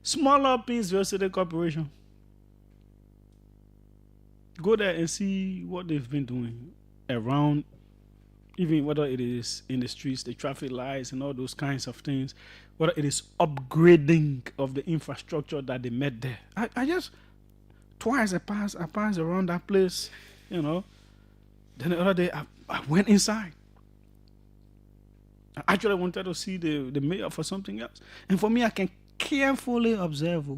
Smaller Pins Real Estate Corporation. Go there and see what they've been doing around, even whether it is in the streets, the traffic lights, and all those kinds of things, whether it is upgrading of the infrastructure that they made there. I just twice I passed around that place, you know. Then the other day I went inside. I actually wanted to see the mayor for something else. And for me, I can carefully observe.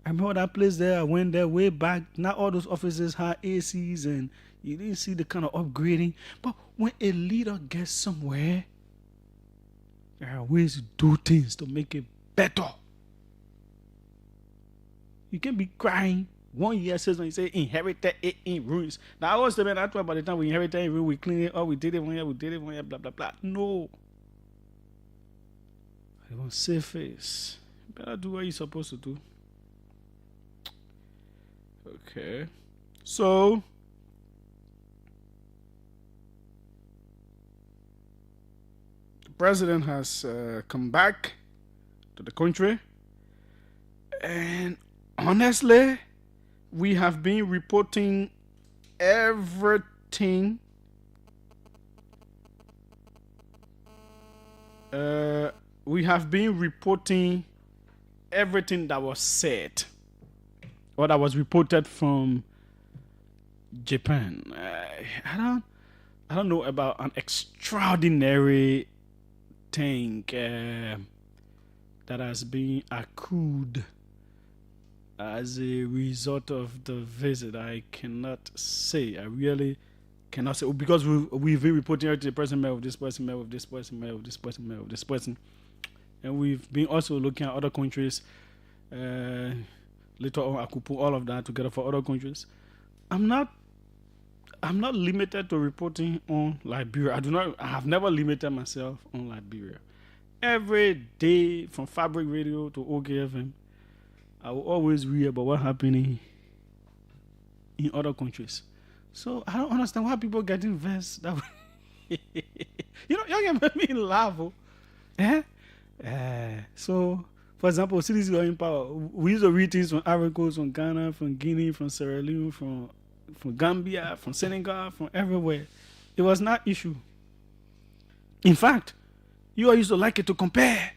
I remember that place there. I went there way back. Not all those offices had ACs and you didn't see the kind of upgrading. But when a leader gets somewhere, there are ways to do things to make it better. You can't be crying. 1 year says when you say inherited it in ruins. Now I was the man that by the time we inherited it in ruins, we clean it up, we did it 1 year, we did it 1 year, blah blah blah. No. I want save face. You better do what you're supposed to do. Okay. So the president has come back to the country, and honestly, we have been reporting everything. We have been reporting everything that was said or that was reported from Japan. I don't know about an extraordinary thing that has been accrued as a result of the visit. I cannot say. I really cannot say, because we've been reporting everything. The person met with this person, met with this person, met with this person, met with this person, and we've been also looking at other countries. Later on, I could put all of that together for other countries. I'm not limited to reporting on Liberia. I have never limited myself on Liberia. Every day from Fabric Radio to OKFM, I will always read about what's happening in other countries. So I don't understand why people get invested that way. Y'all can make me laugh. So, for example, cities going power. We used to read things from Ivory Coast, from Ghana, from Guinea, from Sierra Leone, from Gambia, from Senegal, from everywhere. It was not issue. In fact, you all used to like it to compare.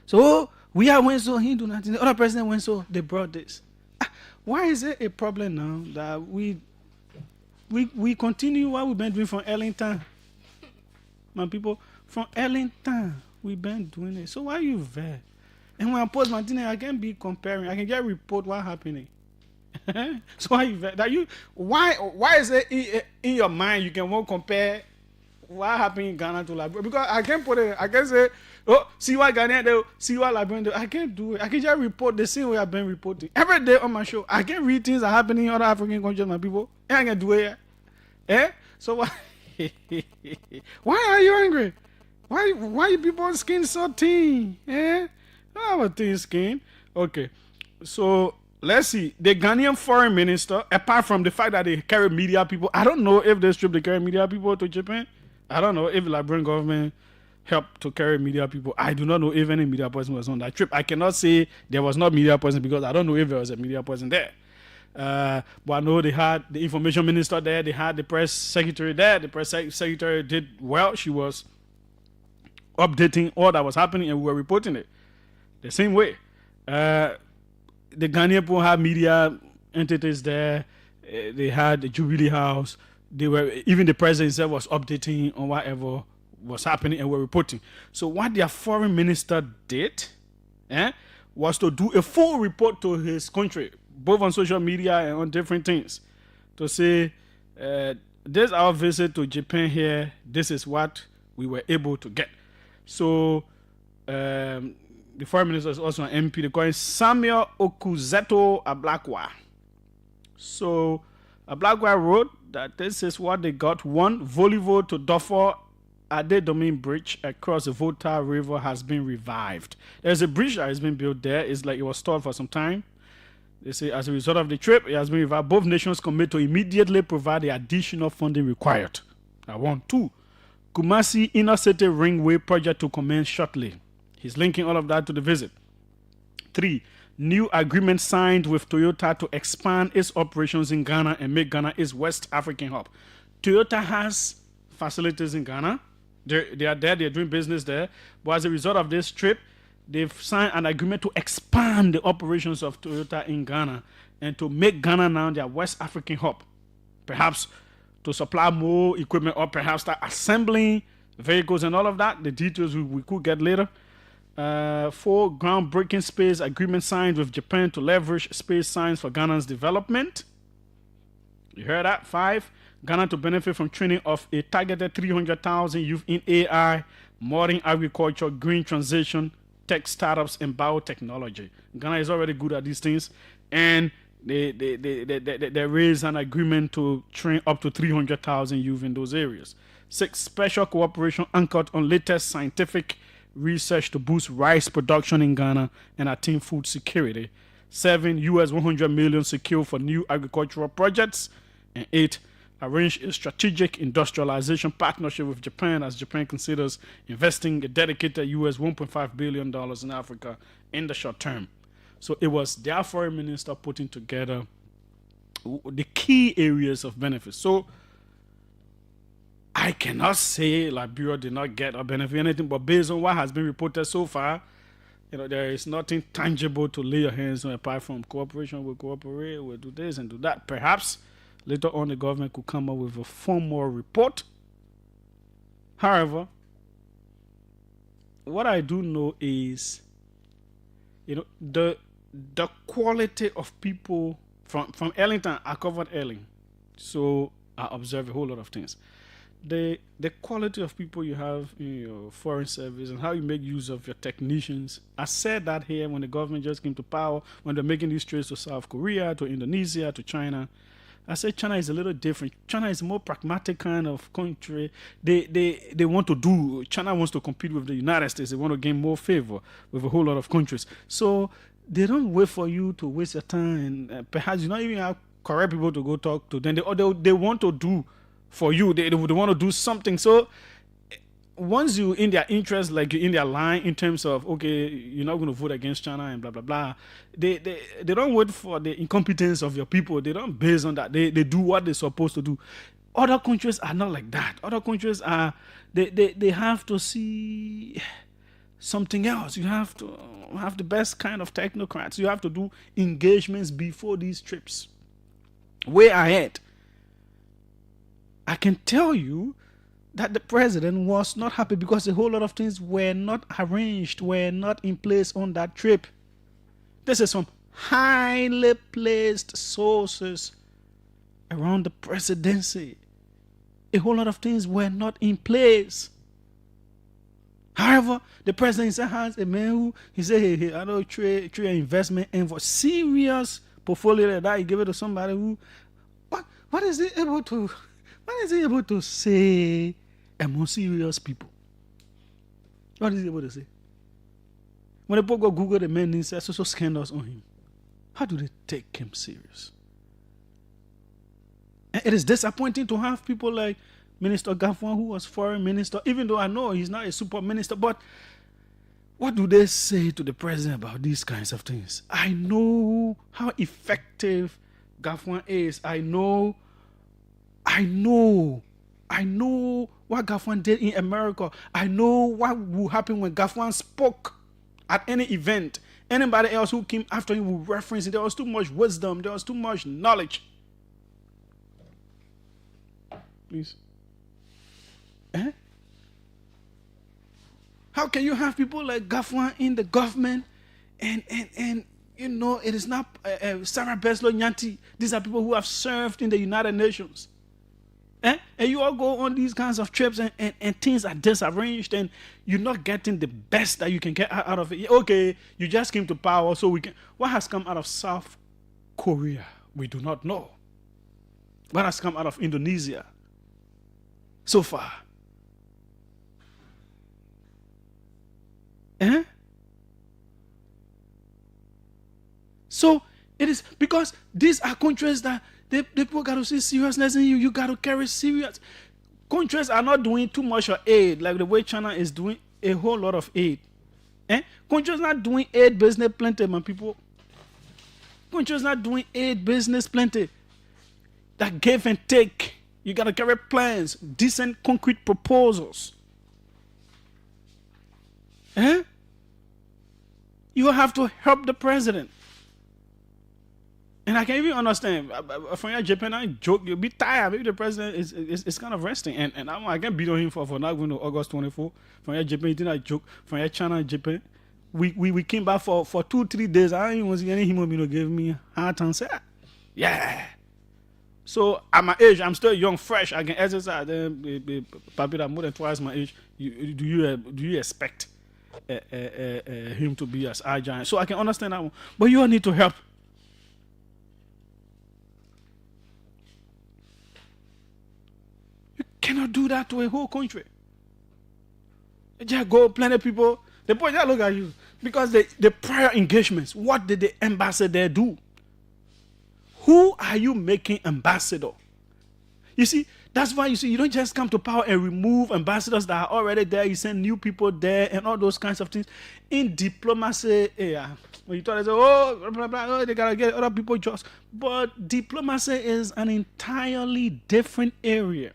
So we are went so, he do nothing. The other president went so, they brought this. Why is it a problem now that we continue what we've been doing from Ellington? My people, from Ellington, we've been doing it. So why are you there? And when I post my thing, I can be comparing. I can get report what happening. So why you there? That you why is it in your mind you can want compare what happened in Ghana to Liberia? Because I can put it. I can say, oh, see what Ghana do, see what Liberia do. I can't do it. I can just report the same way I've been reporting every day on my show. I can read things that are happening in other African countries, my people, and I can do it. So why? Why are you angry? Why you people skin so thin? I have a thin skin. Okay, so let's see. The Ghanaian foreign minister, apart from the fact that they carry media people, I don't know if they strip the carry media people to Japan. I don't know if the Liberian government helped to carry media people. I do not know if any media person was on that trip. I cannot say there was not media person because I don't know if there was a media person there. But I know they had the information minister there. They had the press secretary there. The press secretary did well. She was updating all that was happening and we were reporting it the same way. The Ghanaian people had media entities there. They had the Jubilee House. They were, even the president himself was updating on whatever was happening and were reporting. So what their foreign minister did was to do a full report to his country, both on social media and on different things, to say, this our visit to Japan here, this is what we were able to get. So the foreign minister is also an MP. They call him Samuel Okuzeto Ablakwa. So Ablakwa wrote that this is what they got. One, Volivo to Dofo Adedomin Bridge across the Volta River has been revived. There's a bridge that has been built there. It's like it was stalled for some time. They say as a result of the trip, it has been revived. Both nations commit to immediately provide the additional funding required. Now, 1, 2. Kumasi Inner City Ringway project to commence shortly. He's linking all of that to the visit. 3. New agreement signed with Toyota to expand its operations in Ghana and make Ghana its West African hub. Toyota has facilities in Ghana. They are there. They're doing business there. But as a result of this trip, they've signed an agreement to expand the operations of Toyota in Ghana and to make Ghana now their West African hub. Perhaps to supply more equipment or perhaps start assembling vehicles and all of that. The details we could get later. 4. Groundbreaking space agreement signed with Japan to leverage space science for Ghana's development. You heard that? 5. Ghana to benefit from training of a targeted 300,000 youth in AI, modern agriculture, green transition, tech startups, and biotechnology. Ghana is already good at these things, and they raised an agreement to train up to 300,000 youth in those areas. 6. Special cooperation anchored on latest scientific research to boost rice production in Ghana and attain food security. 7. US 100 million secured for new agricultural projects. And 8. Arrange a strategic industrialization partnership with Japan as Japan considers investing a dedicated US $1.5 billion in Africa in the short term. So it was their foreign minister putting together the key areas of benefit. So I cannot say Liberia did not get or benefit anything, but based on what has been reported so far, there is nothing tangible to lay your hands on apart from cooperation. We'll cooperate, we'll do this and do that. Perhaps later on the government could come up with a formal report. However, what I do know is, the quality of people from Ellington. I covered Elling, so I observe a whole lot of things. The quality of people you have in your foreign service and how you make use of your technicians. I said that here when the government just came to power, when they're making these trades to South Korea, to Indonesia, to China. I said China is a little different. China is a more pragmatic kind of country. They want to do. China wants to compete with the United States. They want to gain more favor with a whole lot of countries. So they don't wait for you to waste your time. And perhaps you not even have correct people to go talk to. Then they want to do for you. They want to do something. So once you in their interest, like you're in their line in terms of, okay, you're not going to vote against China and blah, blah, blah. They don't wait for the incompetence of your people. They don't base on that. They do what they're supposed to do. Other countries are not like that. Other countries are, they have to see something else. You have to have the best kind of technocrats. You have to do engagements before these trips. Way ahead. I can tell you that the president was not happy because a whole lot of things were not arranged, were not in place on that trip. This is from highly placed sources around the presidency. A whole lot of things were not in place. However, the president has a man who, he said, hey, I know trade investment and for serious portfolio like that, he give it to somebody who, what is he able to say among serious people? What is he able to say? When the people go Google the man and say so scandals on him, how do they take him serious? And it is disappointing to have people like Minister Gaffwan, who was foreign minister, even though I know he's not a super minister, but what do they say to the president about these kinds of things? I know how effective Gaffwan is. I know what Gaffwan did in America. I know what will happen when Gaffwan spoke at any event. Anybody else who came after him will reference it. There was too much wisdom. There was too much knowledge. Please. How can you have people like Gaffwan in the government and it is not Sarah Beslo Nyanti. These are people who have served in the United Nations. And you all go on these kinds of trips and things are disarranged and you're not getting the best that you can get out of it. Okay, you just came to power, so we can. What has come out of South Korea? We do not know. What has come out of Indonesia so far? So it is because these are countries that the people got to see seriousness in you. You got to carry serious. Countries are not doing too much of aid like the way China is doing a whole lot of aid. Country's not doing aid business plenty, my people. Country's not doing aid business plenty. That give and take. You gotta carry plans, decent concrete proposals. You have to help the president. And I can even understand from your Japan, I joke, you'll be tired. Maybe the president is kind of resting. And I can beat on him for not going to August 24. From your Japan, you think I joke. From your China, Japan, we came back for 2-3 days. I don't even see any human being give me a heart and say, yeah. So at my age, I'm still young, fresh. I can exercise. Probably that more than twice my age. Do you expect him to be as agile? So I can understand that one. But you all need to help. You cannot do that to a whole country. Just go, plenty of people. The boy just look at you because the prior engagements. What did the ambassador do? Who are you making ambassador? You see, that's why you don't just come to power and remove ambassadors that are already there. You send new people there and all those kinds of things. In diplomacy, when you thought they say, blah, blah, blah, they gotta get other people jobs. But diplomacy is an entirely different area.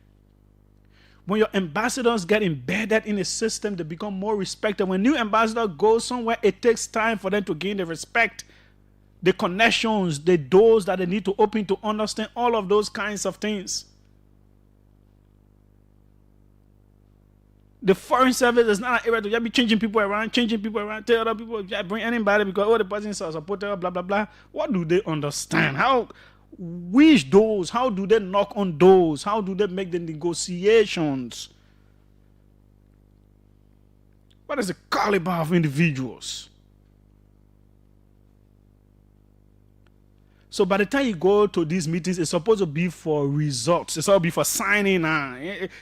When your ambassadors get embedded in a system, they become more respected. When new ambassador goes somewhere, it takes time for them to gain the respect, the connections, the doors that they need to open to understand all of those kinds of things. The foreign service is not an area to just be changing people around, tell other people, just bring anybody because the person is a supporter, blah, blah, blah. What do they understand? Which doors? How do they knock on doors? How do they make the negotiations? What is the caliber of individuals? So by the time you go to these meetings, it's supposed to be for results. It's supposed to be for signing.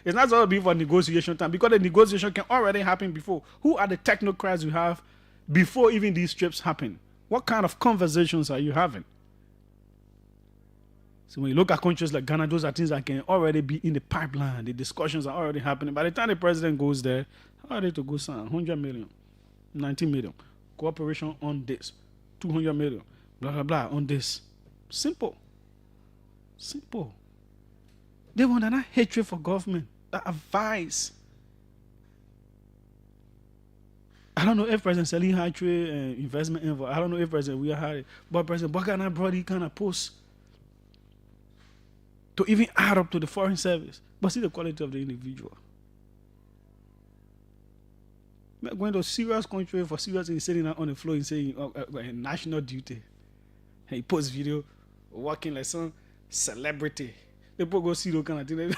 It's not supposed to be for negotiation time because the negotiation can already happen before. Who are the technocrats you have before even these trips happen? What kind of conversations are you having? So when you look at countries like Ghana, those are things that can already be in the pipeline. The discussions are already happening. By the time the president goes there, how are they to go sign 100 million, 90 million, cooperation on this, 200 million, blah, blah, blah, on this. Simple. They want that hatred for government, that advice. I don't know if President Salim hatred and investment info. I don't know if President we had it, but President Bakana brought these kind of posts to even add up to the foreign service. But see the quality of the individual. Going to a serious country for serious and sitting on the floor and saying national duty. And he posts video walking like some celebrity. They both go see those kind of things.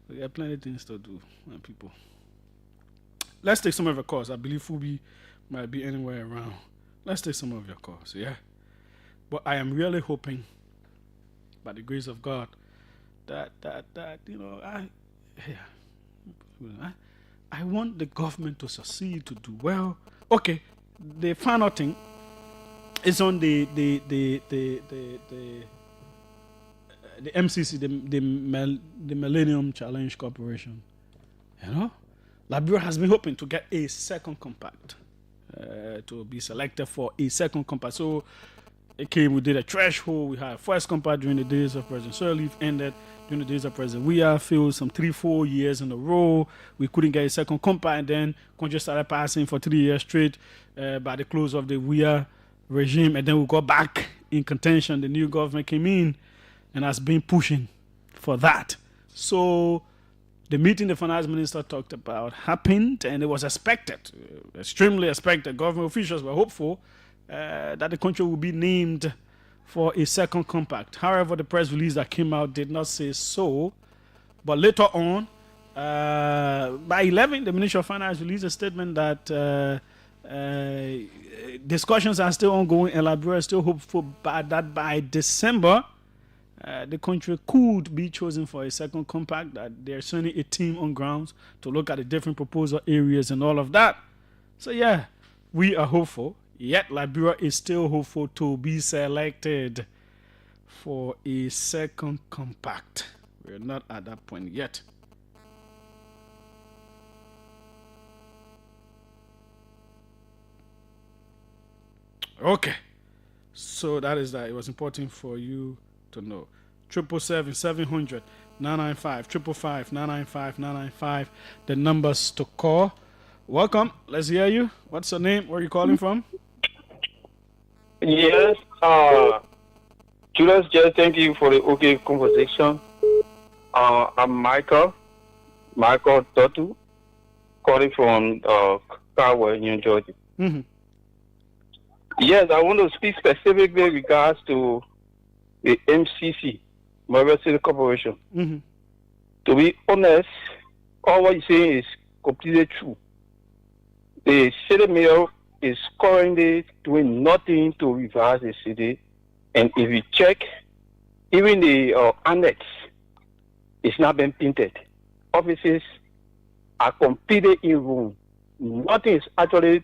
We got plenty of things to do, man, people. Let's take some of your calls. I believe Fubi might be anywhere around. Let's take some of your calls, yeah? But I am really hoping, by the grace of God, that I want the government to succeed, to do well. Okay, the final thing is on the MCC, the Millennium Challenge Corporation. Liberia has been hoping to get a second compact, to be selected for a second compact. So we did a threshold. We had first compact during the days of President Sirleaf, ended during the days of President Weah. Failed some 3-4 years in a row. We couldn't get a second compact, and then country started passing for 3 years straight by the close of the Weah regime, and then we got back in contention. The new government came in and has been pushing for that. So the meeting the finance minister talked about happened, and it was expected, extremely expected. Government officials were hopeful that the country will be named for a second compact. However, the press release that came out did not say so. But later on, by 11, the Ministry of Finance released a statement that discussions are still ongoing, and Liberia is still hopeful that by December, the country could be chosen for a second compact, that they're sending a team on grounds to look at the different proposal areas and all of that. So yeah, we are hopeful. Yet Liberia is still hopeful to be selected for a second compact. We're not at that point yet. Okay. So that is that. It was important for you to know. 777-700-995. 555-995-995. The numbers to call. Welcome. Let's hear you. What's your name? Where are you calling from? Yes, Julius, just thank you for the okay conversation. I'm Michael Totu, calling from Carwell, New Jersey. Mm-hmm. Yes, I want to speak specifically in regards to the MCC, Marvel City Corporation. Mm-hmm. To be honest, all what you're saying is completely true. The city mayor is currently doing nothing to reverse the city. And if you check, even the annex is not been painted. Offices are completely in room. Nothing is actually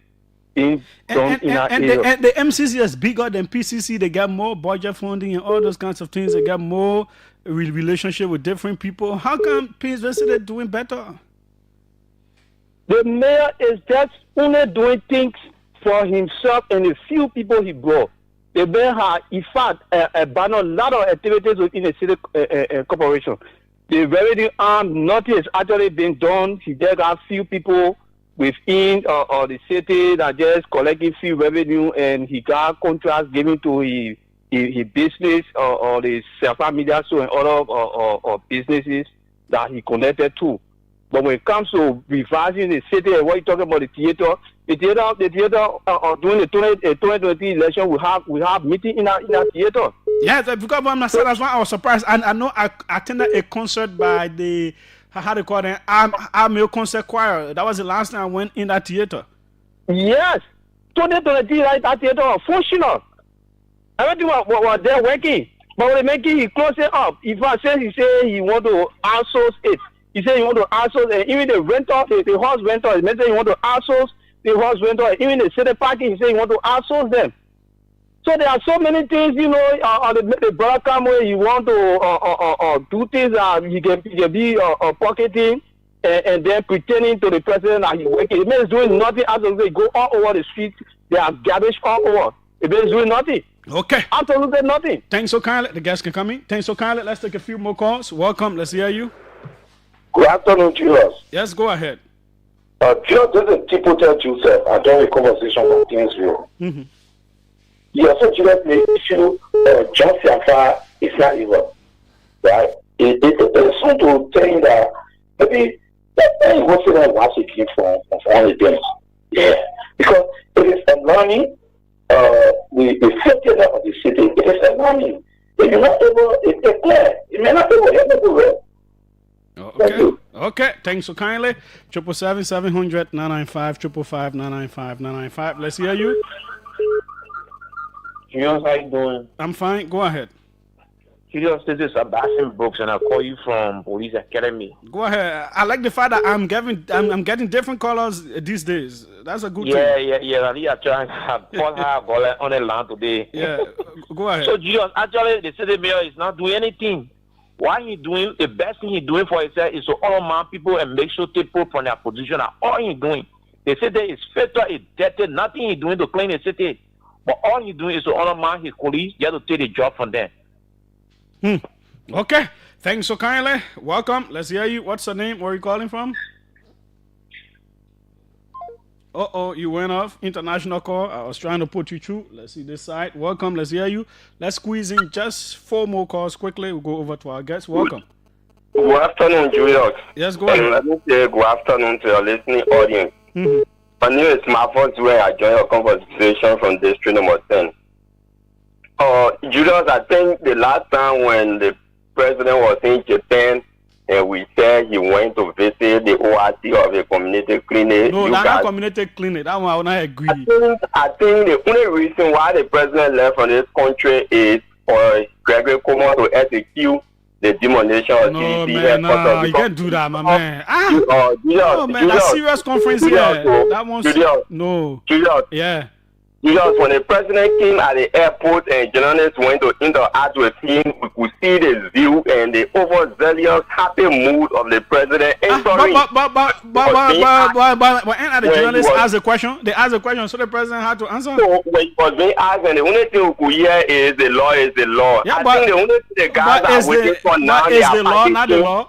being done in our area. And the MCC is bigger than PCC. They got more budget funding and all those kinds of things. They got more relationship with different people. How come Painesville City doing better? The mayor is just only doing things for himself and a few people he brought. The mayor has, in fact, banned a lot of activities within the city corporation. The revenue arm, nothing is actually being done. He just got few people within the city that just collecting few revenue, and he got contracts given to his business or the social media show and other businesses that he connected to. But when it comes to revising the city and what you're talking about, the theater during the 2020 election, we have meeting in our theater. Yes, because I'm not saying that's why I was surprised. And I know I attended a concert by the how they call it, Male Concert Choir. That was the last time I went in that theater. Yes, 2020 right, that theater was functional. Everything was there working. But when they make it, he closed it up. If I say he want to outsource it. He said he want to outsource, and even the rental, the house rental, he mentioned he want to outsource the house rental, even the city parking, he said he want to outsource them. So there are so many things, the broadcast where you want to do things that he can be pocketing and then pretending to the president that he's working. It means doing nothing. Absolutely, go all over the street. There are garbage all over. It means doing nothing. Okay. Absolutely nothing. Thanks so kindly. The guests can come in. Thanks so kindly. Let's take a few more calls. Welcome. Let's hear you. Good afternoon, Julius. Yes, go ahead. Julius, this is Tipo Tell Joseph. I joined a conversation from Kingsville. Mm-hmm. Yeah, so Julius, the issue John Siafa is not evil, right? It's soon to tell you that maybe that he was saying what's it came from only them. Yeah, because it is a learning, the failure of the city, it is a learning. If you're not able, it's clear. You may not be able to do it. Okay. Okay. Thanks so kindly. 777-700-995. 555-995-995. Let's hear you. Julius, how you doing? I'm fine. Go ahead. Julius, this is Sebastian Brooks, and I call you from Police Academy. Go ahead. I like the fact that I'm getting different colors these days. That's a good thing. Yeah. I are trying to call her on the land today. Yeah. Go ahead. So, Julius, actually, the city mayor is not doing anything. What he doing, the best thing he's doing for himself is to honor people and make sure people from their position are all he's doing. The city is fatal, it's dirty, nothing he's doing to clean the city. But all he's doing is to honor his colleagues, you have to take the job from them. Okay. Thanks so kindly. Welcome. Let's hear you. What's your name? Where are you calling from? You went off. International call. I was trying to put you through. Let's see this side. Welcome. Let's hear you. Let's squeeze in just 4 more calls quickly. We'll go over to our guests. Welcome. Good afternoon, Julius. Yes, go ahead. Let me say good afternoon to your listening audience. Mm-hmm. My name is Marvels where I joined your conversation from district number 10. Julius, I think the last time when the president was in Japan, and we said he went to visit the ORC of the community clinic. No, that's not community clinic. That one I will not agree. I think the only reason why the president left from this country is for Gregory Como to execute the demolition of no, GDP. Man, no, you can't do that, my man. No, man, that's serious conference here. That one's... Julius, no. Julius, Yeah. Because when the president came at the airport and journalists went to interact with him, we could see the zeal and the overzealous, happy mood of the president. But the journalists asked the question. They asked the question, so the president had to answer. So when he was being asked, and the only thing we could hear is the law is the law. Yeah, I think the only thing the guys are waiting for now is the law, not the law.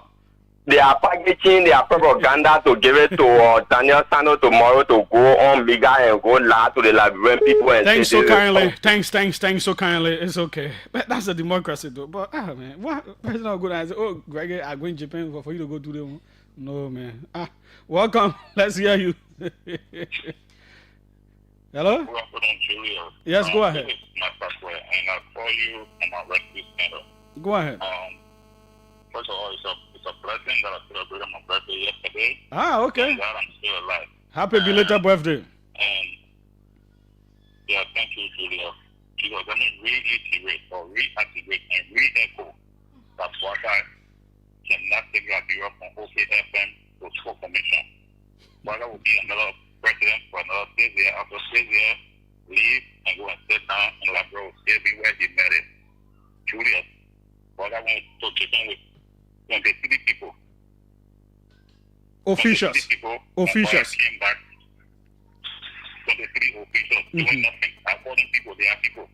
They are packaging their propaganda to give it to Daniel Sano tomorrow to go on bigger and go loud to the Liberian people. And thanks so kindly. Thanks so kindly. It's okay. But that's a democracy, though. But man, what president good answer? Oh, Greg, I'm going to Japan for you to go to them. No, man. Welcome. Let's hear you. Hello. Good afternoon, Julius. Yes, go ahead. This is my software, and I call you on my rescue center. Go ahead. First of all, it's a blessing that I celebrated my birthday yesterday. Okay. And that I'm still alive. Happy belated birthday. And yeah, thank you, Julius. Because let me reiterate or reactivate and re-echo that Waka cannot take Liberia from OKFM to school commission. Waka will be another president for another 6 years. After 6 years, leave and go and sit down in Liberia, still be where he met it. Julius, Waka went to Japan with 23 people. Officials. Came back. 23 officials doing nothing. According people, they are people.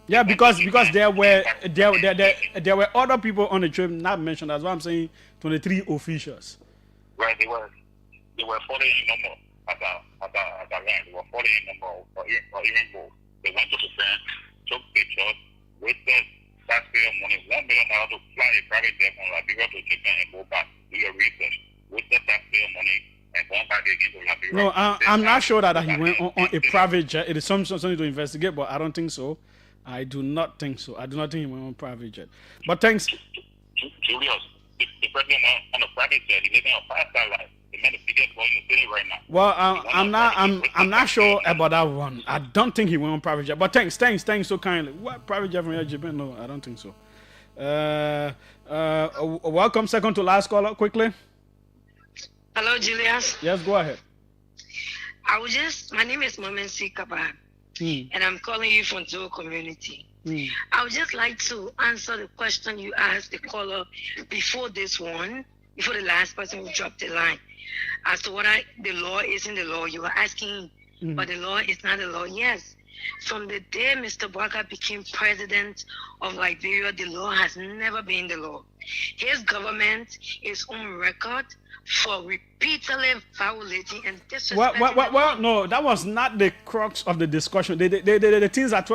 Yeah, because there were other people on the trip not mentioned. That's why I'm saying 23 officials. Right, they were 40 in number at the land. They were 40 in number or even more. They went to Japan, took pictures, wasted taxpayer money, $1 million to fly a private jet from Liberia to Japan and go back, do your research, wasted taxpayer money, and go back again to Liberia. No, I'm not sure that he went on a private jet. It is something to investigate, but I don't think so. I do not think so. I do not think he went on a private jet. But thanks. Julius, the president went on a private jet. He living on 5-star life. The man is biggest boy in the city right now. Well, I'm not sure about that one. I don't think he went on private jet. But thanks so kindly. What private jet from Japan? No, I don't think so. Welcome, second to last caller, quickly. Hello, Julius. Yes, go ahead. My name is Momensi Kaba, and I'm calling you from Zoo Community. I would just like to answer the question you asked the caller before the last person who dropped the line. As to what the law isn't the law, you were asking, but the law is not the law. Yes. From the day Mr. Bwaka became president of Liberia, the law has never been the law. His government is on record for repeatedly violating and disrespecting. Well, no, that was not the crux of the discussion. The things that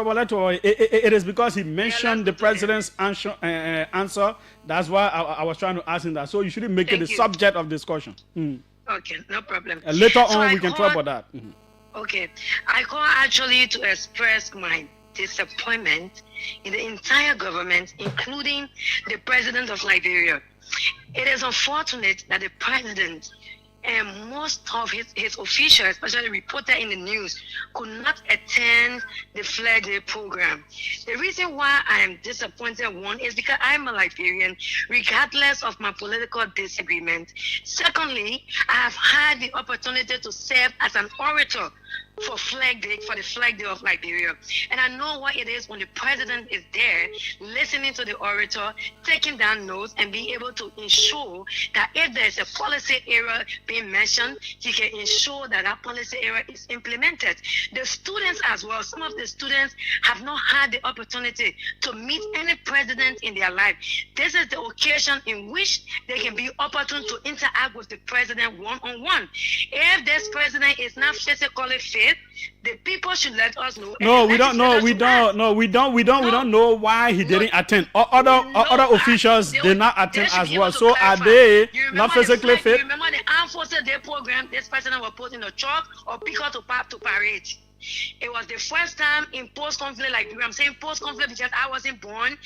it is because he mentioned the president's answer. That's why I was trying to ask him that. So you shouldn't make it the subject of discussion. Okay, no problem. Later on, we can talk about that. Okay, I call actually to express my disappointment in the entire government, including the president of Liberia. It is unfortunate that the president and most of his officials, especially reported in the news, could not attend the Flag Day program. The reason why I am disappointed, one, is because I'm a Liberian, regardless of my political disagreement. Secondly, I have had the opportunity to serve as an orator for the Flag Day of Liberia. And I know what it is when the president is there, listening to the orator, taking down notes, and being able to ensure that if there's a policy error being mentioned, he can ensure that that policy error is implemented. The students as well, some of the students have not had the opportunity to meet any president in their life. This is the occasion in which they can be opportune to interact with the president one-on-one. If this president is not physically fit, the people should let us know. No, we don't know. We don't know why he didn't attend. Other officials did not attend as well. So are they not physically fit? Remember the Armed Forces Day program? This president was put in a truck or pick to parade. It was the first time in post-conflict Liberia. I'm saying post-conflict because I wasn't born.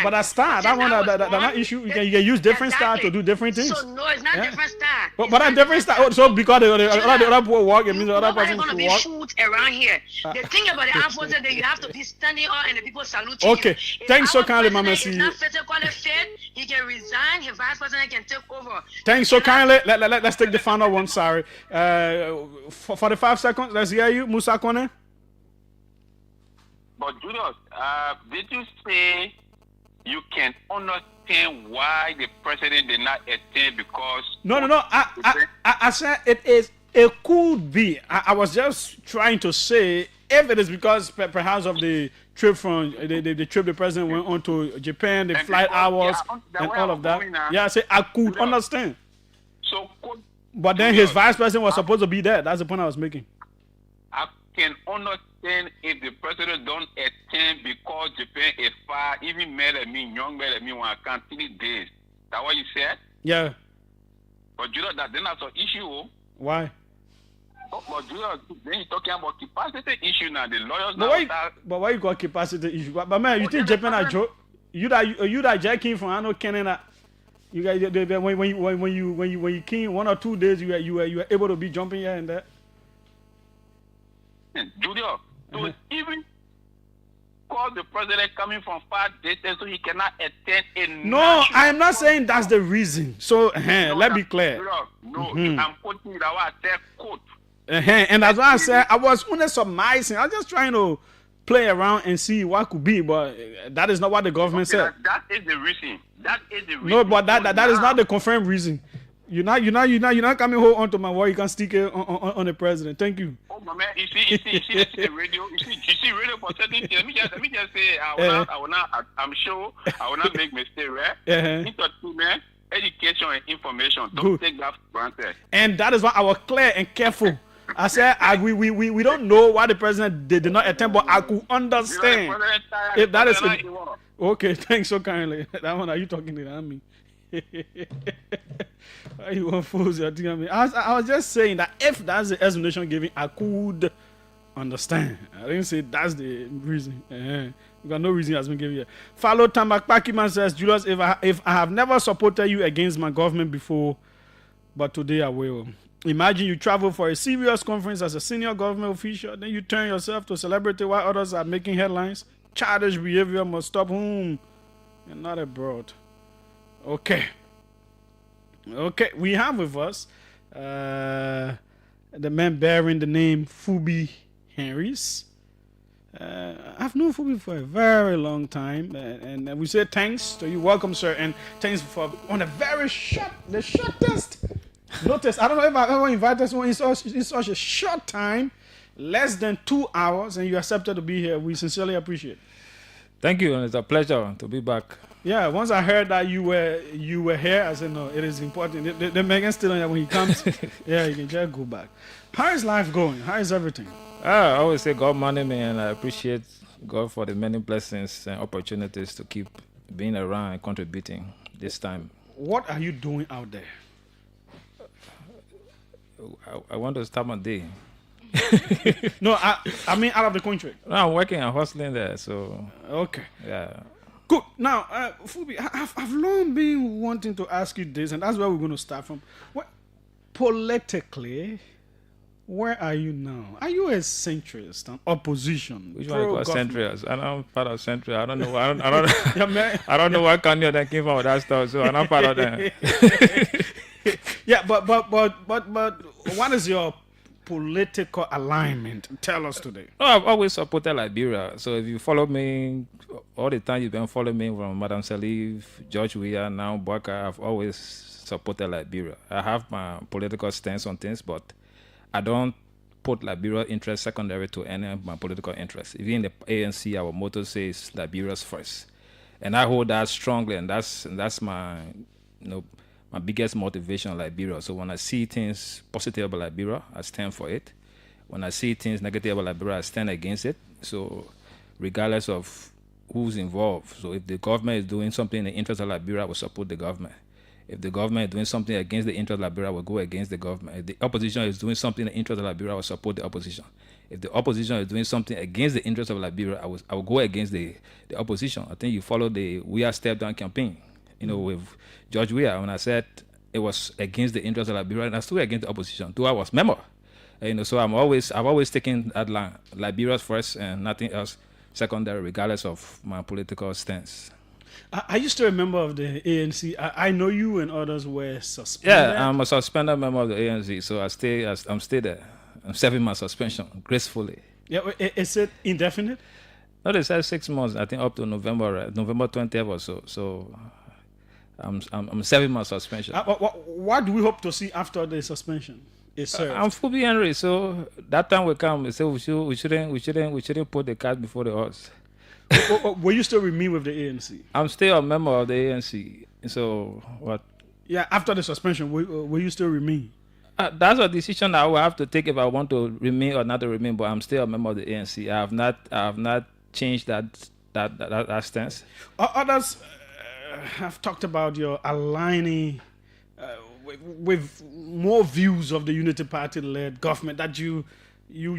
But a star, that one, that issue, you can use different style to do different things. So no, it's not different style. But a different style. So because the other people work, it means the other person should work. salute around here. The thing about the armed forces that you have to be standing up and the people saluting you. Okay, If thanks so our kindly, Mama president is C. not physically fit, he can resign. His vice president can take over. Thanks so kindly. Let's take the final one. Sorry. For 45 seconds, let's hear you. Musa Kone. But Julius, did you say you can understand why the president did not attend because? No. I said it could be. I was just trying to say if it is because perhaps of the trip from the trip the president went on to Japan, the flight hours and all of that. Yeah, I say I could understand. So, but then his vice president was supposed to be there. That's the point I was making. I can understand if the president don't attend because Japan is far, even mad at me, young mad at me when I can't 3 days. That's what you said? Yeah. But you know that then that's an issue. Why? Oh, but you know, then you're talking about capacity issue now. The lawyers but why you got capacity issue? But man, you think Japan a joke? You that jacking from I know Canada. You guys when you came 1 or 2 days you were able to be jumping here and there. Julius, to even call the president coming from far distance so he cannot attend a No, I am not saying that's the reason. So let's be clear. Julius, I'm quoting that what I said, quote. And that's why I said I was only surmising. I was just trying to play around and see what could be, but that is not what the government said. That is the reason. That is the reason. No, but that is not the confirmed reason. You're not coming home onto my word. You can stick it on the president. Thank you. Oh my man, you see the radio. You see radio for certain things. Let me just say, I'm sure I will not make mistake, right? Into man, education and information. Don't take that for granted. And that is why I was clear and careful. I said we don't know why the president did not attend, but I could understand if that is okay. Thanks so kindly. That one, are you talking to that? Me? You want fools? I was just saying that if that's the explanation given, I could understand. I didn't say that's the reason. We got no reason has been given here. Follow Tambak Pakiman says, Julius, if I have never supported you against my government before, but today I will. Imagine you travel for a serious conference as a senior government official, then you turn yourself to a celebrity while others are making headlines. Childish behavior must stop home and not abroad. Okay, we have with us the man bearing the name Fubi Henrys. I've known Fubi for a very long time, and we say thanks to you. Welcome, sir, and thanks for on a very the shortest notice. I don't know if I've ever invited someone in such a short time, less than 2 hours, and you accepted to be here. We sincerely appreciate it. Thank you, and it's a pleasure to be back. Yeah, once I heard that you were here, I said, no, it is important. The Megan still on here when he comes. Yeah, you can just go back. How is life going? How is everything? I always say God money me, and I appreciate God for the many blessings and opportunities to keep being around and contributing this time. What are you doing out there? I want to start my day. No, I mean out of the country. No, I'm working and hustling there, so... Okay. Yeah. Good. Now, Fubi, I've long been wanting to ask you this, and that's where we're going to start from. Politically, where are you now? Are you a centrist, an opposition? Which one you call centrist? I'm part of centrist. I don't know. I don't know what kind of that came from with that stuff, so I'm not part of that. Yeah, but what is your political alignment? Tell us today. No, I've always supported Liberia. So if you follow me all the time, you've been following me from Madam Salif, George Weah, now Bwaka. I've always supported Liberia. I have my political stance on things, but I don't put Liberia interest secondary to any of my political interests. Even in the ANC, our motto says Liberia's first, and I hold that strongly, and that's my my biggest motivation, Liberia. So when I see things positive about Liberia, I stand for it. When I see things negative about Liberia, I stand against it. So regardless of who's involved. So if the government is doing something in the interest of Liberia, I will support the government. If the government is doing something against the interest of Liberia, I will go against the government. If the opposition is doing something in the interest of Liberia, I will support the opposition. If the opposition is doing something against the interest of Liberia, I will go against the opposition. I think you follow the We Are Step Down campaign. With George Weah, when I said it was against the interest of Liberia, and I stood against the opposition, though I was member. So I've always taken that line, Liberia first and nothing else secondary, regardless of my political stance. I used to remember of the ANC. I know you and others were suspended. Yeah, I'm a suspended member of the ANC, so I'm still there. I'm serving my suspension gracefully. Yeah, is it indefinite? No, they said 6 months. I think up to November, right? November 20th or so. So I'm serving my suspension. What do we hope to see after the suspension is served? I'm fully Henry, so that time will come. We say we shouldn't put the cart before the horse. Will you still remain with the ANC? I'm still a member of the ANC. So what? Yeah, after the suspension, will you still remain? That's a decision I will have to take if I want to remain or not to remain. But I'm still a member of the ANC. I have not changed that stance. Others have talked about your aligning with more views of the Unity Party-led government, that you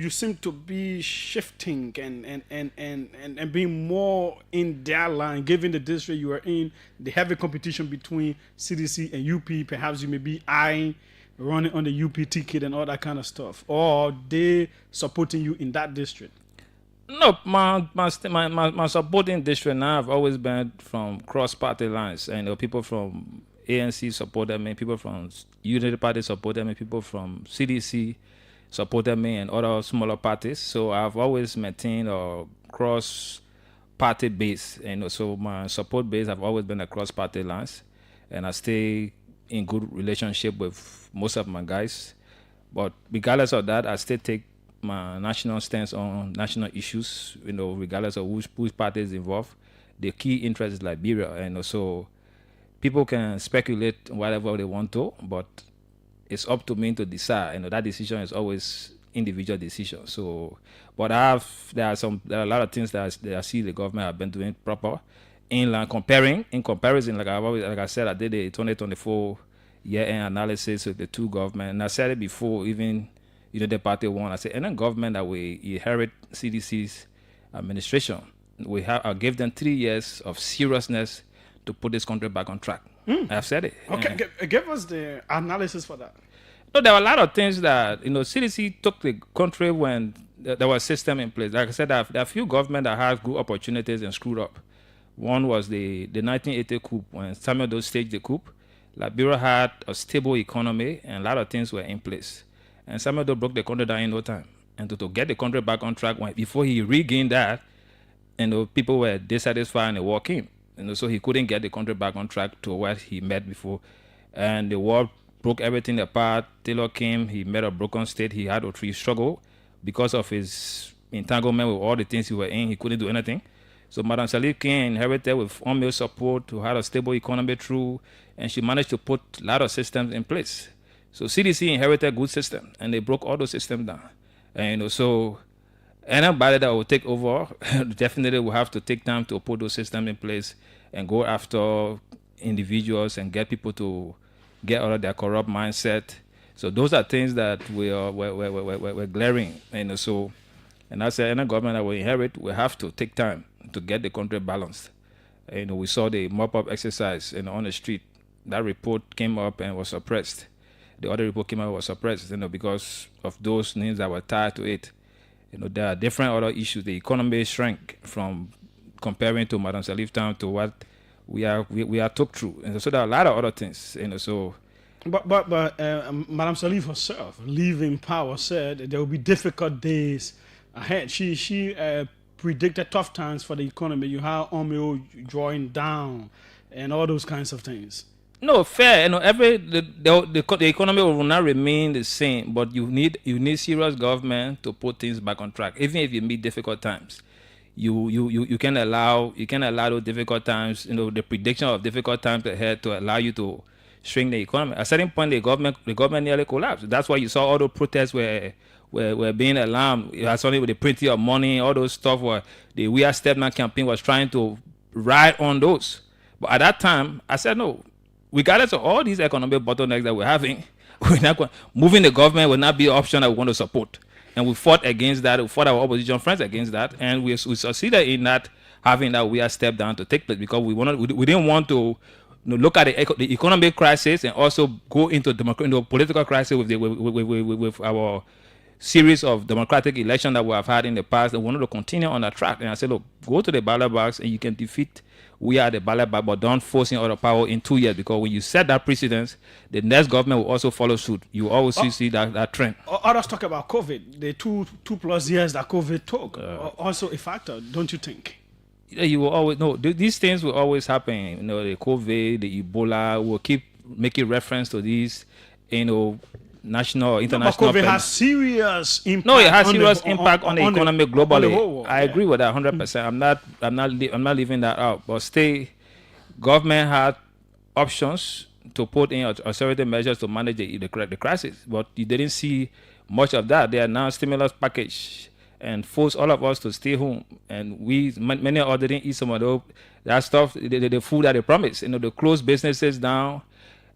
seem to be shifting and being more in their line, given the district you are in, the heavy competition between CDC and UP. Perhaps you may be eyeing running on the UP ticket and all that kind of stuff, or they supporting you in that district? No, my supporting district now have always been from cross-party lines. And people from ANC supported me, people from Unity Party supported me, people from CDC supported me, and other smaller parties. So I've always maintained a cross-party base. So my support base have always been across party lines, and I stay in good relationship with most of my guys. But regardless of that, I still take my national stance on national issues, regardless of which party is involved. The key interest is Liberia. So people can speculate whatever they want to, but it's up to me to decide. That decision is always individual decision. So, but there are a lot of things that I see the government have been doing proper. In comparison, like I said, I did the 2024 year-end analysis with the two government, and I said it before, even the party won. I said, any government that we inherit CDC's administration, I gave them 3 years of seriousness to put this country back on track. I've said it. Okay, give us the analysis for that. No, there were a lot of things that CDC took the country when there was a system in place. Like I said, there are a few governments that had good opportunities and screwed up. One was the 1980 coup, when Samuel Doe staged the coup. Liberia had a stable economy and a lot of things were in place. And Samuel Doe broke the country down in no time. And to get the country back on track, before he regained that, people were dissatisfied and they walked in. So he couldn't get the country back on track to what he met before. And the war broke everything apart. Taylor came, he met a broken state. He had to struggle because of his entanglement with all the things he were in. He couldn't do anything. So Madam Salif came, inherited with unmeal support, who had a stable economy through, and she managed to put a lot of systems in place. So CDC inherited a good system, and they broke all those systems down. And so anybody that will take over definitely will have to take time to put those systems in place and go after individuals and get people to get out of their corrupt mindset. So those are things that we're glaring. And I say any government that will inherit will have to take time to get the country balanced. We saw the mop-up exercise on the street. That report came up and was suppressed. The other report came out and was suppressed, because of those names that were tied to it. There are different other issues. The economy shrank from comparing to Madam Salif time to what we are took through. And so there are a lot of other things. But Madam Salif herself, leaving power, said there will be difficult days ahead. She predicted tough times for the economy. You have Omeo drawing down and all those kinds of things. No, fair. The economy will not remain the same, but you need serious government to put things back on track. Even if you meet difficult times, you can allow those difficult times. The prediction of difficult times ahead to allow you to shrink the economy. At a certain point, the government nearly collapsed. That's why you saw all the protests were being alarmed. You had something with the printing of money, all those stuff. Where the We Are Step Now campaign was trying to ride on those. But at that time, I said no. Regardless of all these economic bottlenecks that we're having, moving the government will not be an option that we want to support. And we fought against that. We fought our opposition friends against that. And we succeeded in that, having that We Are Step Down to take place, because we didn't want to look at the economic crisis and also go into political crisis with our series of democratic elections that we have had in the past. They wanted to continue on that track. And I said, look, go to the ballot box and you can defeat we are the ballot box, but don't force in other power in 2 years, because when you set that precedence, the next government will also follow suit. You always see that trend. Others talk about COVID. The two plus years that COVID took, also a factor, don't you think? You will always know these things will always happen. You know, the COVID, the Ebola will keep making reference to these, you know, national or international. But COVID has serious impact. No, it has serious impact on the economy globally. I agree with that 100%. I'm not leaving that out. But government had options to put in austerity measures to manage the crisis, but you didn't see much of that. They are now stimulus package and force all of us to stay home, and many of us didn't eat some of that stuff, the food that they promised. You know, they closed businesses down.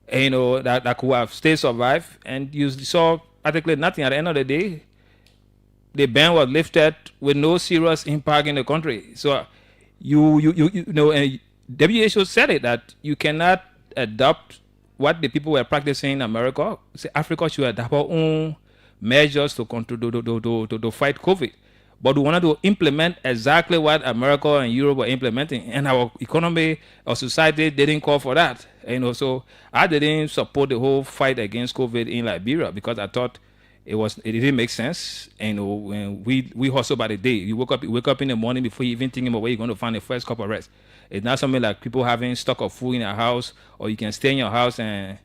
You know, that could have still survived, and you saw practically nothing. At the end of the day, the ban was lifted with no serious impact in the country. So you know, and WHO said it, that you cannot adopt what the people were practicing in America. Say Africa should adopt our own measures to fight COVID. But we wanted to implement exactly what America and Europe were implementing, and our economy or society didn't call for that. You know, so I didn't support the whole fight against COVID in Liberia, because I thought it didn't make sense. And, you know, when we hustle by the day. You wake up in the morning before you even thinking about where you're going to find the first cup of rest. It's not something like people having stock of food in their house, or you can stay in your house and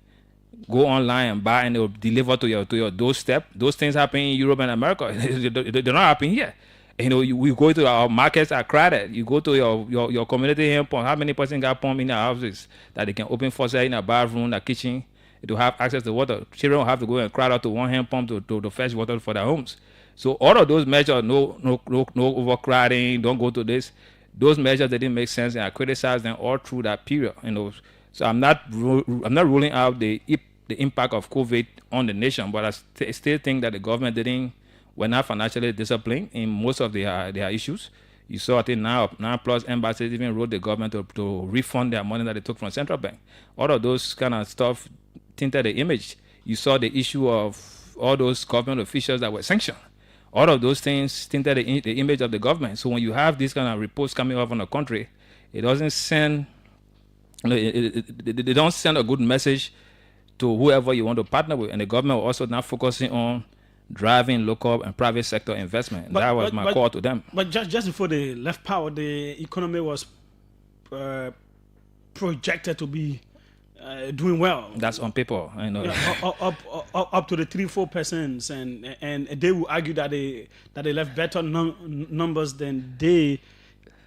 go online and buy, and they'll deliver to your doorstep. Those things happen in Europe and America. They're not happening here. You know, we go to our markets are crowded. You go to your community hand pump. How many person got pump in their houses that they can open faucet in a bathroom, a kitchen, to have access to water? Children will have to go and crowd out to one hand pump to fetch water for their homes. So all of those measures, no overcrowding, don't go to this. Those measures, they didn't make sense, and I criticized them all through that period. You know, so I'm not ruling out the impact of COVID on the nation, but I still think that the government were not financially disciplined in most of their issues. You saw, I think now plus embassies even wrote the government to refund their money that they took from central bank. All of those kind of stuff tinted the image. You saw the issue of all those government officials that were sanctioned. All of those things tinted the image of the government. So when you have these kind of reports coming up on the country, it doesn't send, they don't send a good message to whoever you want to partner with. And the government will also now focusing on driving local and private sector investment. That was my call to them. But just before they left power, the economy was projected to be doing well. That's on paper, I know. Yeah, up to the 3-4%, and they will argue that they left better numbers than they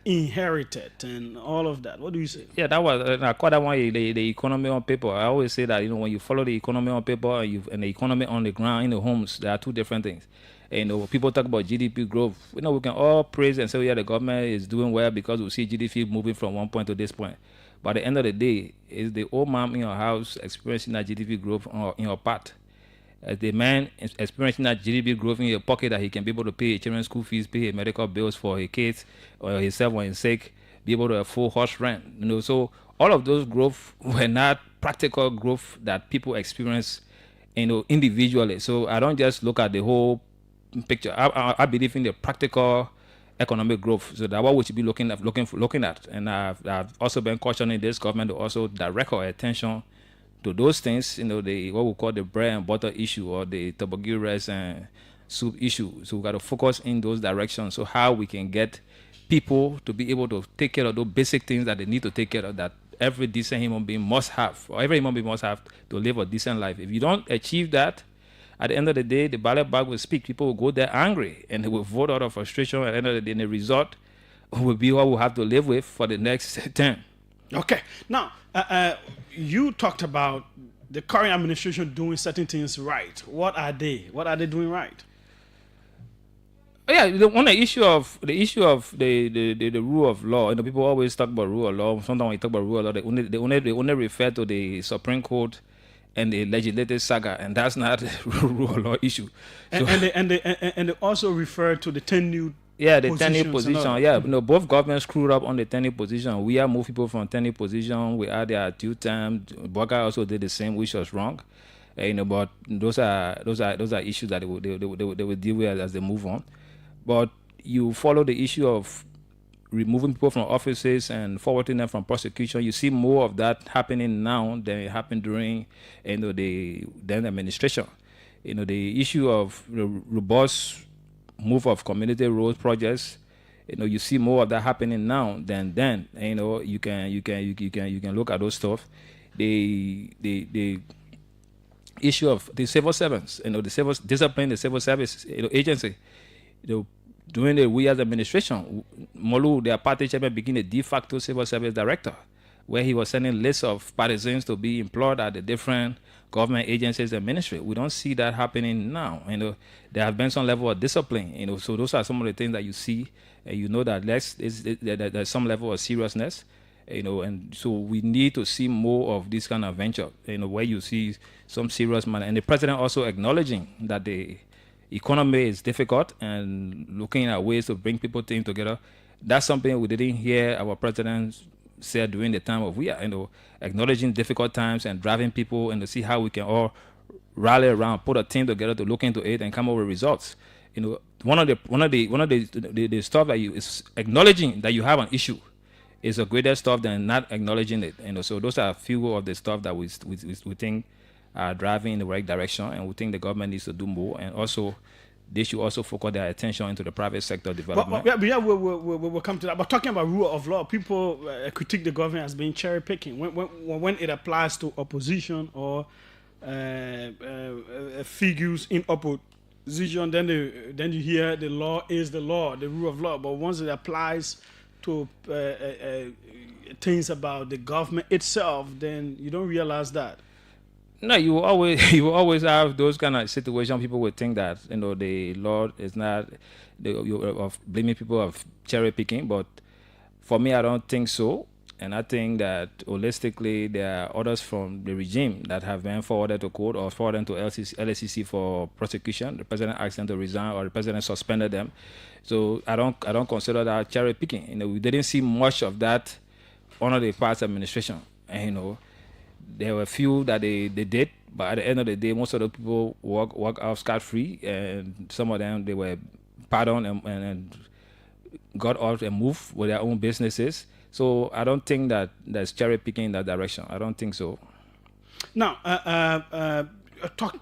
inherited and all of that. What do you say? Yeah, that was I call that one the economy on paper. I always say that, you know, when you follow the economy on paper and the economy on the ground in the homes, there are two different things. And, you know, people talk about GDP growth. You know, we can all praise and say, yeah, the government is doing well because we see GDP moving from one point to this point. But at the end of the day, is the old man in your house experiencing that GDP growth in your part? As the man is experiencing that GDP growth in your pocket, that he can be able to pay his children's school fees, pay his medical bills for his kids or himself or his sake, be able to afford house rent. You know, so all of those growth were not practical growth that people experience, you know, individually. So I don't just look at the whole picture. I believe in the practical economic growth. So that's what we should be looking at. And I've also been cautioning this government to also direct our attention to those things, you know, what we call the bread and butter issue, or the toboggy rice and soup issue. So we got to focus in those directions. So how we can get people to be able to take care of those basic things that they need to take care of, that every decent human being must have, or every human being must have to live a decent life. If you don't achieve that, at the end of the day, the ballot bag will speak. People will go there angry, and they will vote out of frustration. At the end of the day, the result will be what we'll have to live with for the next term. Okay. Now, you talked about the current administration doing certain things right. What are they? What are they doing right? Yeah, on the issue of the rule of law, you know, people always talk about rule of law. Sometimes when you talk about rule of law, they only refer to the Supreme Court and the legislative saga, and that's not a rule of law issue. So, and they also refer to the 10 new. Yeah, the tenure position. Yeah, you know, both governments screwed up on the tenure position. We have moved people from tenure position. We had their 2 term. Boga also did the same, which was wrong. But those are issues that they will deal with as they move on. But you follow the issue of removing people from offices and forwarding them from prosecution. You see more of that happening now than it happened during the then administration. The issue of the robust move of community road projects. You see more of that happening now than then. You can look at those stuff. The issue of the civil servants, the civil discipline, the civil service agency, during the we as administration, Molu, their party chairman, became a de facto civil service director, where he was sending lists of partisans to be employed at the different government agencies and ministry. We don't see that happening now. There have been some level of discipline. So those are some of the things that you see, and that there's some level of seriousness. And so we need to see more of this kind of venture. Where you see some serious money, and the president also acknowledging that the economy is difficult and looking at ways to bring people together. That's something we didn't hear our president said during the time of acknowledging difficult times and driving people and to see how we can all rally around, put a team together to look into it and come up with results. One of the stuff that is acknowledging that you have an issue is a greater stuff than not acknowledging it. So those are a few of the stuff that we think are driving in the right direction, and we think the government needs to do more, and also they should also focus their attention into the private sector development. We'll come to that. But talking about rule of law, people critique the government as being cherry picking when it applies to opposition or figures in opposition. Then you hear the law is the law, the rule of law. But once it applies to things about the government itself, then you don't realize that. No, you will always have those kind of situations. People would think that the law is not of blaming people of cherry picking, but for me, I don't think so. And I think that holistically, there are orders from the regime that have been forwarded to court or forwarded to LACC for prosecution. The president asked them to resign, or the president suspended them. So I don't consider that cherry picking. We didn't see much of that under the past administration. And there were a few that they did, but at the end of the day, most of the people walk out scot-free, and some of them, they were pardoned and got off and moved with their own businesses. So I don't think that there's cherry picking in that direction. I don't think so. Now,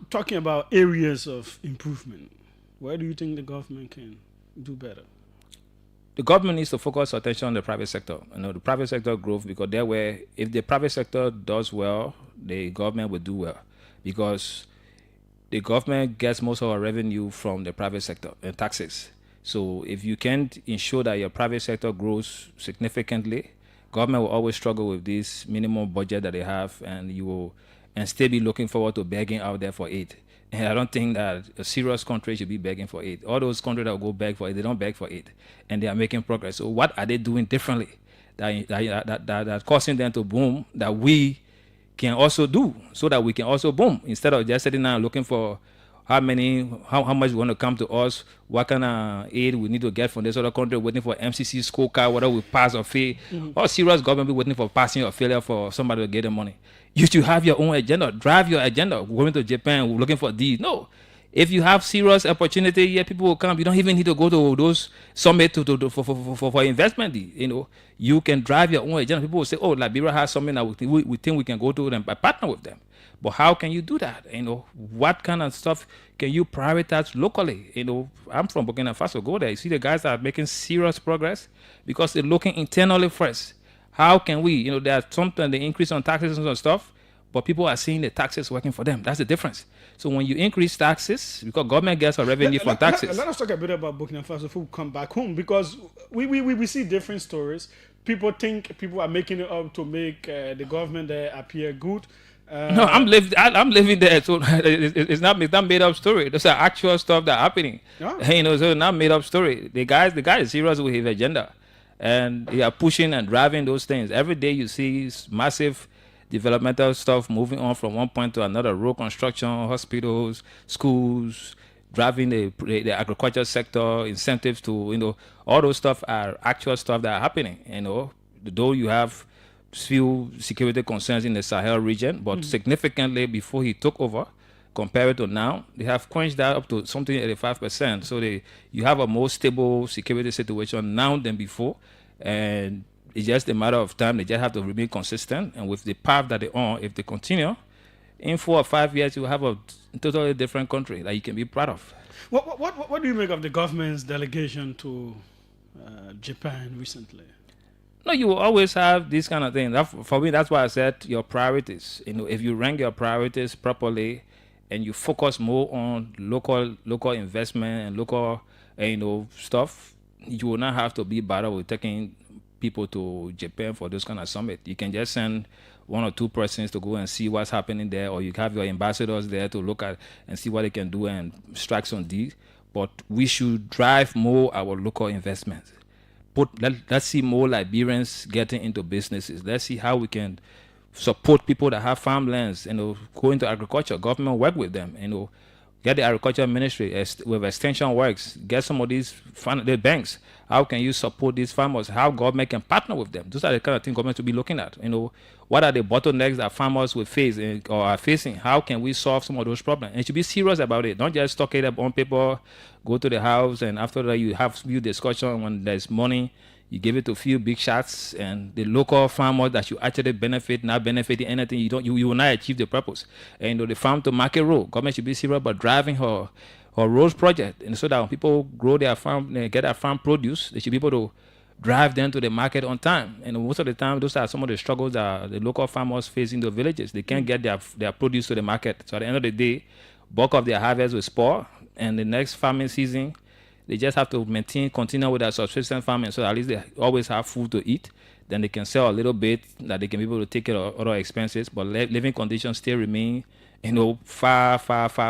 talking about areas of improvement, where do you think the government can do better? The government needs to focus attention on the private sector. The private sector growth, because if the private sector does well, the government will do well, because the government gets most of our revenue from the private sector and taxes. So if you can't ensure that your private sector grows significantly, government will always struggle with this minimum budget that they have, and still be looking forward to begging out there for aid. And I don't think that a serious country should be begging for aid. All those countries that will go beg for aid, they don't beg for aid, and they are making progress. So what are they doing differently that causing them to boom that we can also do, so that we can also boom, instead of just sitting down looking for how much want to come to us, what kind of aid we need to get from this other country, waiting for MCC scorecard, whether we pass or fail. All serious government be waiting for passing or failure for somebody to get the money. You should have your own agenda, drive your agenda. Going to Japan, looking for these. No, if you have serious opportunity, yeah, people will come. You don't even need to go to those summits for investment. You can drive your own agenda. People will say, "Oh, Liberia has something that we think we can go to and partner with them." But how can you do that? What kind of stuff can you prioritize locally? I'm from Burkina Faso. Go there. You see the guys that are making serious progress because they're looking internally first. How can we? There's something, they increase on taxes and stuff, but people are seeing the taxes working for them. That's the difference. So when you increase taxes, because government gets a revenue from taxes. Let us talk a bit about Burkina Faso before we come back home, because we see different stories. People think people are making it up to make the government there appear good. No, I'm living there, so it's not made up story. Those are actual stuff that happening. Oh. So not made up story. The guy is serious with his agenda, and they are pushing and driving those things. Every day you see massive developmental stuff moving on from one point to another: road construction, hospitals, schools, driving the agriculture sector, incentives to all those stuff are actual stuff that are happening. Though you have few security concerns in the Sahel region, but significantly before he took over, compared to now, they have crunched that up to something 85%. So you have a more stable security situation now than before, and it's just a matter of time. They just have to remain consistent, and with the path that they're on, if they continue, in 4 or 5 years, you have a totally different country that you can be proud of. What do you make of the government's delegation to Japan recently? No, you will always have this kind of thing. For me, that's why I said your priorities. If you rank your priorities properly, and you focus more on local investment and local, stuff, you will not have to be bothered with taking people to Japan for those kind of summit. You can just send 1 or 2 persons to go and see what's happening there, or you have your ambassadors there to look at and see what they can do and strike some deals. But we should drive more our local investments. Let's see more Liberians getting into businesses. Let's see how we can support people that have farmlands, go into agriculture. Government work with them, get the agriculture ministry with extension works, get some of these the banks. How can you support these farmers? How government can partner with them? Those are the kind of things government should be looking at. What are the bottlenecks that farmers will face or are facing? How can we solve some of those problems? And should be serious about it. Don't just talk it up on paper, go to the house, and after that you have few discussion. When there's money, you give it to a few big shots, and the local farmers that you actually benefit, not benefiting anything, you will not achieve the purpose. And the farm to market road, government should be serious about driving her roads project, and so that when people grow their farm, they get their farm produce, they should be able to drive them to the market on time. And most of the time, those are some of the struggles that the local farmers face in the villages. They can't get their produce to the market. So at the end of the day, bulk of their harvest will spoil, and the next farming season, they just have to continue with their subsistence farming, so at least they always have food to eat. Then they can sell a little bit, that they can be able to take care of other expenses, but living conditions still remain, far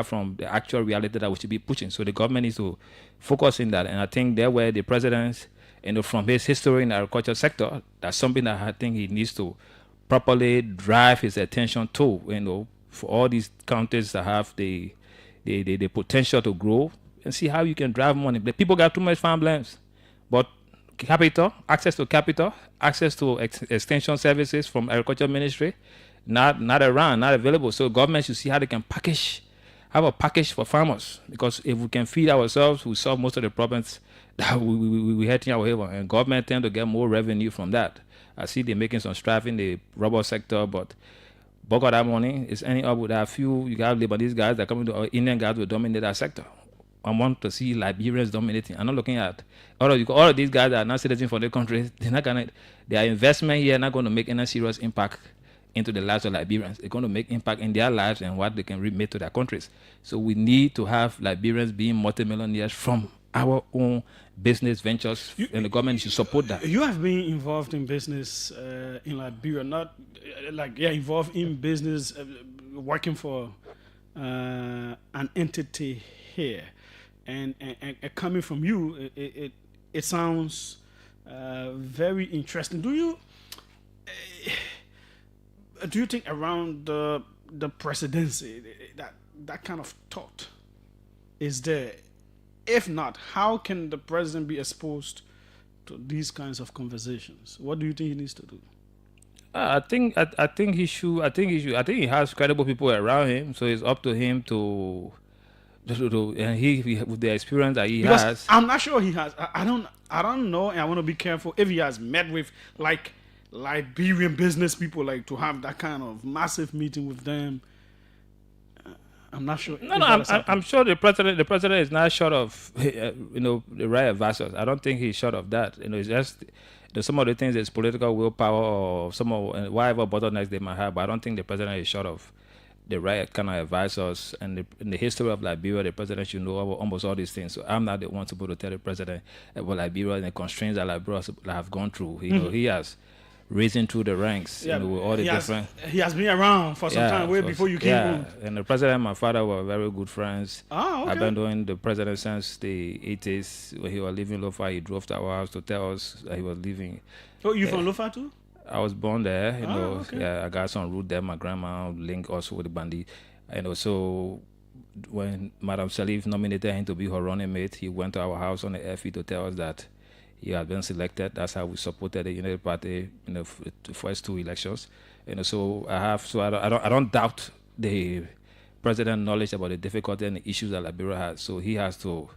from the actual reality that we should be pushing. So the government needs to focus in that, and I think there where the president, from his history in the agriculture sector, that's something that I think he needs to properly drive his attention to, for all these counties that have the potential to grow, and see how you can drive money. The people got too much farmlands, but access to extension services from agriculture ministry, not around, not available. So government should see how they can have a package for farmers, because if we can feed ourselves, we solve most of the problems that we had in our haven, and government tend to get more revenue from that. I see they're making some strife in the rubber sector, but bulk of that money is ending up with a few. You got Lebanese guys that come to Indian guys will dominate that sector. I want to see Liberians dominating. I'm not looking at all of these guys that are not citizens for their country. Their investment here not going to make any serious impact into the lives of Liberians. They're going to make impact in their lives and what they can remit to their countries. So we need to have Liberians being multimillionaires from our own business ventures, and the government should support that. You have been involved in business in Liberia, not involved in business, working for an entity here. And coming from you, it sounds very interesting. Do you think around the presidency that kind of thought is there? If not, how can the president be exposed to these kinds of conversations? What do you think he needs to do? I think he should. I think he has credible people around him, so it's up to him to and he with the experience that he has. I'm not sure he has. I don't know, and I want to be careful if he has met with like Liberian business people, like to have that kind of massive meeting with them. I'm not sure. No, I'm sure the president is not short of the right advisors. I don't think he's short of that. It's just some of the things is political willpower or some of whatever bottlenecks they might have. But I don't think the president is short of the right kind of advisors. And in the history of Liberia, the president should know about almost all these things. So I'm not the one supposed to tell the president about Liberia and the constraints that Liberia have gone through. He has risen through the ranks, with all the different. He has been around for some time, way before you came home. And the president and my father were very good friends. Okay. I've been knowing the president since the 80s. When he was leaving Lofa, he drove to our house to tell us that he was leaving. Oh, you from Lofa too? I was born there, Okay. Yeah, I got some root there. My grandma linked also with the Bandi. So when Madam Salif nominated him to be her running mate, he went to our house on the FE to tell us that he had been selected. That's how we supported the United Party in the first two elections. So I don't doubt the president knowledge about the difficulty and the issues that Liberia has. So he has to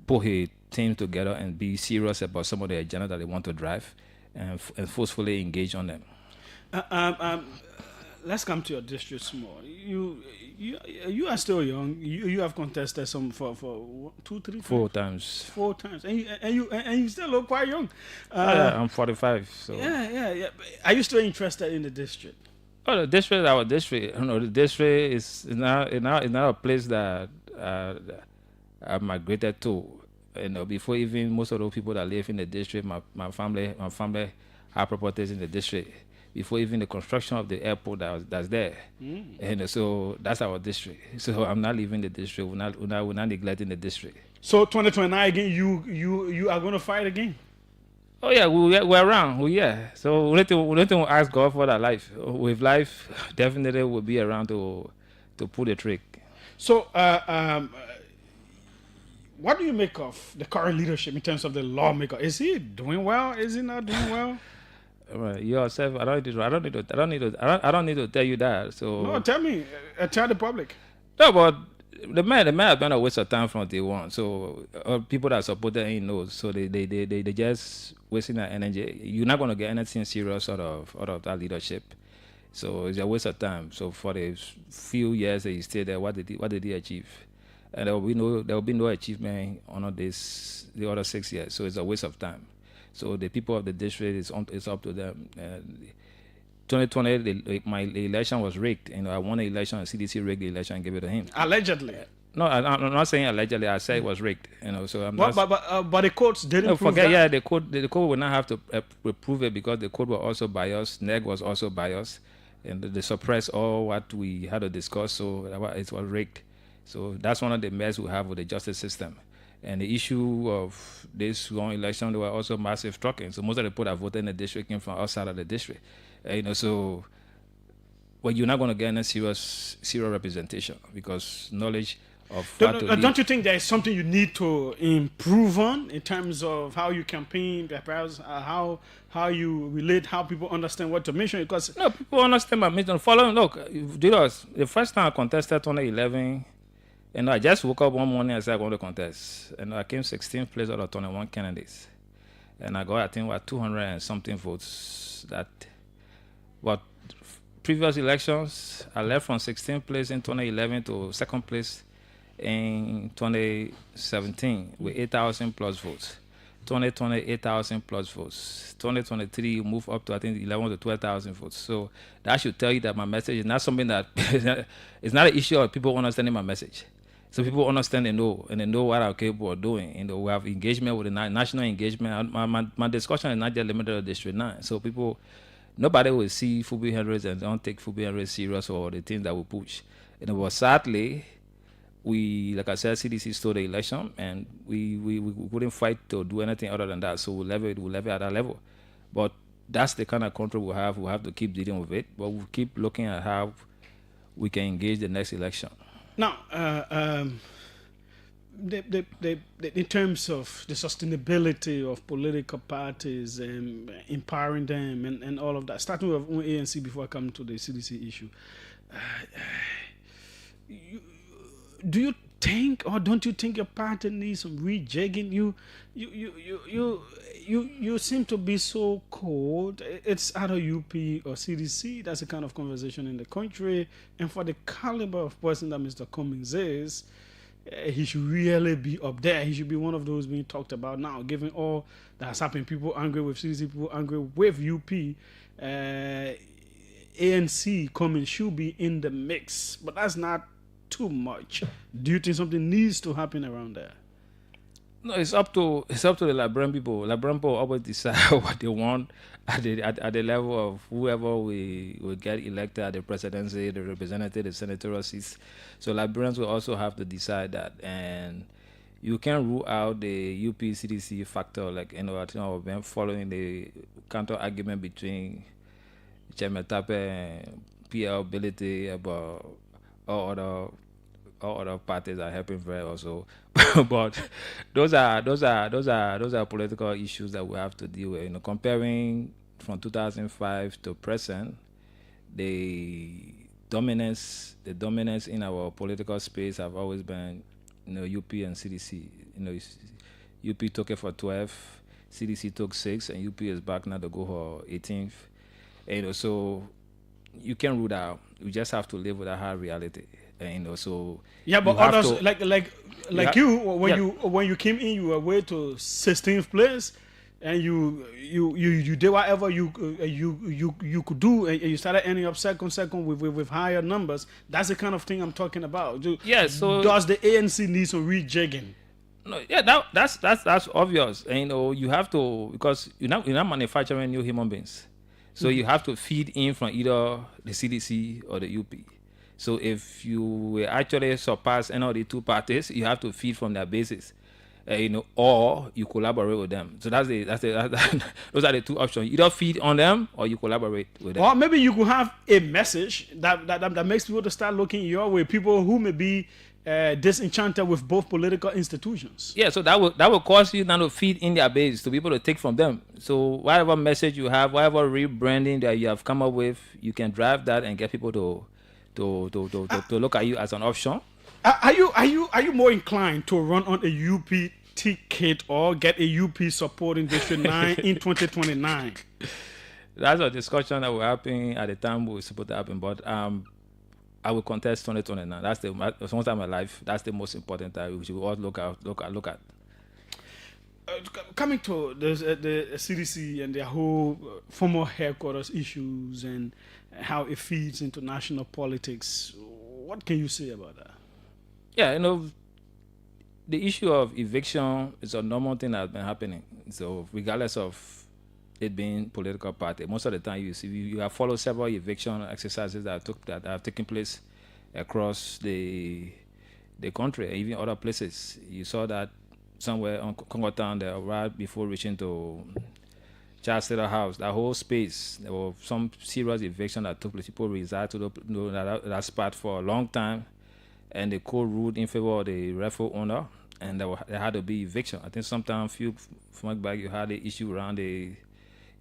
put his team together and be serious about some of the agenda that they want to drive and forcefully engage on them. Let's come to your district more. You are still young. You have contested some for 2, 3, 4 times. 4 times, and you still look quite young. Yeah, I'm 45. So Yeah. Are you still interested in the district? oh, the district, our district. You know, the district is not a place that I migrated to. You know, before even most of those people that live in the district, my family have properties in the district. Before even the construction of the airport that's there, and so that's our district. So I'm not leaving the district. We're not neglecting the district. So 2029 again, you are going to fight again. Oh yeah, we're around. So we need to ask God for that life. With life, definitely we'll be around to pull the trick. So what do you make of the current leadership in terms of the lawmaker? Is he doing well? Is he not doing well? Right, yourself. I don't need to tell you that. So No, tell me. Tell the public. no, but the man has been a waste of time from day one. So people that supported him knows. So they just wasting their energy. You're not gonna get anything serious out of that leadership. So it's a waste of time. So for the few years that he stayed there, what did he achieve? And there will be no achievement on the other 6 years. So it's a waste of time. So the people of the district is up to them. 2020, my election was rigged. You know, I won the election, and CDC rigged the election and gave it to him. Allegedly. No, I'm not saying allegedly. I said it was rigged. You know, so I'm not. But the courts didn't prove Forget. that. Yeah, the court will not have to prove it because the court was also biased. NEG was also biased, and they suppressed all what we had to discuss. So it was rigged. So that's one of the mess we have with the justice system. And the issue of this long election, there were also massive trucking. So most of the people that voted in the district came from outside of the district. You know, so well, you're not going to get any serious representation because knowledge of Don't you think there is something you need to improve on in terms of how you campaign, perhaps how you relate, how people understand what to mission? Because no, people understand my mission. Look, Julius, the first time I contested 2011. And I just woke up one morning and said I want to contest. And I came 16th place out of 21 candidates. And I got, I think, 200 and something votes. But previous elections, I left from 16th place in 2011 to second place in 2017 with 8,000 plus votes. 2020, 8,000 plus votes. 2023, you move up to, I think, 11 to 12,000 votes. So that should tell you that my message is not something that, it's not an issue of people understanding my message. So people understand and they know what I'm capable of doing. You know, we have engagement with the national engagement. My discussion is not just limited to District 9. So nobody will see Fubi Hundreds and don't take Fubi Hundreds serious or the things that we push. But sadly, like I said, CDC stole the election and we couldn't fight to do anything other than that. So we'll level at that level. But that's the kind of control we have. We have to keep dealing with it. But we'll keep looking at how we can engage the next election. Now, in terms of the sustainability of political parties and empowering them and all of that, starting with ANC before I come to the CDC issue, do you think or don't you think your party needs some rejigging? You seem to be so cold. It's either UP or CDC. That's the kind of conversation in the country. And for the caliber of person that Mr. Cummings is, he should really be up there. He should be one of those being talked about now, given all that has happened. People angry with CDC, people angry with UP. ANC Cummings should be in the mix, but that's not too much. Do you think something needs to happen around there? No, it's up to the Liberian people. Liberian people always decide what they want at the level of whoever we get elected at the presidency, the representative, the senatorial seats. So Liberians will also have to decide that, and you can't rule out the UP CDC factor. Like I think I've been following the counter argument between Chairman Tape and PL ability about all other parties are helping very also. But those are political issues that we have to deal with. You know, comparing from 2005 to present, the dominance in our political space have always been, UP and CDC. UP took it for 12, CDC took 6, and UP is back now to go for 18th. And so you can't rule that out. You just have to live with that hard reality. And so yeah, but others like you when you came in, you were way to 16th place, and you did whatever you could do, and you started ending up second with higher numbers. That's the kind of thing I'm talking about. So does the ANC need some rejigging? No, yeah, that's obvious. And you have to, because you're not manufacturing new human beings, so you have to feed in from either the CDC or the UP. So if you actually surpass any of the two parties, you have to feed from their basis, or you collaborate with them. So those are the two options. Either feed on them or you collaborate with them. Or maybe you could have a message that makes people to start looking your way. People who may be disenchanted with both political institutions. Yeah, so that will cause you now to feed in their base to be able to take from them. So whatever message you have, whatever rebranding that you have come up with, you can drive that and get people to look at you as an option. Are you more inclined to run on a UP ticket or get a UP supporting District 9 in 2029? That's a discussion that will happen at the time we're supposed to happen, but I will contest 2029. That's the one time in my life. That's the most important that we should all look at. Coming to the CDC and their whole former headquarters issues and how it feeds into national politics, what can you say about that? Yeah, the issue of eviction is a normal thing that's been happening. So regardless of it being political party, most of the time you have followed several eviction exercises that have taken place across the country, even other places. You saw that somewhere on Congo Town there, right before reaching to Charles Taylor House, that whole space, there was some serious eviction that took place. People reside to that spot for a long time, and the court ruled in favor of the rightful owner, and there had to be eviction. I think sometime a few months back you had the issue around the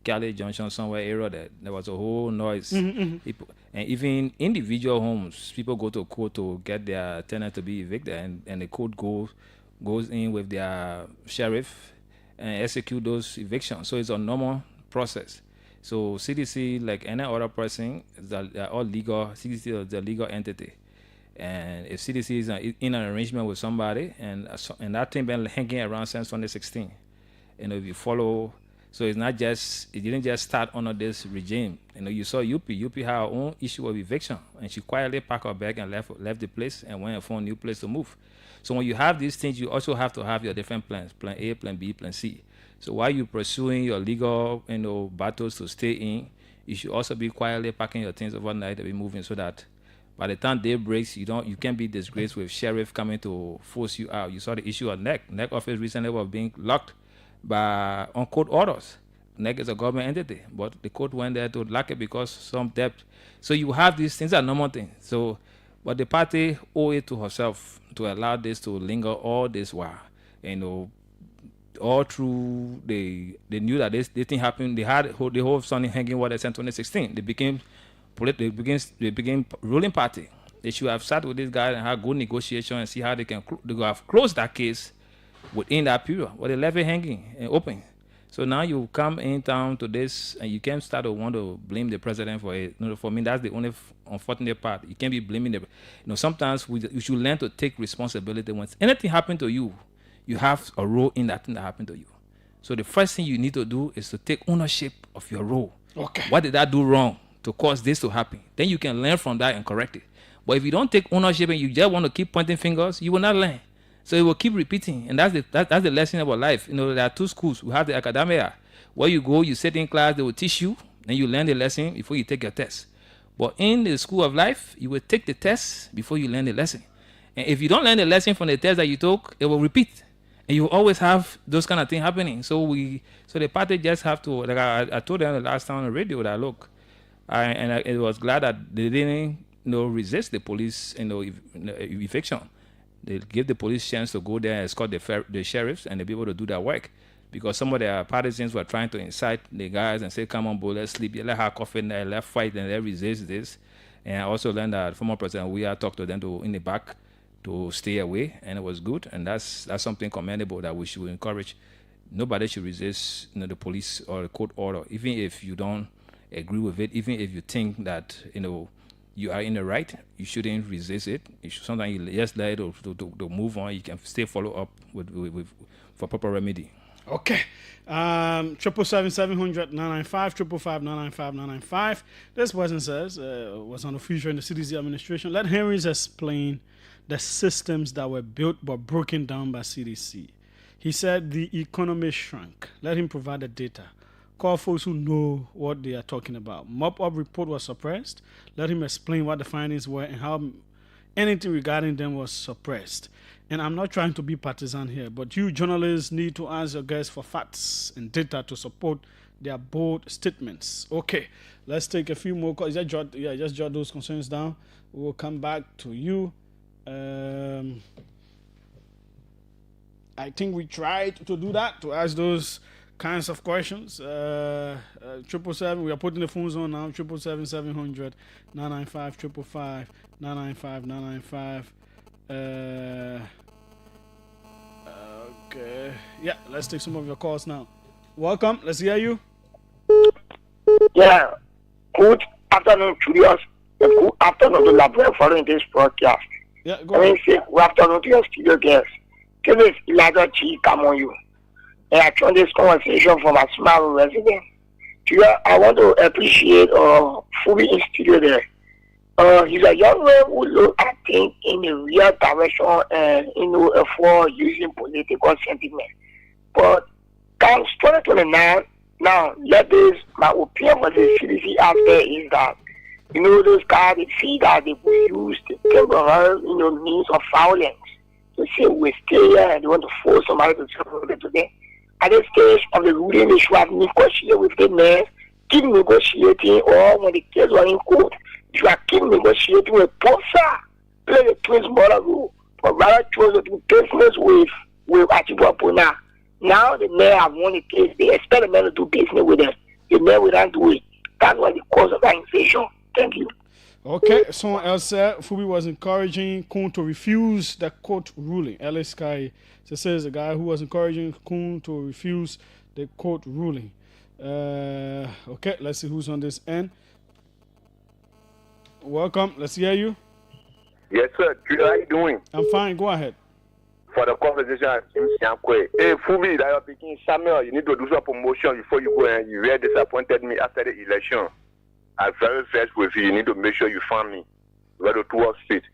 Cali Junction somewhere area that there was a whole noise. People, and even individual homes, people go to court to get their tenant to be evicted, and the court goes in with their sheriff and execute those evictions. So it's a normal process. So CDC, like any other person, they're all legal. CDC is the legal entity. And if CDC is in an arrangement with somebody, and that thing been hanging around since 2016, if you follow, so it didn't just start under this regime. You saw UP had her own issue of eviction, and she quietly packed her bag and left the place and went and found a new place to move. So when you have these things, you also have to have your different plans: plan A, plan B, plan C. So while you're pursuing your legal, battles to stay in, you should also be quietly packing your things overnight and be moving, so that by the time day breaks, you can't be disgraced with sheriff coming to force you out. You saw the issue of NEC. NEC office recently was being locked on court orders. NEC is a government entity, but the court went there to lock it because some debt. So you have these things are normal things. So, but the party owe it to herself to allow this to linger all this while. All through they knew that this thing happened. They had the whole Sunny hanging water since 2016. They became ruling party. They should have sat with this guy and had good negotiation and see how they could have closed that case within that period. But they left it hanging and open. So now you come in town to this, and you can't start to want to blame the president for it. For me, that's the only unfortunate part. You can't be blaming sometimes you should learn to take responsibility. When anything happened to you, you have a role in that thing that happened to you. So the first thing you need to do is to take ownership of your role. Okay. What did I do wrong to cause this to happen? Then you can learn from that and correct it. But if you don't take ownership and you just want to keep pointing fingers, you will not learn. So it will keep repeating, and that's the lesson about life. There are two schools. We have the academia, where you go, you sit in class, they will teach you, and you learn the lesson before you take your test. But in the school of life, you will take the test before you learn the lesson. And if you don't learn the lesson from the test that you took, it will repeat, and you will always have those kind of things happening. So the party just have to, like I told them the last time on the radio that look, I was glad that they didn't resist the police eviction. They give the police chance to go there and escort the sheriffs and be able to do their work, because some of their partisans were trying to incite the guys and say, "Come on, boy, let's sleep. Let her cough in there, let's fight, and let's resist this." And I also learned that former President Weah talked to them in the back to stay away, and it was good. And that's something commendable that we should encourage. Nobody should resist, the police or the court order, even if you don't agree with it, even if you think that you are in the right, you shouldn't resist it. You should sometimes you just let it to move on. You can still follow up with for proper remedy. Okay. 777-700-995, 555-995-995. This person says, was on the future in the CDC administration. Let Henrys explain the systems that were built but broken down by CDC. He said the economy shrank. Let him provide the data. Call folks who know what they are talking about. Mop-up report was suppressed. Let him explain what the findings were and how anything regarding them was suppressed. And I'm not trying to be partisan here, but you journalists need to ask your guests for facts and data to support their bold statements. Okay, let's take a few more calls. Just jot those concerns down. We'll come back to you. I think we tried to do that, to ask those kinds of questions. 777, we are putting the phones on now. 777-700-995, 555-995-995. Okay. Yeah, let's take some of your calls now. Welcome. Let's hear you. Yeah. Good afternoon, Julius. Good afternoon to Labrador following this broadcast. Yeah, go ahead. Good afternoon to your studio guests. This is Elijah G. Kamonyu. And I joined this conversation from a small resident. I want to appreciate Fubi in studio there. He's a young man who looks, I think, in the real direction and, for using political sentiment. But come 2029, now, my opinion for the CDC out there is that, those guys, they see that they will use the temporary, means of violence. To say we stay here and they want to force somebody to travel to them. At this stage of the ruling, they should have negotiated with the men, keep negotiating, or when the case was in court, you are keep negotiating with Ponsa, play the twins model rule, but rather chose to do business with Atibu Apuna. Now the mayor have won the case, they expect the men to do business with them. The mayor will not do it. That's what the cause of that inflation. Thank you. Okay, someone else said Fubi was encouraging Kun to refuse the court ruling. Ellis Sky says the guy who was encouraging Kun to refuse the court ruling. Okay, let's see who's on this end. Welcome, let's hear you. Yes, sir. How are you doing? I'm fine, go ahead. For the conversation, hey, Fubi, that you're picking Samuel, you need to do some promotion before you go, and you really disappointed me after the election. I'm very first with you. You need to make sure you find me. Where the towards fit.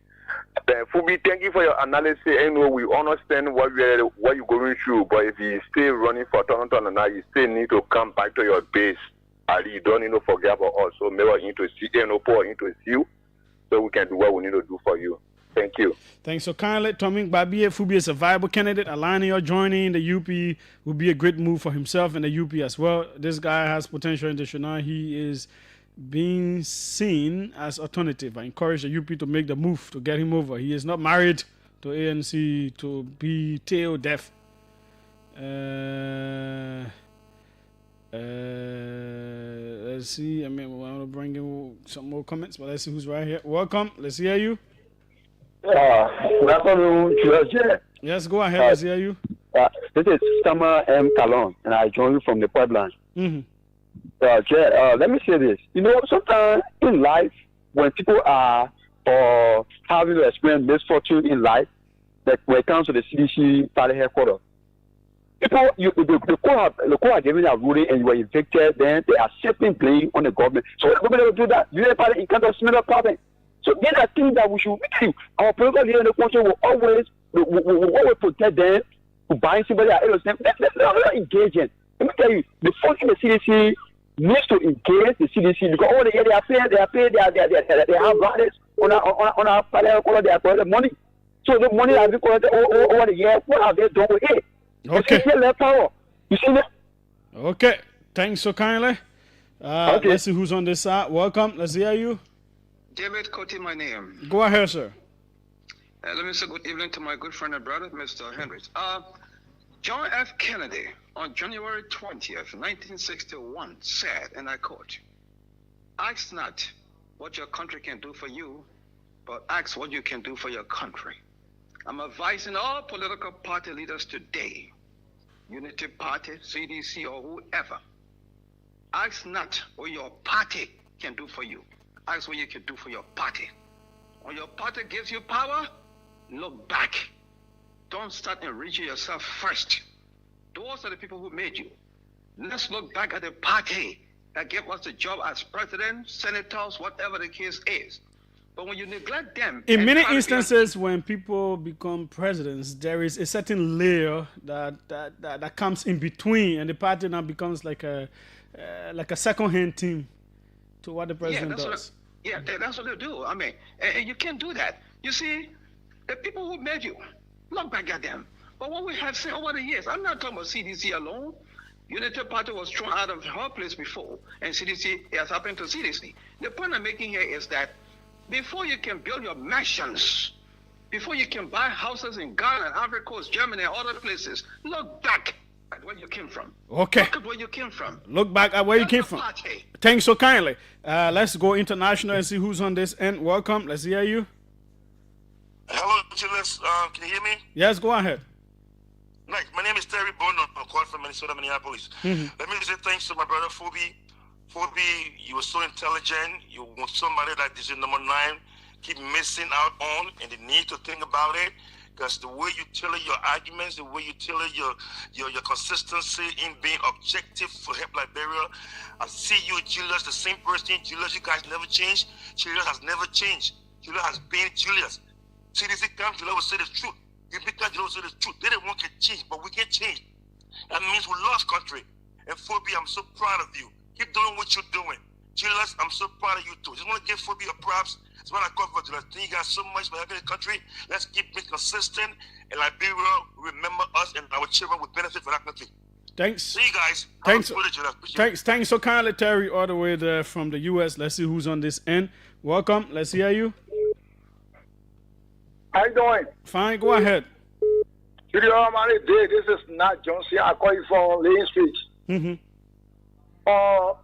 Fubi, thank you for your analysis. I know we understand what you're going through, but if you stay running for Toronto and now, you still need to come back to your base. Ali, you don't need to forget about us. So maybe we need to see you, so we can do what we need to do for you. Thank you. Thanks so kindly. Tommy Babi Fubi is a viable candidate. Alania joining the UP would be a great move for himself and the UP as well. This guy has potential in the Shana. He is being seen as alternative. I encourage the UP to make the move to get him over. He is not married to ANC to be tail deaf. Let's see. I mean, we want to bring in some more comments, but let's see who's right here. Welcome. Let's hear you. Good afternoon, Julius. Yes, go ahead. Let's hear you. This is Summer M. Talon, and I join you from the Puebla. Mm-hmm. Let me say this. Sometimes in life, when people are having to experience misfortune in life, like when it comes to the CDC party headquarters, people, the court are giving a ruling and you were evicted, then they are shifting blame on the government. So the government will do that. You know, party encounter similar problem. So these are things that we should do. Our political leader in the country will always protect them to bind somebody at innocent. Let's engage in. Let me tell you, the folks in the CDC needs to engage the CDC because all the year they have violence on our parliament, they have collected money. So the money has been collected over the year. What have they done with it? Okay. Power. You see that? Okay. Thanks so kindly. Okay. Let's see who's on this side. Welcome. Let's hear you. David Coty, my name. Go ahead, sir. Let me say good evening to my good friend and brother, Mr. Hendricks. John F. Kennedy, on January 20th, 1961, said, and I quote, "Ask not what your country can do for you, but ask what you can do for your country. I'm advising all political party leaders today, Unity Party, CDC, or whoever, ask not what your party can do for you. Ask what you can do for your party. When your party gives you power, look back. Don't start enriching yourself first. Those are the people who made you. Let's look back at the party that gave us the job as president, senators, whatever the case is. But when you neglect them... In many instances, when people become presidents, there is a certain layer that comes in between, and the party now becomes like a second-hand team to what the president does. That's what they do. I mean, and you can't do that. You see, the people who made you, look back at them. But what we have seen over the years, I'm not talking about CDC alone. Unity Party was thrown out of her place before, and CDC, it has happened to CDC. The point I'm making here is that before you can build your mansions, before you can buy houses in Ghana, Ivory Coast, Germany, and other places, look back at where you came from. Okay. Look at where you came from. Look back at where you came from. Thanks so kindly. Let's go international and see who's on this end. Welcome. Let's hear you. Hello, Julius. Can you hear me? Yes, go ahead. Nice. My name is Terry Bono. I'm calling from Minnesota, Minneapolis. Mm-hmm. Let me say thanks to my brother Phoebe. Phoebe, you were so intelligent. You were somebody that is in number 9. Keep missing out on, and the need to think about it. Because the way you tailor your arguments, the way you tailor your consistency in being objective for Help Liberia. I see you, Julius, the same person. Julius, you guys never changed. Julius has never changed. Julius has been Julius. CDC comes, Julius will say the truth. You because Julius will say the truth. They didn't want to change, but we can change. That means we lost country. And Phoebe, I'm so proud of you. Keep doing what you're doing. Julius, I'm so proud of you too. Just want to give Phoebe a props. That's what I call for Julius. Thank you guys so much for helping the country. Let's keep being consistent. And Liberia will remember us, and our children will benefit from that country. Thanks. See you guys. Thanks so kindly, Terry, all the way there from the U.S. Let's see who's on this end. Welcome. Let's hear you. How you doing? Fine. Go ahead. This is Nat Johnson. I call you from Lane Street. Mm-hmm.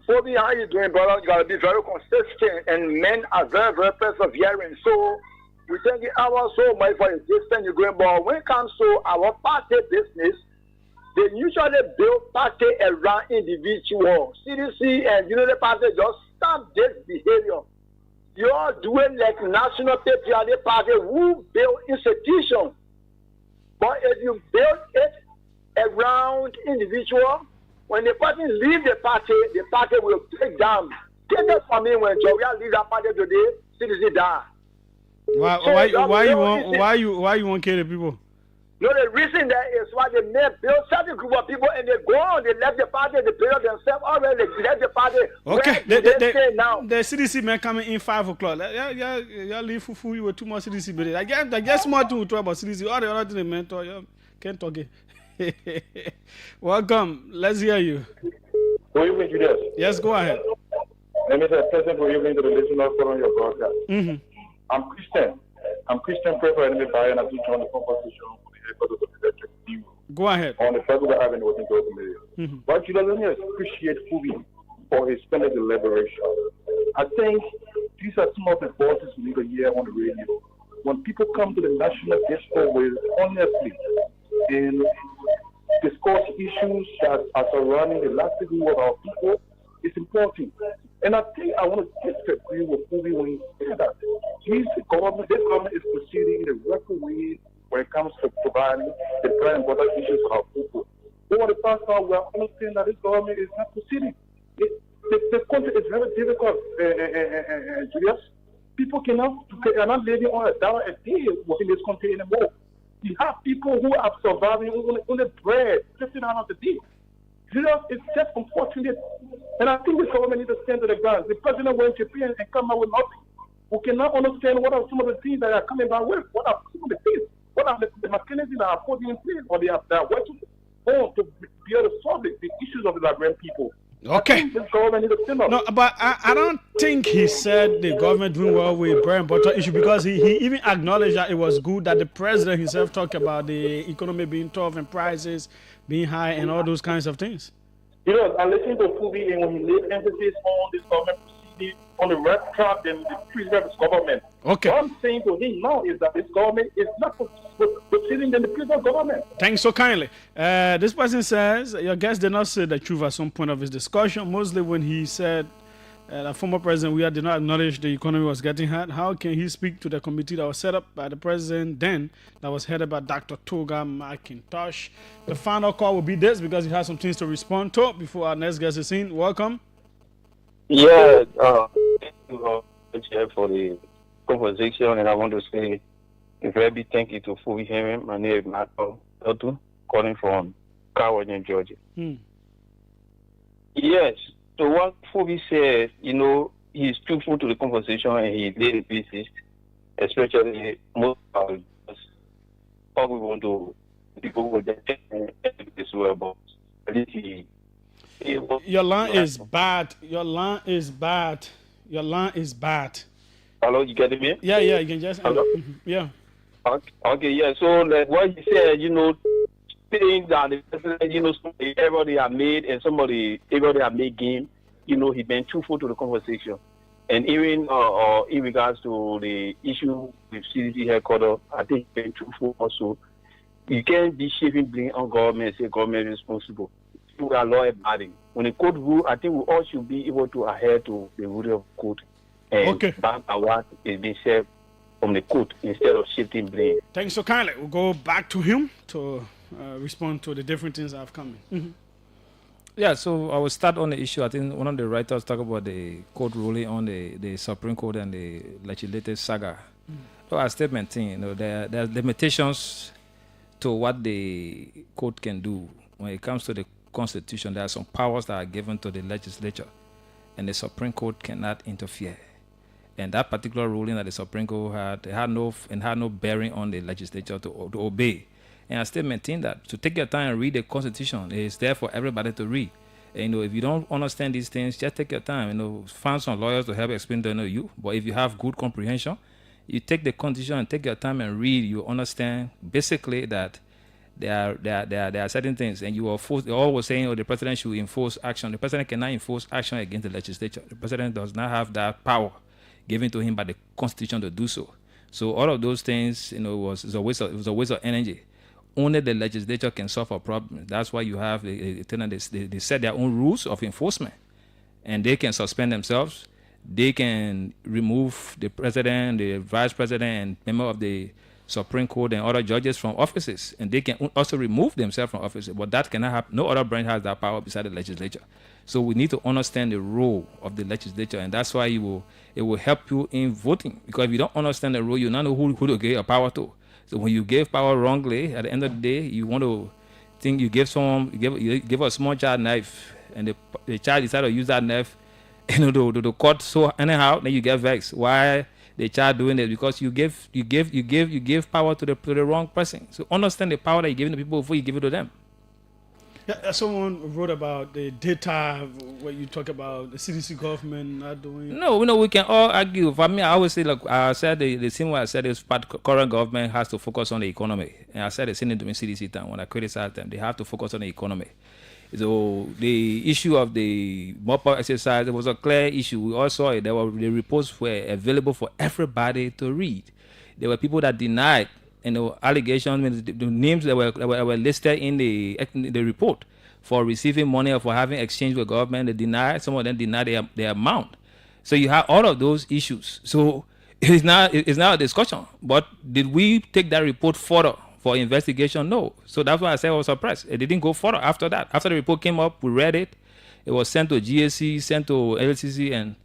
Phoebe, how you doing, brother? You gotta be very consistent, and men are very, very persevering. So we thank you so much for the distance you're going. But when it comes to our party business, they usually build party around individuals. CDC and Unity Party just stop this behavior. You're doing like National Patriotic Party who build institutions. But if you build it around individual, when the party leave the party will take down. Take that from me when Joria leave that party today, CDC die. Why you want to kill the people? No, the reason that is why they may build certain group of people and they go on, they left the party, they build themselves already, they left the party. Okay, the CDC men coming in 5 o'clock. Yeah, leave fufu you with too much CDC, but I guess more to talk about CDC. All the other things they mentor, you can't talk it. Welcome. Let's hear you. Good evening, Julius. Yes, go ahead. Let me say present good evening to the listeners on your broadcast. Mm-hmm. I'm Christian, pray for enemy by and I do join the conversation for the headquarters of the electric team. Go ahead. On the Federal Avenue within Golden Area. Mm-hmm. But Julius, let me appreciate Fubi for his splendid deliberation. I think these are some of the voices we need to hear on the radio. When people come to the national discourse with honestly and discuss issues that are surrounding the livelihood of our people, it's important. And I think I want to disagree with Fubi when he said that this government is proceeding in a record way when it comes to providing the bread and butter issues for our people. Over the past hour, we are understanding that this government is not proceeding. The country is very difficult, Julius. People are not living on $1 a day within this country anymore. You have people who are surviving on the bread, $15 a day. Julius, it's just unfortunate. And I think this government needs to stand to the ground. The president went to Japan and come out with nothing. We cannot understand what are some of the things that are coming by with. What are some of the things? What are the mechanisms that are put in place or they are working on to be able to solve the issues of the Liberian people? Okay. This government needs to stand up. No, but I don't think he said the government doing well with bread and butter issue because he even acknowledged that it was good that the president himself talked about the economy being tough and prices being high and all those kinds of things. You know, I listened to Fubi and when he laid emphasis on this government on the red track than the previous government. Okay. What I'm saying to him now is that this government is not proceeding than the previous government. Thanks so kindly. This person says, your guest did not say the truth at some point of his discussion, mostly when he said the former president we did not acknowledge the economy was getting hard. How can he speak to the committee that was set up by the president then, that was headed by Dr. Toga McIntosh? The final call will be this because he has some things to respond to before our next guest is in. Welcome. Yeah, thank you for the conversation, and I want to say a very big thank you to Fubi Hearing. My name is Michael Elton, calling from California, Georgia. Yes, so what Fubi said, he's truthful to the conversation and he laid the basis, especially most of us. All we want to people will just this well, but at least your line is bad. Your line is bad. Your line is bad. Hello, you getting me? Yeah, you can just. Hello? Yeah. Okay, yeah. So, like what he said, saying that the president, somebody everybody have made and everybody have made game, he been truthful to the conversation. And even in regards to the issue with CDC headquarters, I think he been truthful also. You can't be shifting blame on government and say government is responsible. We are law abiding. When the code rule, I think we all should be able to adhere to the rule of code and back what is being said from the code instead of shifting blame. Thanks so kindly. We'll go back to him to respond to the different things that have come in. Yeah, so I will start on the issue. I think one of the writers talked about the court ruling on the Supreme Court and the legislative saga. So I still maintain, there are limitations to what the court can do when it comes to the Constitution. There are some powers that are given to the legislature, and the Supreme Court cannot interfere. And that particular ruling that the Supreme Court had no bearing on the legislature to obey. And I still maintain that to take your time and read the Constitution is there for everybody to read. And, if you don't understand these things, just take your time. Find some lawyers to help explain to you. But if you have good comprehension, you take the Constitution and take your time and read. You understand basically that there are certain things, and you are always saying, the president should enforce action. The president cannot enforce action against the legislature. The president does not have that power given to him by the Constitution to do so. So all of those things, it was a waste of energy. Only the legislature can solve a problem. That's why you have they set their own rules of enforcement, and they can suspend themselves. They can remove the president, the vice president, and member of the Supreme Court and other judges from offices, and they can also remove themselves from offices. But that cannot happen. No other branch has that power beside the legislature. So we need to understand the role of the legislature, and that's why it will help you in voting. Because if you don't understand the role, you don't know who to give your power to. So when you give power wrongly, at the end of the day, you want to think you give a small child knife, and the child decides to use that knife, to cut so anyhow, then you get vexed. Why the child doing this? Because you give power to the wrong person. So understand the power that you're giving to people before you give it to them. Yeah, someone wrote about the data where you talk about the CDC government not doing. No, we can all argue. For me, I always say, look, I said the same way I said is current government has to focus on the economy. And I said the same thing during CDC time when I criticized them. They have to focus on the economy. So the issue of the mop-up exercise, it was a clear issue. We all saw it. The reports were available for everybody to read. There were people that denied, allegations, the names that were listed in the report for receiving money or for having exchange with government. They denied. Some of them denied their amount. So you have all of those issues. So it's not a discussion. But did we take that report further for investigation? No. So that's why I said I was surprised. It didn't go further after that. After the report came up, we read it. It was sent to GSC, sent to LCC, and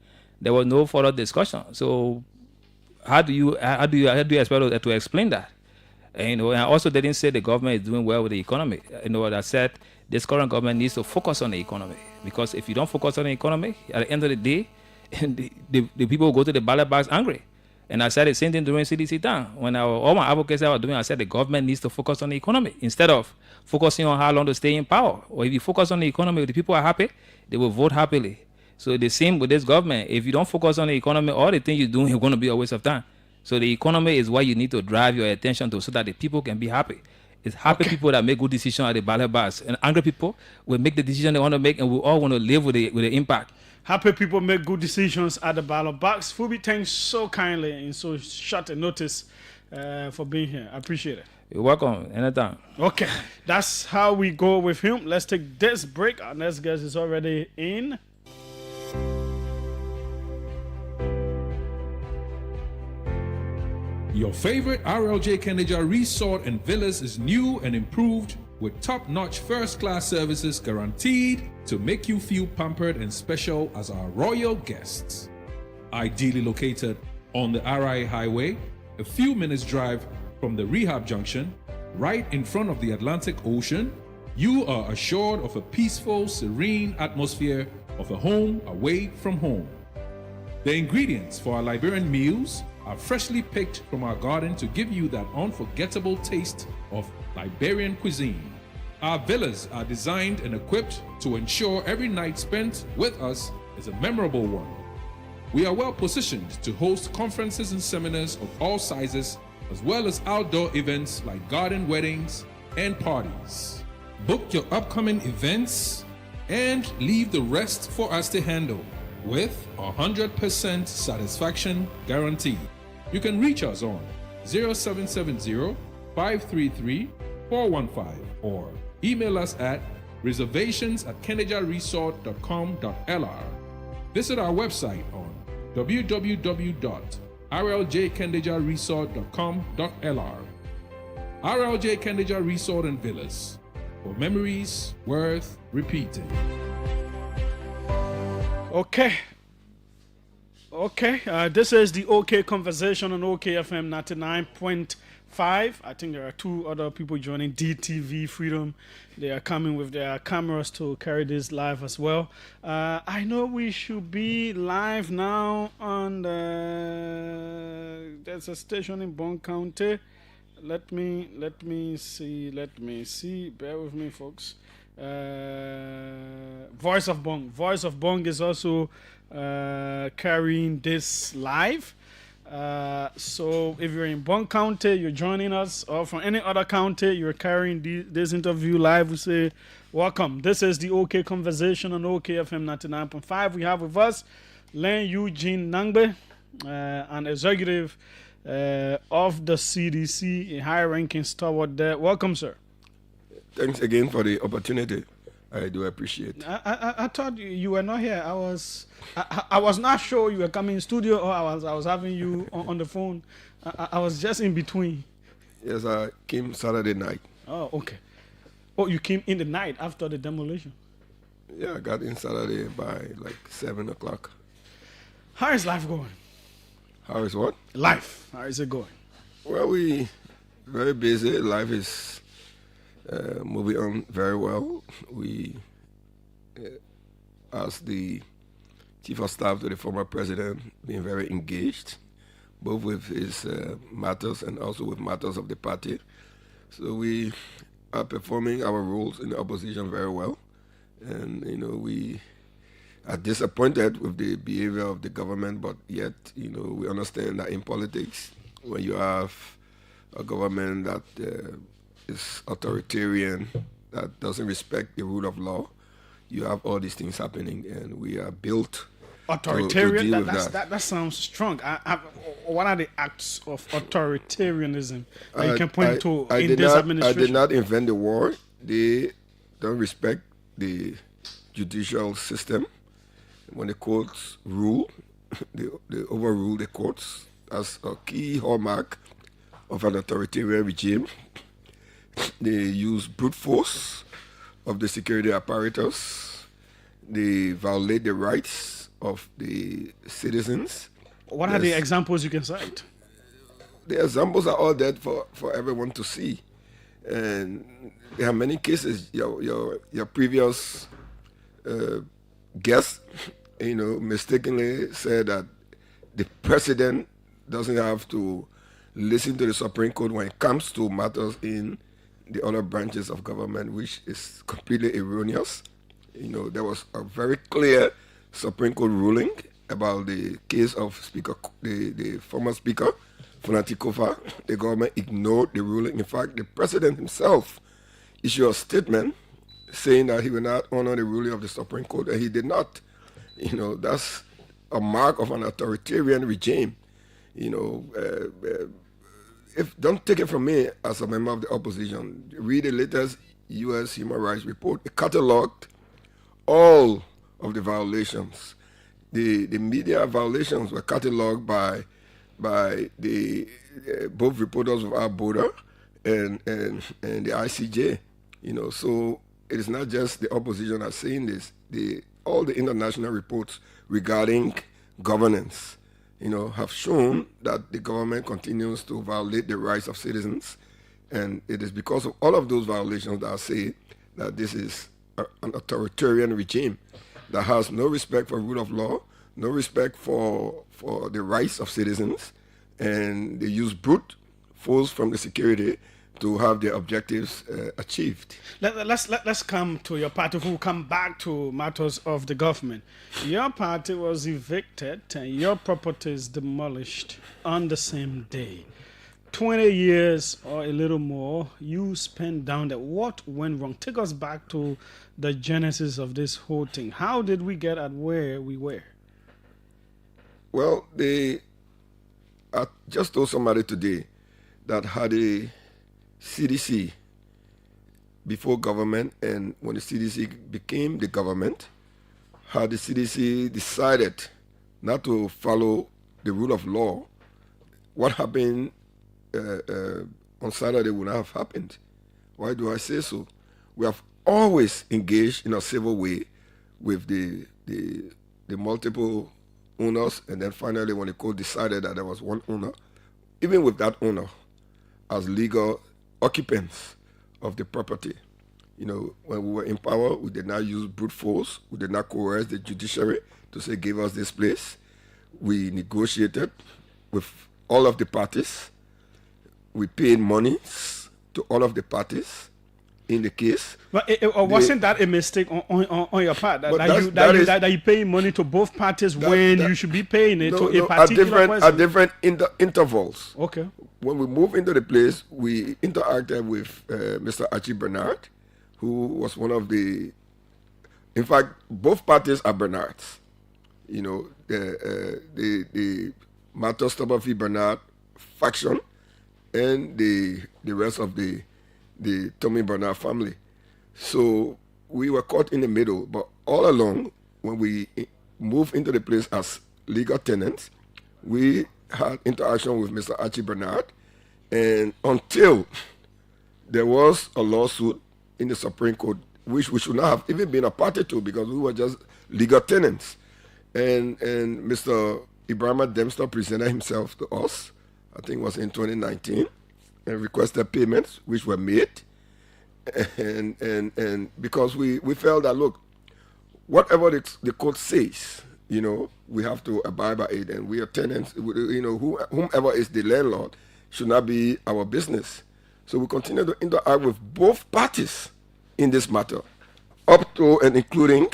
there was no further discussion. So how do you expect to explain that? And I also didn't say the government is doing well with the economy. What I said, this current government needs to focus on the economy, because if you don't focus on the economy, at the end of the day, the people go to the ballot box angry. And I said the same thing during CDC time. When all my advocates I was doing, I said the government needs to focus on the economy instead of focusing on how long to stay in power. Or if you focus on the economy, if the people are happy, they will vote happily. So the same with this government. If you don't focus on the economy, all the things you're doing are going to be a waste of time. So the economy is what you need to drive your attention to so that the people can be happy. It's happy people that make good decisions at the ballot box. And angry people will make the decision they want to make, and we all want to live with the impact. Happy people make good decisions at the ballot box. Phoebe, thanks so kindly and so short a notice for being here. I appreciate it. You're welcome. Anytime. Okay, that's how we go with him. Let's take this break. Our next guest is already in. Your favorite RLJ Kendeja Resort and Villas is new and improved with top-notch first-class services guaranteed to make you feel pampered and special as our royal guests. Ideally located on the RI Highway, a few minutes drive from the rehab junction, right in front of the Atlantic Ocean, you are assured of a peaceful, serene atmosphere of a home away from home. The ingredients for our Liberian meals are freshly picked from our garden to give you that unforgettable taste of Liberian cuisine. Our villas are designed and equipped to ensure every night spent with us is a memorable one. We are well positioned to host conferences and seminars of all sizes, as well as outdoor events like garden weddings and parties. Book your upcoming events and leave the rest for us to handle with 100% satisfaction guarantee. You can reach us on 0770-533-415 or email us at reservations@kendejaresort.com.lr. Visit our website on www.rljkendejaresort.com.lr. RLJ Kendeja Resort and Villas, for memories worth repeating. Okay, this is the OK Conversation on OKFM 99.5. I think there are two other people joining, DTV Freedom. They are coming with their cameras to carry this live as well. I know we should be live now on there's a station in Bong County. Let me see. Bear with me, folks. Voice of Bong is also carrying this live. So if you're in Bong County, you're joining us, or from any other county, you're carrying this interview live, we say welcome. This is the OK Conversation on OKFM 99.5. We have with us Len Eugene Nangbe, an executive of the CDC, a high-ranking stalwart there. Welcome, sir. Thanks again for the opportunity. I do appreciate. I thought you were not here. I was not sure you were coming in studio, or I was having you on the phone. I was just in between. Yes, I came Saturday night. Oh, okay. Oh, you came in the night after the demolition? Yeah, I got in Saturday by like 7 o'clock. How is life going? How is what? Life. How is it going? Well, we very busy. Life is moving on very well. We, as the chief of staff to the former president, being very engaged, both with his matters and also with matters of the party. So we are performing our roles in the opposition very well. And, we are disappointed with the behavior of the government, but yet, we understand that in politics, when you have a government that is authoritarian, that doesn't respect the rule of law, you have all these things happening, and we are built authoritarian. to deal with that sounds strong. What are the acts of authoritarianism that you can point to in this administration? I did not invent the war. They don't respect the judicial system. When the courts rule, they overrule the courts as a key hallmark of an authoritarian regime. They use brute force of the security apparatus. They violate the rights of the citizens. What are the examples you can cite? The examples are all there for everyone to see. And there are many cases. Your previous guest, mistakenly said that the president doesn't have to listen to the Supreme Court when it comes to matters in the other branches of government, which is completely erroneous. There was a very clear Supreme Court ruling about the case of the former Speaker, Funatikova. The government ignored the ruling. In fact, the president himself issued a statement saying that he will not honor the ruling of the Supreme Court, and he did not. That's a mark of an authoritarian regime. If don't take it from me as a member of the opposition, read the latest U.S. Human Rights Report. It cataloged all of the violations. The media violations were cataloged by the both reporters of our border and the ICJ. So it is not just the opposition are saying this. All the international reports regarding governance, have shown that the government continues to violate the rights of citizens, and it is because of all of those violations that I say that this is an authoritarian regime that has no respect for rule of law, no respect for the rights of citizens, and they use brute force from the security to have their objectives achieved. Let's come to your party. We'll come back to matters of the government. Your party was evicted and your properties demolished on the same day. 20 years or a little more you spent down there. What went wrong? Take us back to the genesis of this whole thing. How did we get at where we were? Well, I just told somebody today that had a CDC before government, and when the CDC became the government, had the CDC decided not to follow the rule of law, what happened on Saturday would not have happened. Why do I say so? We have always engaged in a civil way with the multiple owners, and then finally when the court decided that there was one owner, even with that owner as legal occupants of the property. When we were in power, we did not use brute force. We did not coerce the judiciary to say, give us this place. We negotiated with all of the parties. We paid money to all of the parties in the case. But wasn't that a mistake on your part? That you pay money to both parties when you should be paying it to a particular person? At different intervals. Okay. When we moved into the place, we interacted with Mr. Archie Bernard, who was one of the... In fact, both parties are Bernards. The Matos Tabafi Bernard faction and the rest of the Tommy Bernard family. So we were caught in the middle, but all along, when we moved into the place as legal tenants, we had interaction with Mr. Archie Bernard, and until there was a lawsuit in the Supreme Court, which we should not have even been a party to because we were just legal tenants. And Mr. Ibrahima Dempster presented himself to us, I think it was in 2019, and requested payments, which were made. And because we felt that, look, whatever the court says, we have to abide by it, and we are tenants, whomever is the landlord should not be our business. So we continue to interact with both parties in this matter, up to and including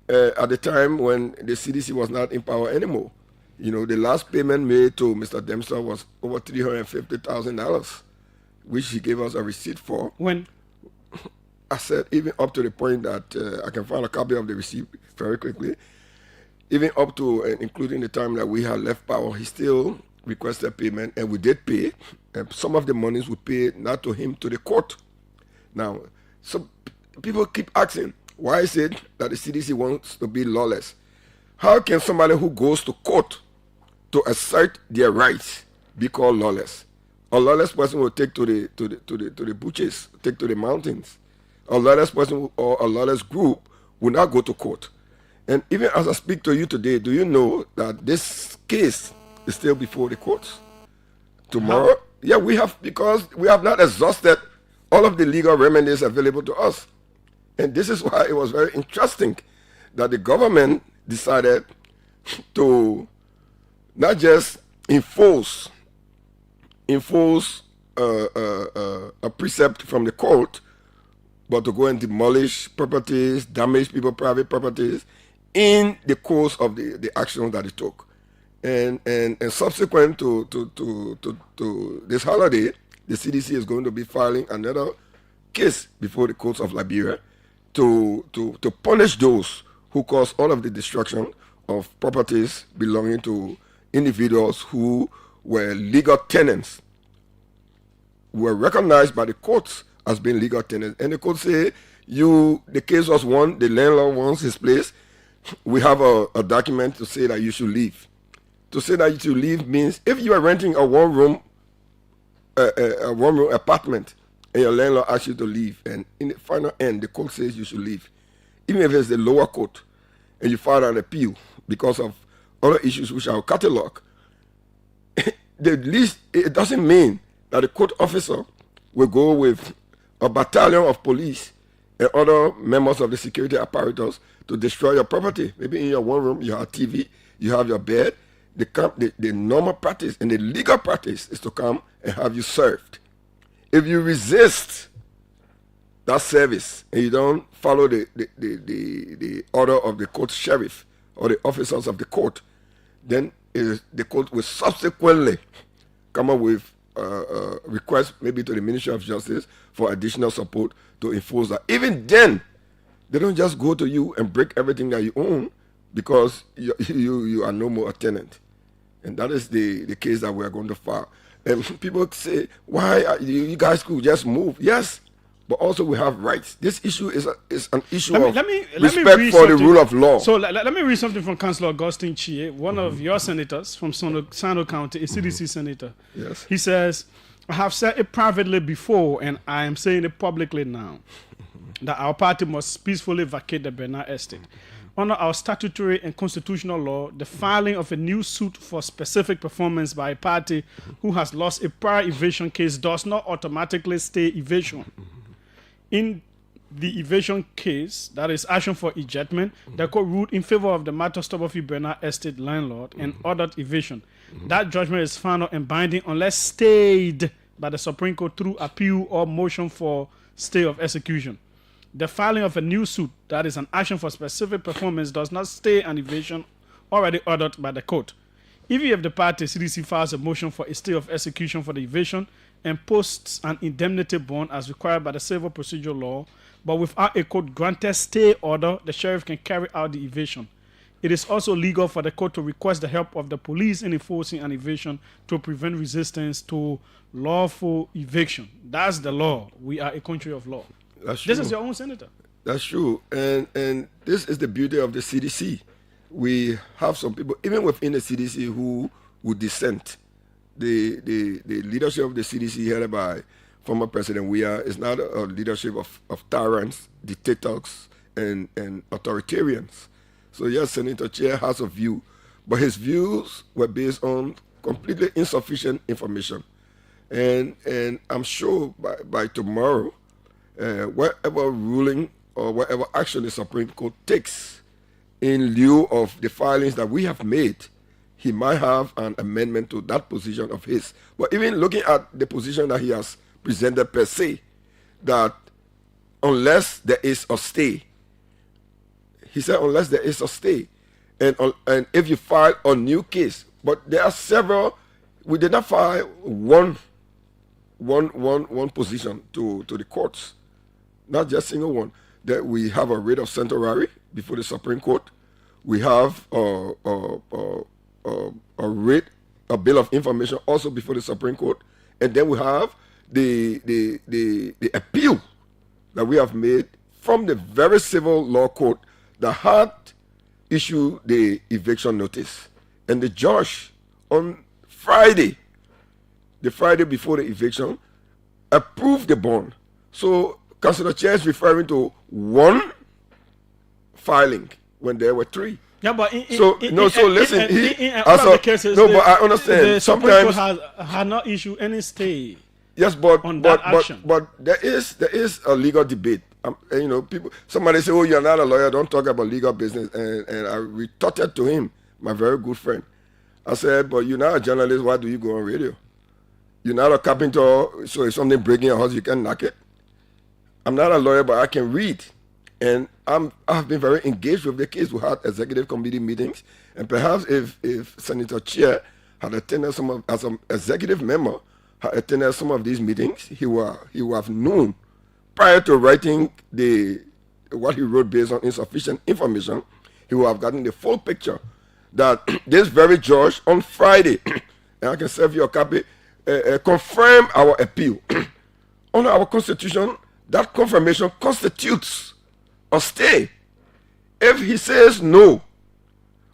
at the time when the CDC was not in power anymore. The last payment made to Mr. Dempster was over $350,000, which he gave us a receipt for. When? I said, even up to the point that I can find a copy of the receipt very quickly. Even up to and including the time that we had left power, he still requested payment, and we did pay. And some of the monies we paid not to him, to the court. Now, so people keep asking, why is it that the CDC wants to be lawless? How can somebody who goes to court to assert their rights be called lawless? A lawless person will take to the bushes, take to the mountains. A lawless person or a lawless group will not go to court. And even as I speak to you today, do you know that this case is still before the courts? Tomorrow? Yeah, because we have not exhausted all of the legal remedies available to us. And this is why it was very interesting that the government decided to not just enforce a precept from the court, but to go and demolish properties, damage people's private properties in the course of the actions that it took. And subsequent to this holiday, the CDC is going to be filing another case before the courts of Liberia to punish those who caused all of the destruction of properties belonging to individuals who were legal tenants, were recognized by the courts as being legal tenants. And the court say, the case was won, the landlord wants his place. We have a document to say that you should leave. To say that you should leave means if you are renting a one-room apartment and your landlord asks you to leave, and in the final end, the court says you should leave, even if it's the lower court, and you file an appeal because of other issues which are cataloged, the least, it doesn't mean that the court officer will go with a battalion of police and other members of the security apparatus to destroy your property. Maybe in your one room, you have TV, you have your bed. The normal practice and the legal practice is to come and have you served. If you resist that service and you don't follow the order of the court sheriff or the officers of the court, then the court will subsequently come up with a request maybe to the Ministry of Justice for additional support to enforce that. Even then, they don't just go to you and break everything that you own because you are no more a tenant. And that is the case that we are going to file. And people say, why you guys could just move? Yes, but also we have rights. This issue is an issue of respect for the rule of law. So let me read something from Councillor Augustine Chie, one of your senators from Sando County, a CDC senator. Yes. He says, I have said it privately before, and I am saying it publicly now, that our party must peacefully vacate the Bernard Estate. Under our statutory and constitutional law, the filing of a new suit for specific performance by a party who has lost a prior evasion case does not automatically stay evasion. In the evasion case, that is action for ejectment, the court ruled in favor of the Mato Stubberfield Bernard Estate landlord and ordered evasion. That judgment is final and binding unless stayed by the Supreme Court through appeal or motion for stay of execution. The filing of a new suit, that is an action for specific performance, does not stay an evasion already ordered by the court. If the party CDC files a motion for a stay of execution for the evasion and posts an indemnity bond as required by the civil procedure law, but without a court-granted stay order, the sheriff can carry out the evasion. It is also legal for the court to request the help of the police in enforcing an evasion to prevent resistance to lawful eviction. That's the law. We are a country of law. That's true. This is your own senator. That's true. And this is the beauty of the CDC. We have some people, even within the CDC, who would dissent. The leadership of the CDC, headed by former President Weah, is not a leadership of tyrants, dictators, and authoritarians. So yes, Senator Chair has a view, but his views were based on completely insufficient information. And I'm sure by tomorrow, whatever ruling or whatever action the Supreme Court takes in lieu of the filings that we have made, he might have an amendment to that position of his. But even looking at the position that he has presented per se, that unless there is a stay, he said unless there is a stay, and if you file a new case, but there are several, we did not file one position to the courts, not just single one. That we have a writ of certiorari before the Supreme Court. We have a writ, a bill of information also before the Supreme Court, and then we have the appeal that we have made from the very civil law court that had issued the eviction notice, and the judge on Friday, the Friday before the eviction, approved the bond. So Councillor Chair is referring to one filing when there were three. Yeah, but listen. But I understand. The Supreme Court had not issued any stay. Yes, but there is a legal debate. People. Somebody say, "Oh, you're not a lawyer. Don't talk about legal business." And I retorted to him, my very good friend. I said, "But you're not a journalist. Why do you go on radio? You're not a carpenter. So if something breaking your house, you can knock it." I'm not a lawyer, but I can read. And I've been very engaged with the case. We had executive committee meetings. And perhaps if Senator Chair had attended as an executive member, had attended some of these meetings, he would have known prior to writing what he wrote based on insufficient information, he will have gotten the full picture that this very judge on Friday, and I can serve you a copy, confirmed our appeal. Under our constitution, that confirmation constitutes a stay. If he says no,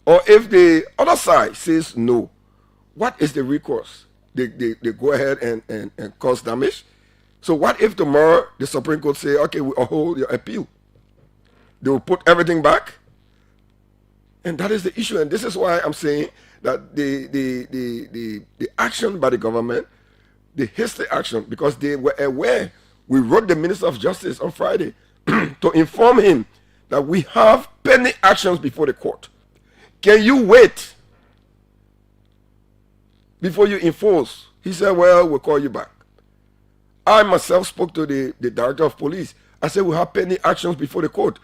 or if the other side says no, what is the recourse? They go ahead and cause damage. So what if tomorrow the Supreme Court say, okay, we hold your appeal? They will put everything back. And that is the issue. And this is why I'm saying that the action by the government, the hasty action, because they were aware. We wrote the Minister of Justice on Friday to inform him that we have pending actions before the court. Can you wait before you enforce? He said, well, we'll call you back. I myself spoke to the director of police. I said, we have pending actions before the court.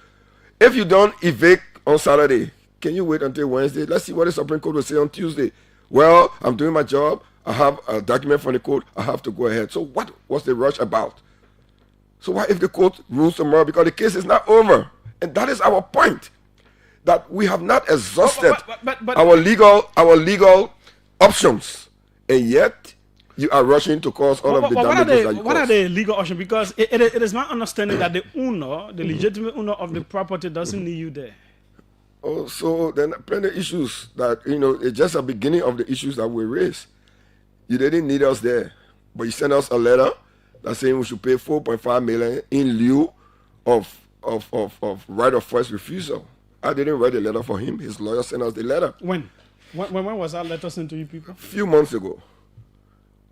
If you don't evict on Saturday, can you wait until Wednesday? Let's see what the Supreme Court will say on Tuesday. Well, I'm doing my job. I have a document from the court. I have to go ahead. So what was the rush about? So what if the court rules tomorrow? Because the case is not over. And that is our point. That we have not exhausted our legal options. And yet, you are rushing to cause all of the damages that you What are caused. the legal options? Because it is my understanding that the owner, the legitimate owner of the property doesn't need you there. Oh, so then plenty of issues that, it's just a beginning of the issues that we raised. You didn't need us there, but you sent us a letter that's saying we should pay 4.5 million in lieu of right of first refusal. I didn't write the letter for him. His lawyer sent us the letter. When was that letter sent to you people? A few months ago.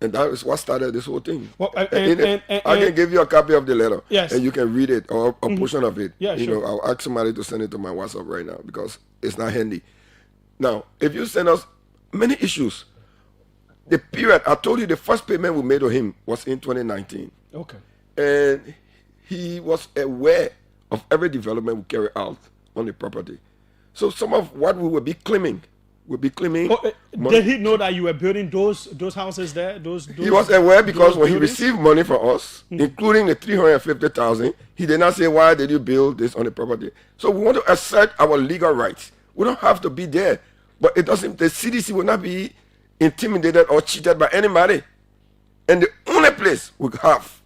And that is what started this whole thing. Well, I can give you a copy of the letter. Yes. And you can read it or a portion of it. Yeah, sure. I'll ask somebody to send it to my WhatsApp right now because it's not handy. Now, if you send us many issues, the period, I told you the first payment we made to him was in 2019. Okay. And he was aware of every development we carry out on the property. So some of what we will be claiming, did he know that you were building those houses there? He was aware because when he buildings? received money from us, including the 350,000, he did not say, why did you build this on the property? So we want to assert our legal rights. We don't have to be there. But the CDC will not be intimidated or cheated by anybody. And the only place we have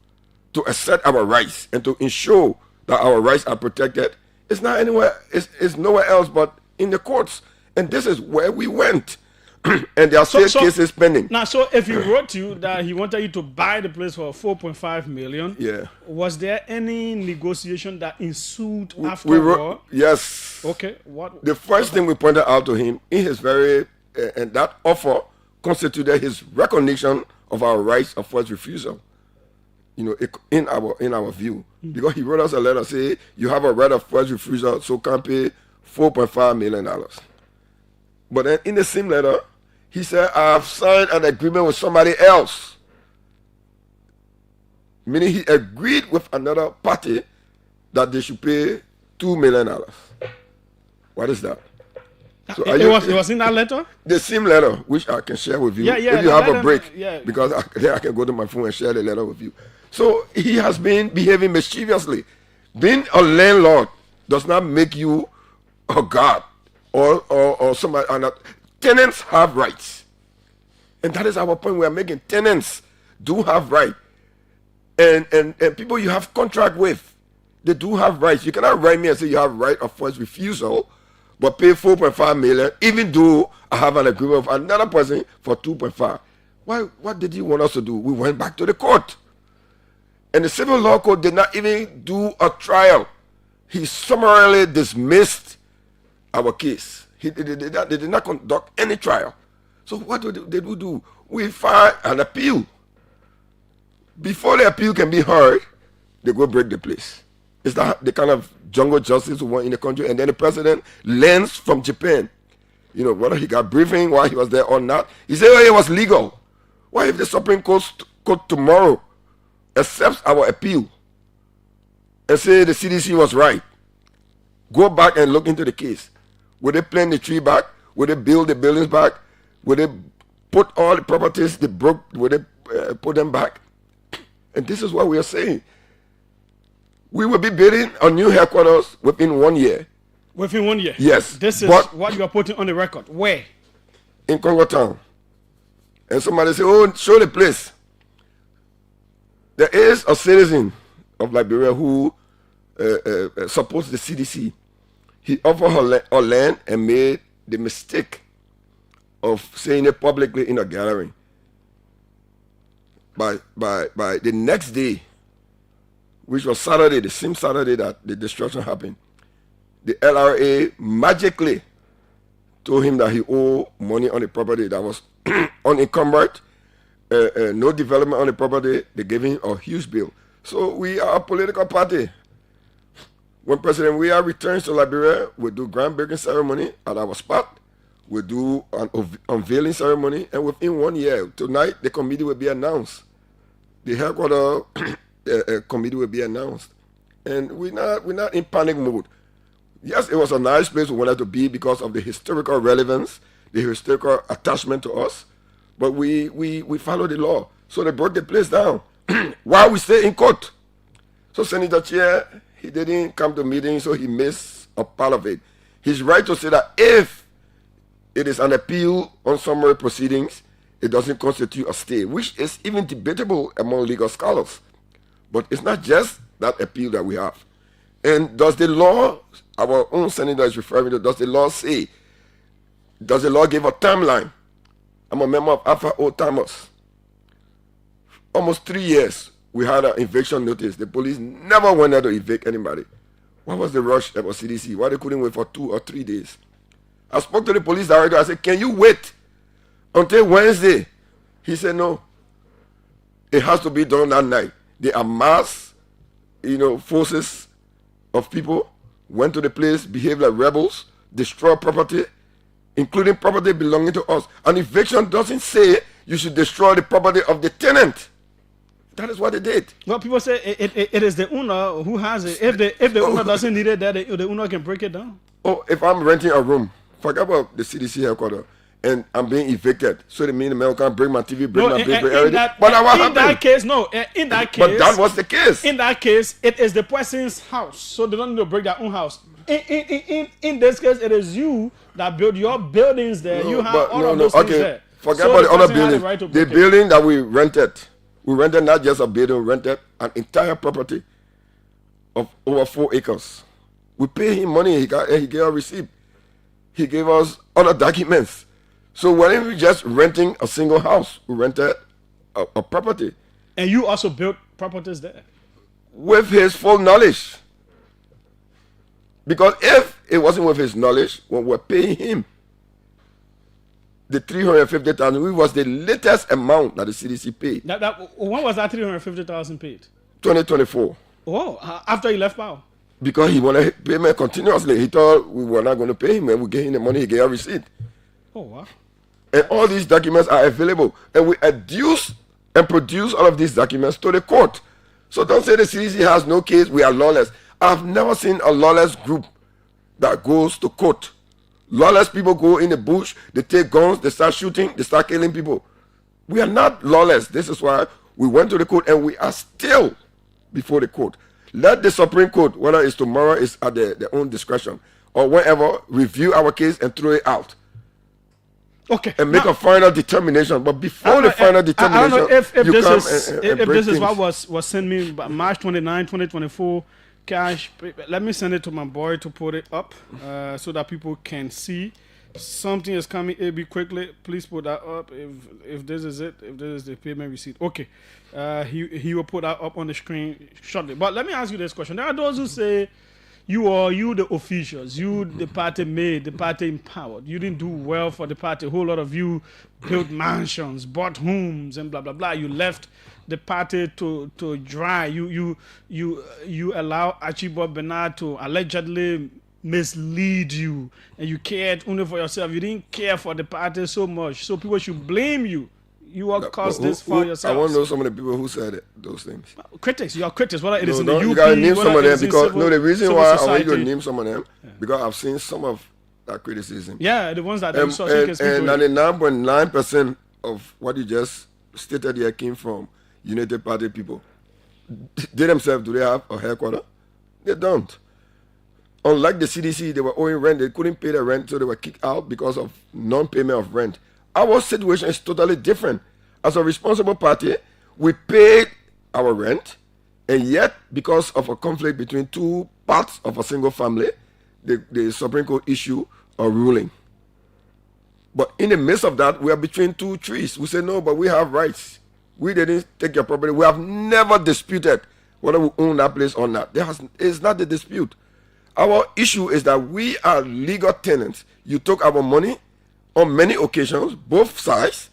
to assert our rights and to ensure that our rights are protected is not anywhere, is nowhere else but in the courts. And this is where we went. And there are still cases pending. Now, so if he wrote to you that he wanted you to buy the place for 4.5 million, was there any negotiation that ensued after? We wrote, yes. Okay. What? The first thing we pointed out to him in his and that offer constituted his recognition of our rights of first refusal. In our view, because he wrote us a letter saying you have a right of first refusal, so can't pay $4.5 million. But then in the same letter, he said, I have signed an agreement with somebody else. Meaning he agreed with another party that they should pay $2 million. What is that? So it was in that letter? The same letter, which I can share with you. Yeah, if you have a break. Yeah. Because then I can go to my phone and share the letter with you. So he has been behaving mischievously. Being a landlord does not make you a god or somebody. Tenants have rights. And that is our point we are making. Tenants do have rights. And people you have contract with, they do have rights. You cannot write me and say you have right of first refusal, but pay 4.5 million, even though I have an agreement with another person for 2.5. What did you want us to do? We went back to the court. And the civil law court did not even do a trial. He summarily dismissed our case. They did not conduct any trial. So what did we do? We filed an appeal. Before the appeal can be heard, they go break the place. It's that the kind of jungle justice we want in the country. And then the president learns from Japan. Whether he got briefing while he was there or not. He said, it was legal. Why if the Supreme Court tomorrow accepts our appeal and say the CDC was right, go back and look into the case. Will they plant the tree back? Will they build the buildings back? Will they put all the properties they broke, will they put them back? And this is what we are saying. We will be building a new headquarters within 1 year. Within 1 year? Yes. This is but what you are putting on the record. Where? In Congo Town. And somebody say, oh, show the place. There is a citizen of Liberia who supports the CDC. He offered her land and made the mistake of saying it publicly in a gathering. By the next day, which was Saturday, the same Saturday that the destruction happened, the LRA magically told him that he owed money on the property that was unencumbered, no development on the property. They gave him a huge bill. So we are a political party. When President Weah returns to Liberia, we'll do groundbreaking ceremony at our spot. We'll do an unveiling ceremony, and within 1 year, tonight the committee will be announced. The headquarters committee will be announced, and we're not in panic mode. Yes, it was a nice place we wanted to be because of the historical relevance, the historical attachment to us, but we follow the law. So they broke the place down while we stay in court. So Senator Chair, he didn't come to meetings, so he missed a part of it. He's right to say that if it is an appeal on summary proceedings, it doesn't constitute a stay, which is even debatable among legal scholars. But it's not just that appeal that we have. And does the law, our own senator is referring to, does the law give a timeline? I'm a member of Alpha Old Timers. Almost 3 years, we had an eviction notice. The police never went there to evict anybody. What was the rush at CDC? Why they couldn't wait for 2 or 3 days? I spoke to the police director. I said, can you wait until Wednesday? He said, no. It has to be done that night. They amassed, forces of people, went to the place, behaved like rebels, destroyed property, including property belonging to us. An eviction doesn't say you should destroy the property of the tenant. That is what they did. Well, people say it is the owner who has it. If the owner doesn't need it, the owner can break it down. Oh, if I'm renting a room, forget about the CDC headquarters, and I'm being evicted, so they mean the man can bring my TV, bring my big everything. But in that case, but that was the case. In that case, it is the person's house, so they don't need to break their own house. In this case, it is you that build your buildings there. You have all of those things there. Forget about the other building. The building that we rented not just a building, we rented an entire property of over 4 acres. We paid him money. He gave a receipt. He gave us other documents. So we weren't just renting a single house. We rented a property. And you also built properties there? With his full knowledge. Because if it wasn't with his knowledge, when we're paying him the $350,000, which was the latest amount that the CDC paid. When was that $350,000 paid? 2024. Oh, after he left power? Because he wanted payment continuously. He thought we were not going to pay him, and we gave him the money. He gave a receipt. Oh, wow. And all these documents are available. And we adduce and produce all of these documents to the court. So don't say the CDC has no case, we are lawless. I've never seen a lawless group that goes to court. Lawless people go in the bush, they take guns, they start shooting, they start killing people. We are not lawless. This is why we went to the court, and we are still before the court. Let the Supreme Court, whether it's tomorrow, is at their own discretion, or whenever, review our case and throw it out. Okay. And make a final determination. But before the final determination, I don't know if this is what was sent me by March 29, 2024. Cash. Let me send it to my boy to put it up so that people can see. Something is coming. AB, quickly, please put that up. If this is it, if this is the payment receipt, okay. He will put that up on the screen shortly. But let me ask you this question: there are those who say, you the officials, you the party made, the party empowered. You didn't do well for the party. A whole lot of you built mansions, bought homes, and blah blah blah. You left the party to dry. You allow Archibald Bernard to allegedly mislead you, and you cared only for yourself. You didn't care for the party so much, so people should blame you. You all caused this for yourself. I want to know some of the people who said those things. Critics, you are critics. Whether it is in the UP, you gotta name some of them, because the reason why I want you to name some of them, because I've seen some of that criticism. Yeah, the ones that and 99.9% of what you just stated here came from United Party people. They themselves, do they have a headquarters? They don't. unlike the CDC, they were owing rent. They couldn't pay the rent, so they were kicked out because of non-payment of rent. Our situation is totally different. As a responsible party, we paid our rent, and yet, because of a conflict between two parts of a single family, the Supreme Court issued a ruling. But in the midst of that, we are between two trees. We say, no, but we have rights. We didn't take your property. We have never disputed whether we own that place or not. It's not the dispute. Our issue is that we are legal tenants. You took our money on many occasions, both sides,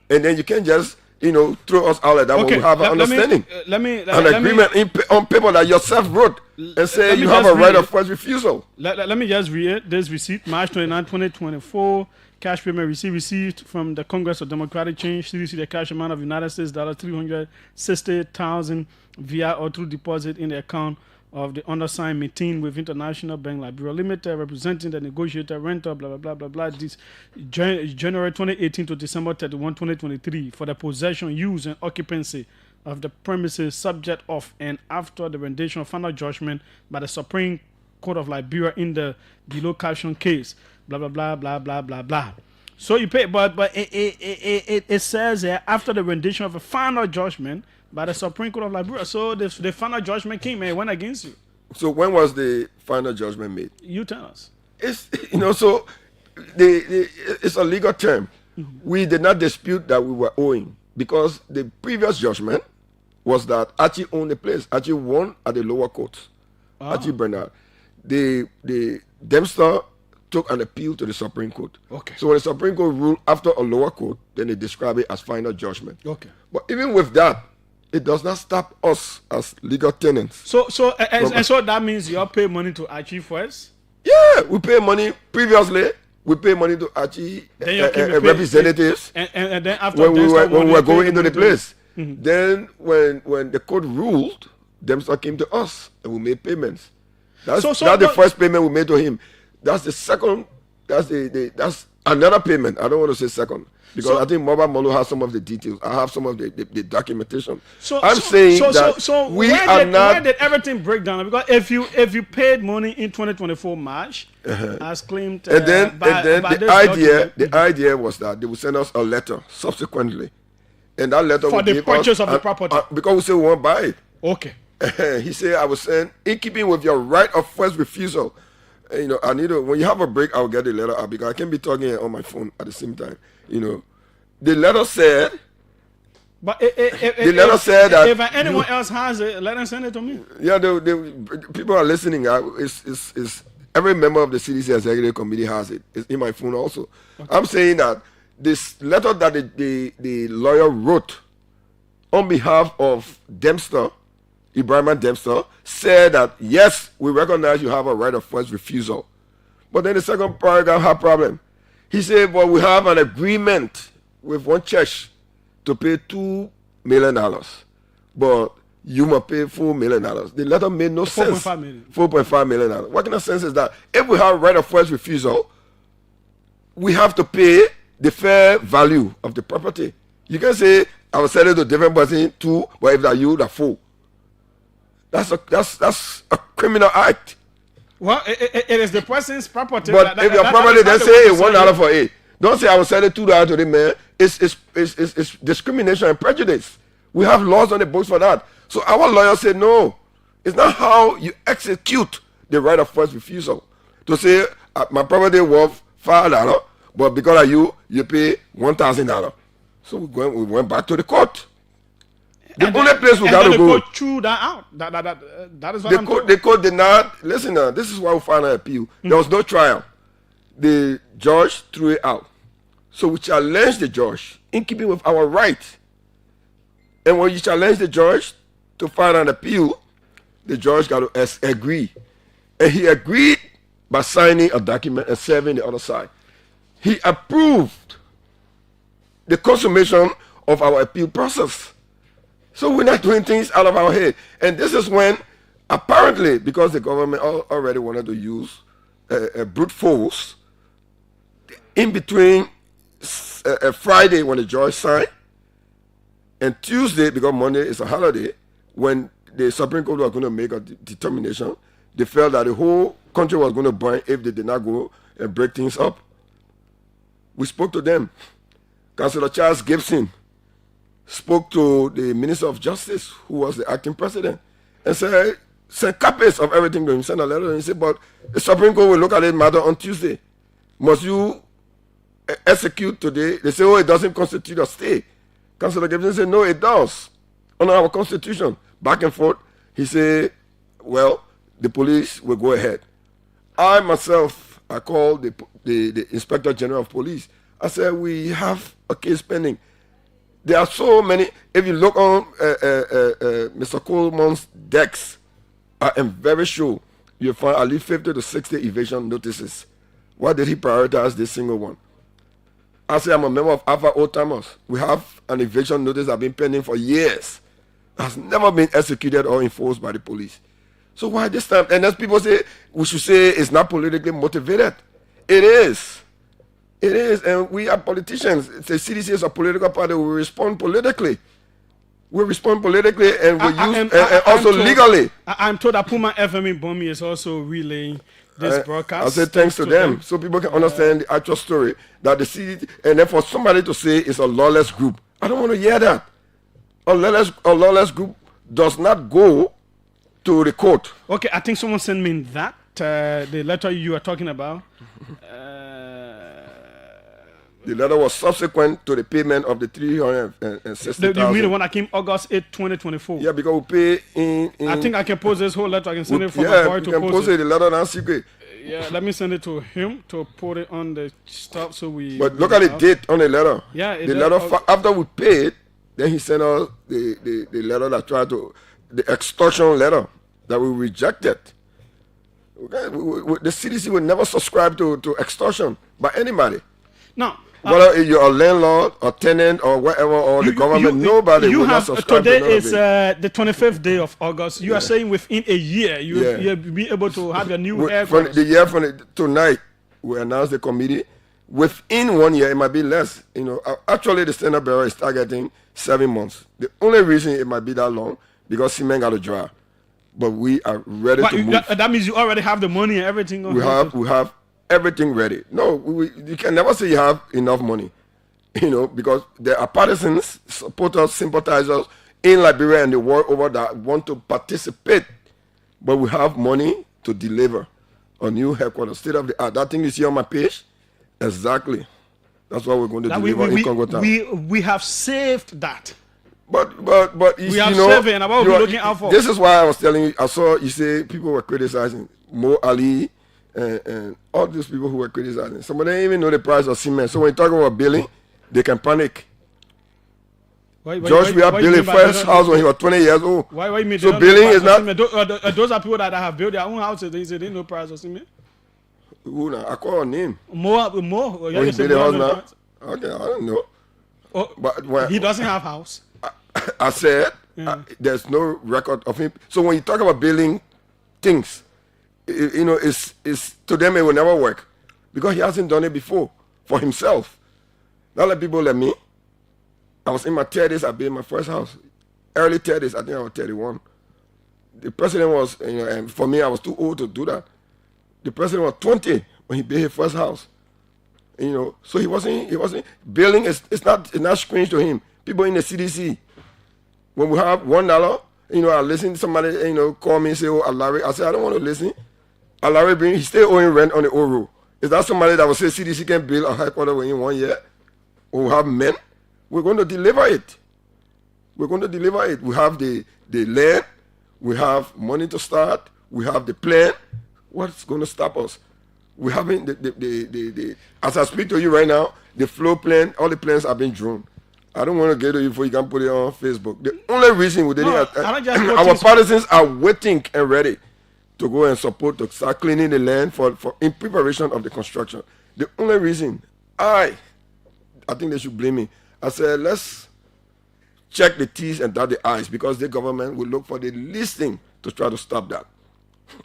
and then you can't just, throw us out like that. Okay. We have an understanding, an agreement on paper that yourself wrote, and say you have a right of first refusal. Let me just read this receipt, March 29, 2024. Cash payment received from the Congress of Democratic Change, CDC, the cash amount of United States $360,000 via or through deposit in the account of the undersigned meeting with International Bank Liberia Limited, representing the negotiated renter, blah, blah, blah, blah, blah, this January 2018 to December 31, 2023, for the possession, use, and occupancy of the premises subject of and after the rendition of final judgment by the Supreme Court of Liberia in the below caption case. Blah blah blah blah blah blah blah. So you pay, but it says after the rendition of a final judgment by the Supreme Court of Liberia. So the final judgment came and went against you. So when was the final judgment made? You tell us. It's so it's a legal term. Mm-hmm. We did not dispute that we were owing because the previous judgment was that Archie owned the place. Archie won at the lower court. Archie Bernard. The Dempster took an appeal to the Supreme Court. Okay. So when the Supreme Court ruled after a lower court, then they describe it as final judgment. Okay. But even with that, it does not stop us as legal tenants. So that means you all pay money to Archie first? Yeah, we pay money previously. We pay money to Archie representatives. And then after when we were going into the place. Mm-hmm. Then when the court ruled, Dempster came to us and we made payments. That's the first payment we made to him. That's the second. That's another payment. I don't want to say second because I think Mobile Molo has some of the details. I have some of the documentation. Where did everything break down? Because if you paid money in 2024 March, as claimed, and then the idea was that they would send us a letter subsequently, and that letter for the purchase of the property because we say we won't buy it. Okay. He said, I was saying, in keeping with your right of first refusal. I need to, when you have a break, I'll get the letter out because I can't be talking on my phone at the same time. The letter said. But the letter said that if anyone else has it, let them send it to me. Yeah, the people are listening. It's every member of the CDC executive committee has it. It's in my phone also. Okay. I'm saying that this letter that the lawyer wrote on behalf of Dempster, Ibrahim Dempster, said that yes, we recognize you have a right of first refusal. But then the second paragraph had a problem. He said, well, we have an agreement with one church to pay $2 million. But you must pay $4 million. The letter made no sense. $4.5 million. What kind of sense is that? If we have right of first refusal, we have to pay the fair value of the property. You can say, I will sell it to a different person too, but if that you, that fool. That's a criminal act. Well, it is the person's property. But if your property, then say $1 for it. Don't say I will sell it $2 to the man. It's discrimination and prejudice. We have laws on the books for that. So our lawyer said no. It's not how you execute the right of first refusal. To say my property worth $5, but because of you pay $1,000. So we went back to the court. The only place we got to go. The court threw that out. That is what the court did not. Listen now, this is why we filed an appeal. Mm-hmm. There was no trial. The judge threw it out. So we challenged the judge in keeping with our right. And when you challenge the judge to file an appeal, the judge got to agree. And he agreed by signing a document and serving the other side. He approved the consummation of our appeal process. So we're not doing things out of our head. And this is when, apparently, because the government already wanted to use a brute force, in between Friday when the judge signed, and Tuesday, because Monday is a holiday, when the Supreme Court was going to make a determination, They felt that the whole country was going to burn if they did not go and break things up. We spoke to them. Councillor Charles Gibson spoke to the Minister of Justice, who was the acting president, and said, send copies of everything to him, send a letter to him. He said, but the Supreme Court will look at it matter on Tuesday. Must you execute today? They say, oh, it doesn't constitute a stay. Councillor Gibson said, no, it does. Under our constitution. Back and forth. He said, well, the police will go ahead. I myself, I called the Inspector General of Police. I said, we have a case pending. There are so many. If you look on Mr. Coleman's decks, I am very sure you'll find at least 50 to 60 evasion notices. Why did he prioritize this single one? I say I'm a member of Alpha Old Timers. We have an evasion notice that has been pending for years. Has never been executed or enforced by the police. So why this time? And as people say, we should say it's not politically motivated. It is. It is. And we are politicians. The CDC is a political party. We respond politically. We respond politically and we use and also legally. I'm told that Puma FM in Bomi is also relaying this broadcast. I say thanks to them so people can understand the actual story that the CDC, and then for somebody to say it's a lawless group. I don't want to hear that. A lawless group does not go to the court. Okay, I think someone sent me that, the letter you are talking about. The letter was subsequent to the payment of the $360,000. You mean the one that came August 8, 2024? Yeah, because we pay in I think I can post this whole letter. I can send it from my boy to post it. The letter now secret. Yeah, let me send it to him to put it on the stuff so we. But look at the date on the letter. Yeah, the letter after we paid, then he sent us the letter that tried to the extortion letter that we rejected. Okay, the CDC would never subscribe to extortion by anybody. No. Whether you're a landlord or tenant or whatever, or the government, nobody will not subscribe to today is the 25th day of August. You are saying within a year, you'll be able to have your new headquarters. Tonight, we announced the committee. Within 1 year, it might be less. You know, actually, the standard bearer is targeting 7 months. The only reason it might be that long, because cement got to dry. But we are ready to move. That means you already have the money and everything. We have everything ready. No, you can never say you have enough money, you know, because there are partisans, supporters, sympathizers in Liberia and the world over that want to participate, but we have money to deliver a new headquarters, state of the art. That thing you see on my page, exactly. That's what we're going to deliver in Congo Town. We have saved that. But we have saved it, and what we're looking out for. This is why I was telling you. I saw you say people were criticizing Mo Ali. And all these people who were criticizing, some of them even know the price of cement. So when you talk about billing, they can panic. George, we are building first house when he was 20 years old. Why you mean so billing is not. Those are people that have built their own houses. They say they know price of cement. Who now? I call her name. More. He built the house now. Okay, I don't know. Oh, but he doesn't have house. I said there's no record of him. So when you talk about building things, you know, it's to them it will never work because he hasn't done it before for himself. Not like people like me. I was in my 30s. I built my first house. Early 30s. I think I was 31. The president was, you know, and for me, I was too old to do that. The president was 20 when he built his first house. You know, so he wasn't building. It's not strange to him. People in the CDC, when we have $1, you know, I listen to somebody, you know, call me and say, oh, Alari. I said, I don't want to listen. Alari, he's still owing rent on the old road. Is that somebody that will say CDC can build a headquarters within 1 year? Or we have men? We're going to deliver it. We're going to deliver it. We have the land. We have money to start. We have the plan. What's going to stop us? We haven't the as I speak to you right now, the floor plan, all the plans have been drawn. I don't want to get to you before you can put it on Facebook. The only reason we didn't our partisans are waiting and ready to go and support to start cleaning the land for in preparation of the construction. The only reason I think they should blame me. I said, let's check the T's and dot the I's because the government will look for the least thing to try to stop that.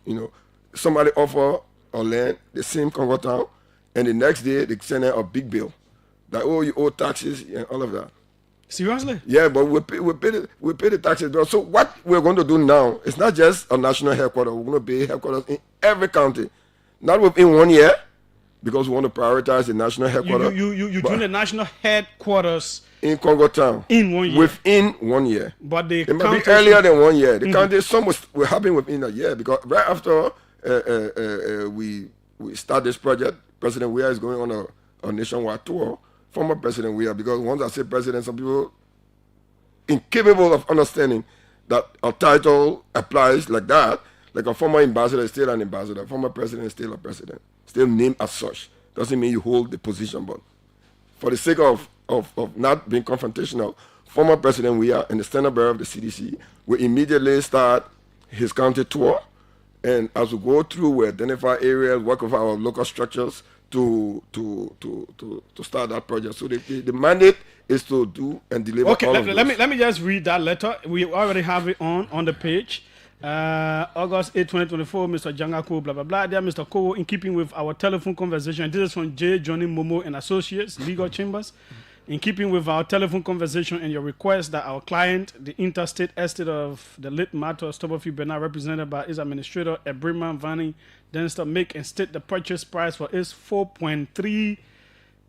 You know, somebody offer or land the same Congo Town, and the next day they send out a big bill that, oh, you owe taxes and all of that. Seriously? Yeah, but we pay the taxes. So what we're going to do now is not just a national headquarters. We're going to be headquarters in every county, not within 1 year, because we want to prioritize the national headquarters. You doing the national headquarters in Congo Town in 1 year. Within 1 year. But the it might be earlier than 1 year. The county some will happen within a year because right after we start this project, President Weah is going on a nationwide tour. Former President Weah, because once I say president, some people incapable of understanding that a title applies like that. Like a former ambassador is still an ambassador. Former president is still a president. Still named as such. Doesn't mean you hold the position, but for the sake of not being confrontational, former President Weah and the standard bearer of the CDC will immediately start his county tour. And as we go through, we identify areas, work with our local structures to start that project. So the mandate is to do and deliver. Okay, all let me just read that letter. We already have it on the page. August 8, 2024, Mr. Jangako, blah, blah, blah. There, Mr. Kowo, in keeping with our telephone conversation. This is from J. Johnny Momo and Associates, Legal Chambers. In keeping with our telephone conversation and your request that our client, the interstate estate of the late Mato Stobofie Bernard, represented by his administrator, Ebrima Vani Denster, make and state the purchase price for its 4.3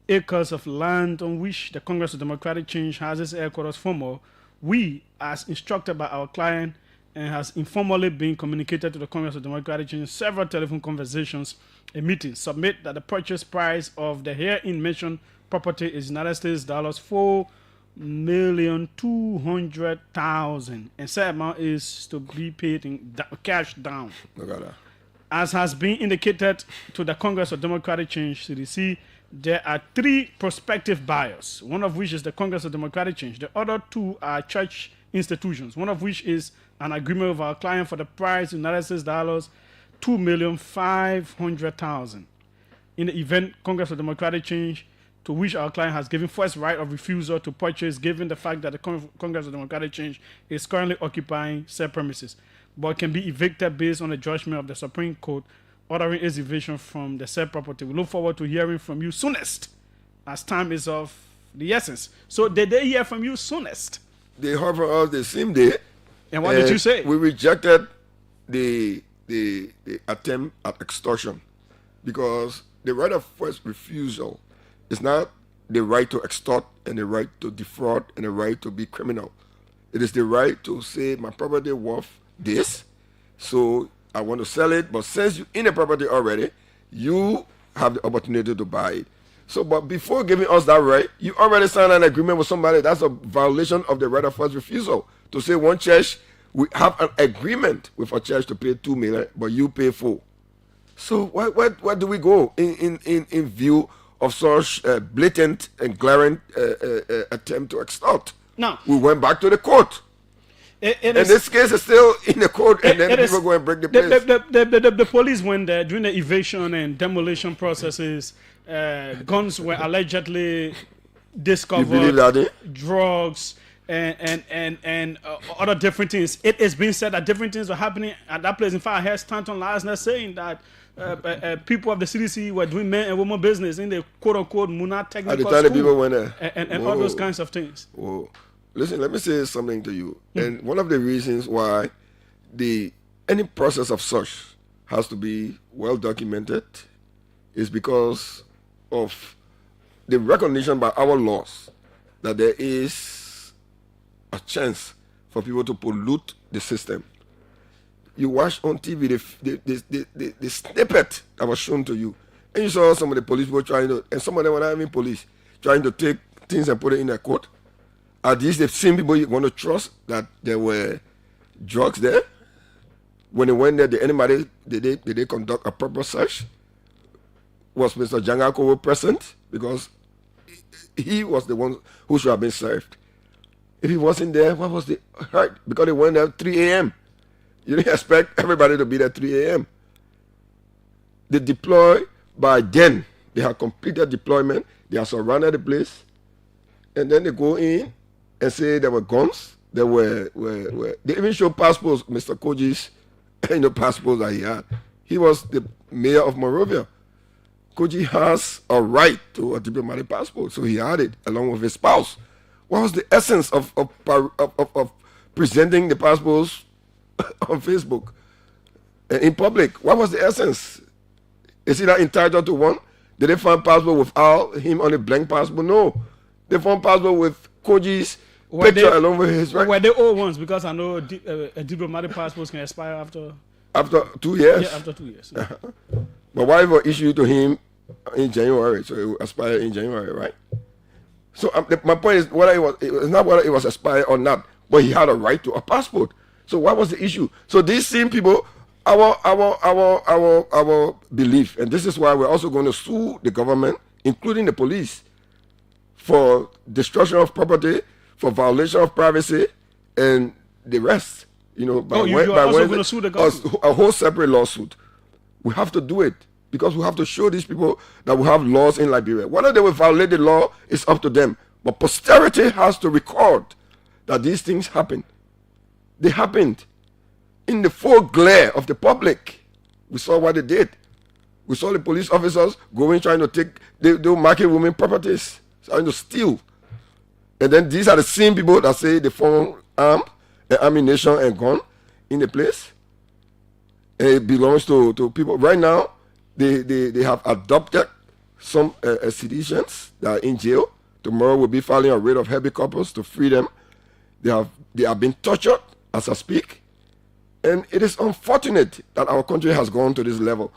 acres of land on which the Congress of Democratic Change has its headquarters former. We, as instructed by our client, and has informally been communicated to the Congress of Democratic Change, several telephone conversations, a meeting, submit that the purchase price of the herein mentioned property is United States dollars $4,200,000, and said amount is to be paid in cash down. As has been indicated to the Congress of Democratic Change, CDC, there are 3 prospective buyers, one of which is the Congress of Democratic Change. The other 2 are church institutions, one of which is an agreement with our client for the price United States dollars $2,500,000. In the event Congress of Democratic Change, to which our client has given first right of refusal to purchase, given the fact that the Congress of Democratic Change is currently occupying said premises, but can be evicted based on the judgment of the Supreme Court ordering its eviction from the said property. We look forward to hearing from you soonest, as time is of the essence. So did they hear from you soonest? They heard from us the same day. And what did you say? We rejected the attempt at extortion, because the right of first refusal is not the right to extort and the right to defraud and the right to be criminal. It is the right to say my property worth this, so I want to sell it, but since you're in the property already, you have the opportunity to buy it. So, but before giving us that right, you already signed an agreement with somebody. That's a violation of the right of first refusal. To say one church, we have an agreement with a church to pay $2 million, but you pay $4 million. So where do we go in view of such blatant and glaring attempt to extort? No. We went back to the court. And this case is still in the court, and then people go and break the place. The police went there during the evasion and demolition processes. Guns were allegedly discovered. You believe that, drugs and other different things. It is being said that different things were happening at that place. In fact, I heard Stanton last night saying that people of the CDC were doing men and women business in the quote-unquote Muna Technical School. People went there. And all those kinds of things. Whoa. Listen, let me say something to you. And one of the reasons why any process of such has to be well documented is because of the recognition by our laws that there is a chance for people to pollute the system. You watch on TV the snippet that was shown to you, and you saw some of the police were trying to, and some of them were not even police, trying to take things and put it in a court. Are these the same people you want to trust that there were drugs there? When they went there, did they conduct a proper search? Was Mr. Jangako present? Because he was the one who should have been served. If he wasn't there, what was the right? Because they went there at 3 a.m. You didn't expect everybody to be there at 3 a.m. They deploy by then. They have completed deployment. They have surrounded the place. And then they go in and say there were guns. There were they even show passports, Mr. Koji's passports that he had. He was the mayor of Monrovia. Koji has a right to a diplomatic passport, so he had it along with his spouse. What was the essence of presenting the passports on Facebook and in public? What was the essence? Is he not entitled to one? Did they find passport without him on a blank passport? No. They found passport with Koji's picture along with his right. Were they old ones? Because I know diplomatic passports can expire after 2 years. Yeah, after 2 years. Yeah. But why were issued to him in January? So it will expire in January, right? So my point is, it was not whether it was expired or not, but he had a right to a passport. So what was the issue? So these same people, our belief, and this is why we're also going to sue the government, including the police, for destruction of property, for violation of privacy, and the rest. You know, you're also going to sue the government? A whole separate lawsuit. We have to do it because we have to show these people that we have laws in Liberia. Whether they will violate the law is up to them. But posterity has to record that these things happen. They happened in the full glare of the public. We saw what they did. We saw the police officers going, trying to take, they were marking women properties, trying to steal. And then these are the same people that say they found arms and ammunition and gun in the place. And it belongs to people. Right now, they have adopted some citizens that are in jail. Tomorrow we'll be filing a writ of habeas corpus to free them. They have been tortured as I speak. And it is unfortunate that our country has gone to this level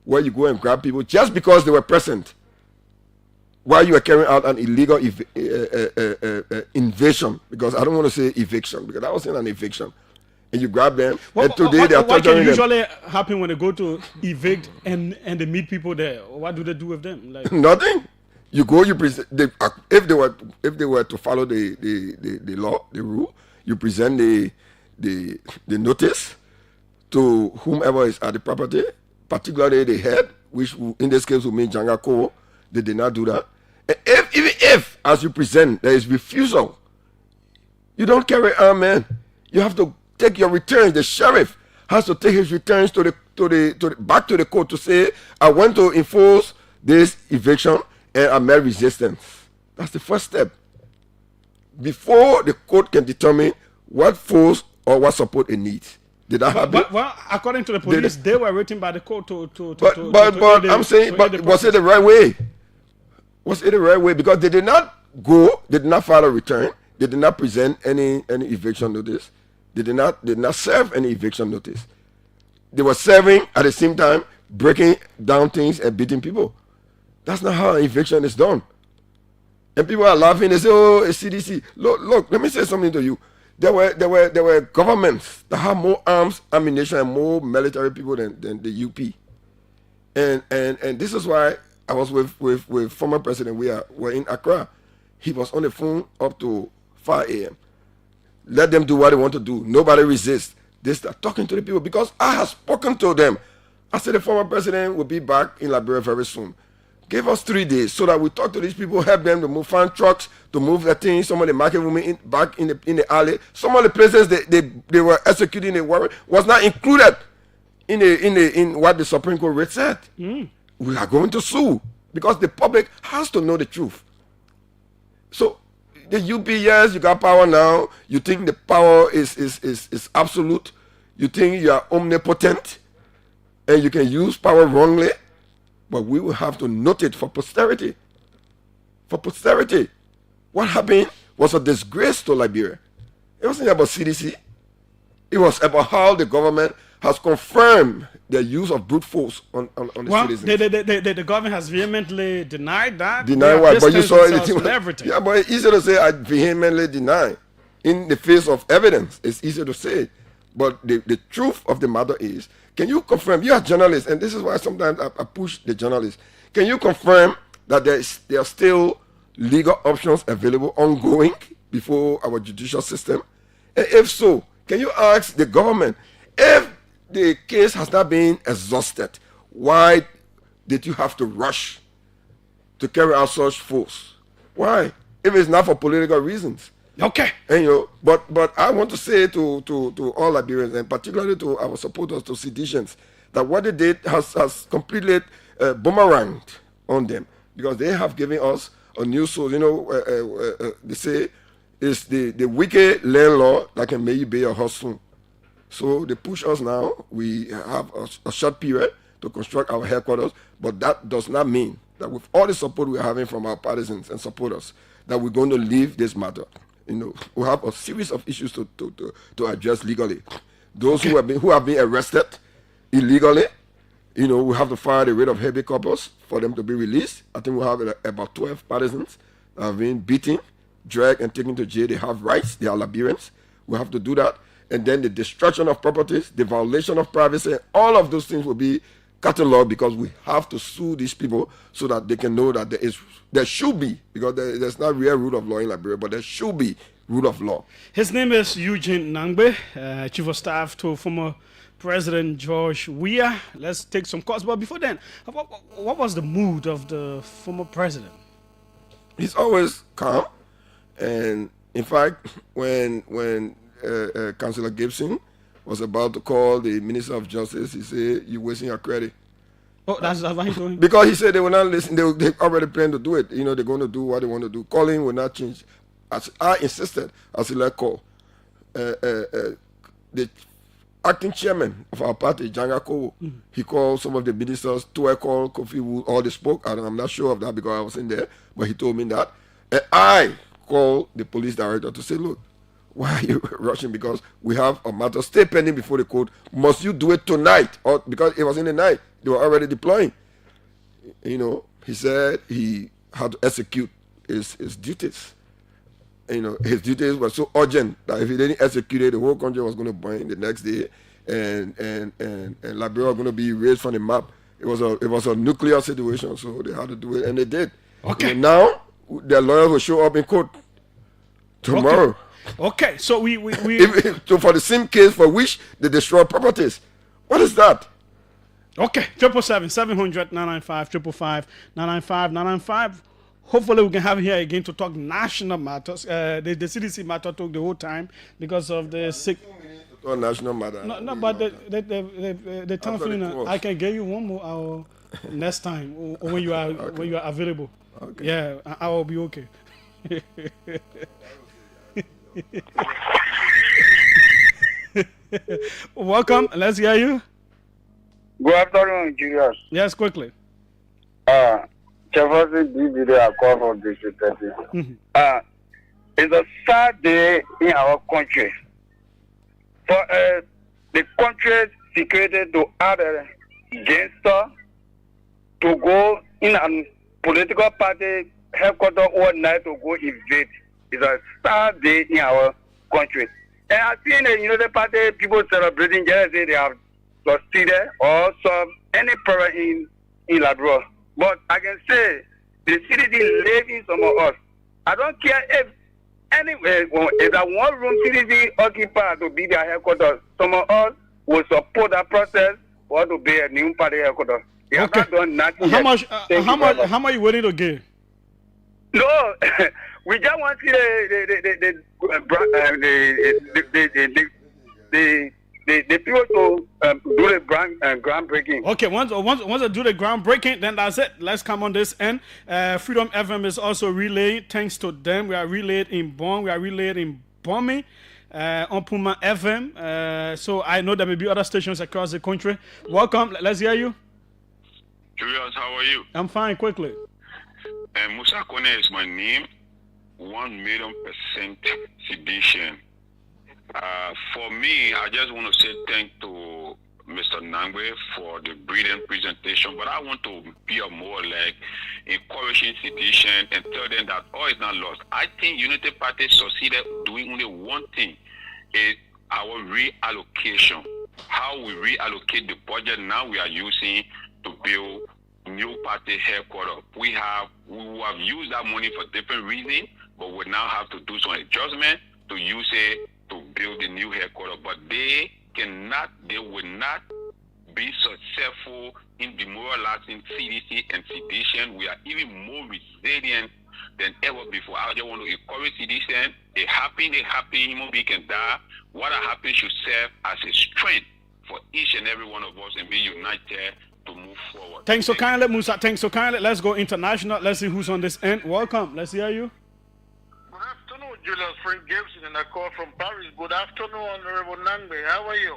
where you go and grab people just because they were present while you are carrying out an illegal invasion, because I don't want to say eviction, because that wasn't an eviction. And you grab them, and today they are torturing them. What usually happen when they go to evict and they meet people there? What do they do with them? Like nothing. You go, you present. If they were to follow the law, the rule, you present the notice to whomever is at the property, particularly the head, which in this case would mean Jangako. They did not do that. And even if, as you present, there is refusal, you don't carry arm, man. You have to take your returns. The sheriff has to take his returns to the back to the court to say, I want to enforce this eviction and I met resistance. That's the first step. Before the court can determine what force or what support it needs. Did that happen? Well, according to the police, they were written by the court to But I'm saying, but was it the right way? Was it the right way? Because they did not go, they did not file a return, they did not present any eviction notice, they did not serve any eviction notice. They were serving at the same time, breaking down things and beating people. That's not how an eviction is done. And people are laughing. They say, "Oh, it's CDC." Look. Let me say something to you. There were governments that have more arms, ammunition, and more military people than the UP. And this is why I was with former president. We're in Accra. He was on the phone up to 5 a.m. Let them do what they want to do. Nobody resists. They start talking to the people because I have spoken to them. I said the former president will be back in Liberia very soon. Give us 3 days so that we talk to these people, help them to move, find trucks to move the things. Some of the market women back in the alley. Some of the places they were executing the warrant was not included in what the Supreme Court rate said. We are going to sue because the public has to know the truth. So the UP, yes, you got power now. You think the power is absolute. You think you are omnipotent and you can use power wrongly. But we will have to note it for posterity. For posterity. What happened was a disgrace to Liberia. It wasn't about CDC. It was about how the government has confirmed the use of brute force on the citizens. The government has vehemently denied that. Deny what? But you saw it. Everything. Yeah, but it's easy to say I vehemently deny. In the face of evidence, it's easy to say. But the truth of the matter is, can you confirm, you are journalists, and this is why sometimes I push the journalists. Can you confirm that there are still legal options available ongoing before our judicial system? And if so, can you ask the government, if the case has not been exhausted, why did you have to rush to carry out such force? Why? If it's not for political reasons. Okay. And but I want to say to all Liberians, and particularly to our supporters, to seditions, that what they did has completely boomeranged on them, because they have given us a new source. They say It's the wicked landlord that can make you pay your house soon. So they push us now. We have a short period to construct our headquarters, but that does not mean that with all the support we're having from our partisans and supporters, that we're going to leave this matter. We have a series of issues to address legally. Those who have been arrested illegally, we have to file the writ of habeas corpus for them to be released. I think we have about 12 partisans that have been beaten, dragged, and taken to jail. They have rights. They are Liberians. We have to do that. And then the destruction of properties, the violation of privacy, all of those things will be cataloged because we have to sue these people so that they can know that there should be, because there's not real rule of law in Liberia, but there should be rule of law. His name is Eugene Nangbe, Chief of Staff to former President George Weah. Let's take some calls. But before then, what was the mood of the former president? He's always calm. And in fact, when Councillor Gibson was about to call the Minister of Justice, he said, "You're wasting your credit." Oh, that's what he's doing? Because he said they will not listen. They already plan to do it. They're going to do what they want to do. Calling will not change. As I insisted, as he let call. The acting chairman of our party, Janga Kowo, he called some of the ministers, to call Kofi Wood, all they spoke. I'm not sure of that because I wasn't there, but he told me that. And I called the police director to say, "Look, why are you rushing? Because we have a matter still pending before the court. Must you do it tonight?" Or because it was in the night, they were already deploying. He said he had to execute his duties. His duties were so urgent that if he didn't execute it, the whole country was going to burn the next day, and Liberia was going to be erased from the map. It was a nuclear situation, so they had to do it, and they did. Okay. Now their lawyers will show up in court tomorrow. Okay, so we so for the same case for which they destroy properties. What is that? Okay, 777-700-995, 555-995-995. Hopefully we can have here again to talk national matters. The CDC matter took the whole time because of the sick. National matter. No, but the time feeling, I can get you one more hour next time when you are available. Okay. Yeah, I will be okay. Welcome. Let's hear you. Good afternoon, Julius. Yes, quickly. Jefferson did a call for this. It's a sad day in our country. For the country's security to add a gangster to go in a political party headquarters all night to go invade. It's a sad day in our country. And I've seen the party people celebrating just say they have succeeded or solved any problem in Labrador. But I can say the CDD leaving some of us. I don't care if anyway, if that one room CDD occupied to be their headquarters, some of us will support that process or to be a new party headquarters. They have not done nothing. How much you willing to give? No, we just want to see the people to do the groundbreaking. Okay, once they do the groundbreaking, then that's it. Let's come on this end. Freedom FM is also relayed. Thanks to them, we are relayed in Bonn. We are relayed in Bombay. On Puma FM. So I know there may be other stations across the country. Welcome. Let's hear you. Julius, how are you? I'm fine. Quickly. Musa Kone is my name. 1,000,000% sedition. For me, I just want to say thank to Mr. Nangwe for the brilliant presentation, but I want to be a more like encouraging sedition and tell them that all is not lost. I think Unity Party succeeded doing only one thing, is our reallocation. How we reallocate the budget now we are using to build new party headquarters. We have used that money for different reasons, but we now have to do some adjustment to use it to build the new headquarters. But they will not be successful in demoralizing CDC and sedition. We are even more resilient than ever before. I just want to encourage sedition. A happy human being can die. What happened should serve as a strength for each and every one of us and be united to move forward. Thanks so kindly, Musa. Thanks so kindly. Let's go international. Let's see who's on this end. Welcome. Let's hear you. Good afternoon, Julius. Reverend Gibson, and I call from Paris. Good afternoon, Honorable Nangbe. How are you?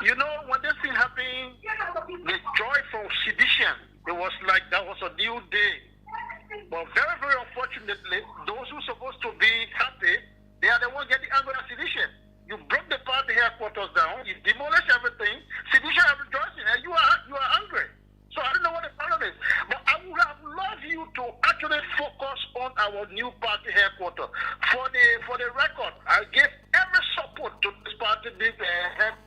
You know, when this thing happened, the joy from sedition, it was like that was a new day. But very, very unfortunately, those who are supposed to be happy, they are the ones getting angry at sedition. You broke the party headquarters down, you demolish everything, sedition are rejoicing, and you are angry. So I don't know what the problem is. But I would have loved you to actually focus on our new party headquarters. For the record, I gave every support to this party headquarters.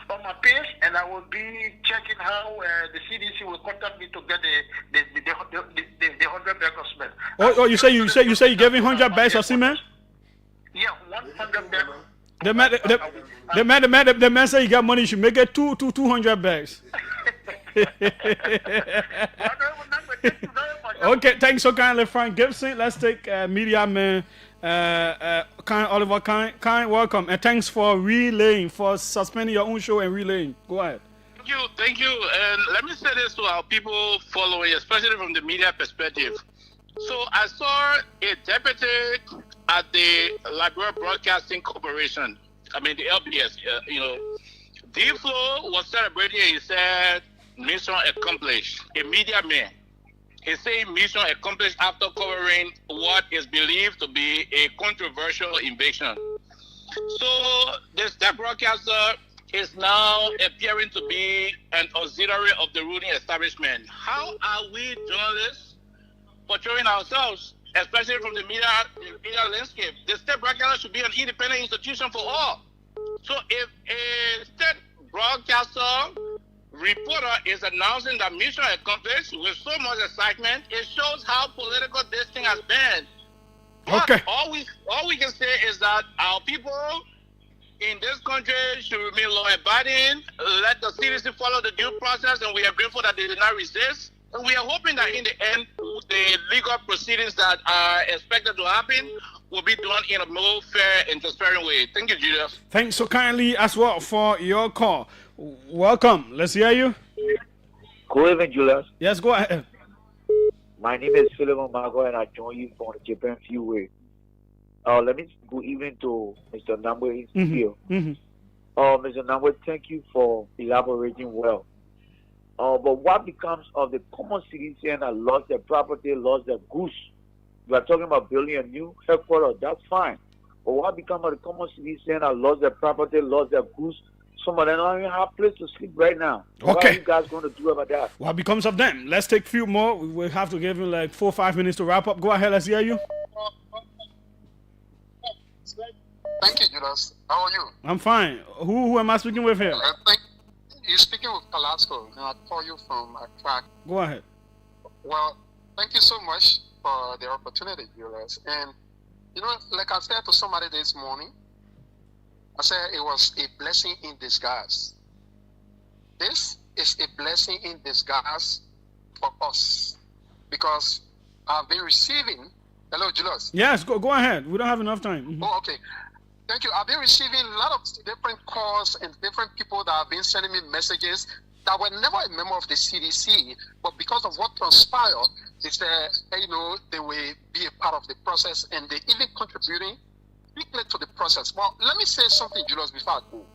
On my page, and I will be checking how the CDC will contact me to get the 100 bags of cement. Oh, you say you giving 100 bags of cement? Yeah, 100 bags. The man say you got money. You should make it 200 bags. Okay, thanks so kindly, Frank Gibson. Let's take media man. Oliver Kind, welcome, and thanks for relaying, for suspending your own show and relaying. Go ahead. Thank you. And let me say this to our people following, especially from the media perspective. So I saw a deputy at the Liberia Broadcasting Corporation. I mean the LBS. D-Flow was celebrating. And he said, "Mission accomplished." A media man. He's saying mission accomplished after covering what is believed to be a controversial invasion. So the state broadcaster is now appearing to be an auxiliary of the ruling establishment. How are we journalists portraying ourselves, especially from the media landscape? The state broadcaster should be an independent institution for all. So if a state broadcaster reporter is announcing that mission accomplished with so much excitement, it shows how political this thing has been. Okay. All we can say is that our people in this country should remain law-abiding, let the CDC follow the due process, and we are grateful that they did not resist. And we are hoping that in the end, the legal proceedings that are expected to happen will be done in a more fair and transparent way. Thank you, Julius. Thanks so kindly as well for your call. Welcome. Let's hear you. Good evening, Julius. Yes, go ahead. My name is Philemon Mago, and I join you from the Japan Freeway. Let me say good evening to Mr. Nambo in studio. Mr. Nambo, thank you for elaborating well. But what becomes of the common citizen that lost their property, lost their goods? You are talking about building a new headquarters. That's fine. But what becomes of the common citizen that lost their property, lost their goods? Some of them don't even have a place to sleep right now. Okay. What are you guys going to do about that? What becomes of them? Let's take a few more. We'll have to give him like 4 or 5 minutes to wrap up. Go ahead. Let's hear you. Thank you, Julius. How are you? I'm fine. Who am I speaking with here? You're speaking with Kalasco. I call you from Accra. Go ahead. Well, thank you so much for the opportunity, Julius. And, like I said to somebody this morning, I said it was a blessing in disguise. This is a blessing in disguise for us because I've been receiving. Hello, Julius. Yes, go ahead. We don't have enough time. Oh, okay. Thank you. I've been receiving a lot of different calls and different people that have been sending me messages that were never a member of the CDC, but because of what transpired, they said, they will be a part of the process and they even contributing quickly to the process. Well, let me say something, Julius, before I go.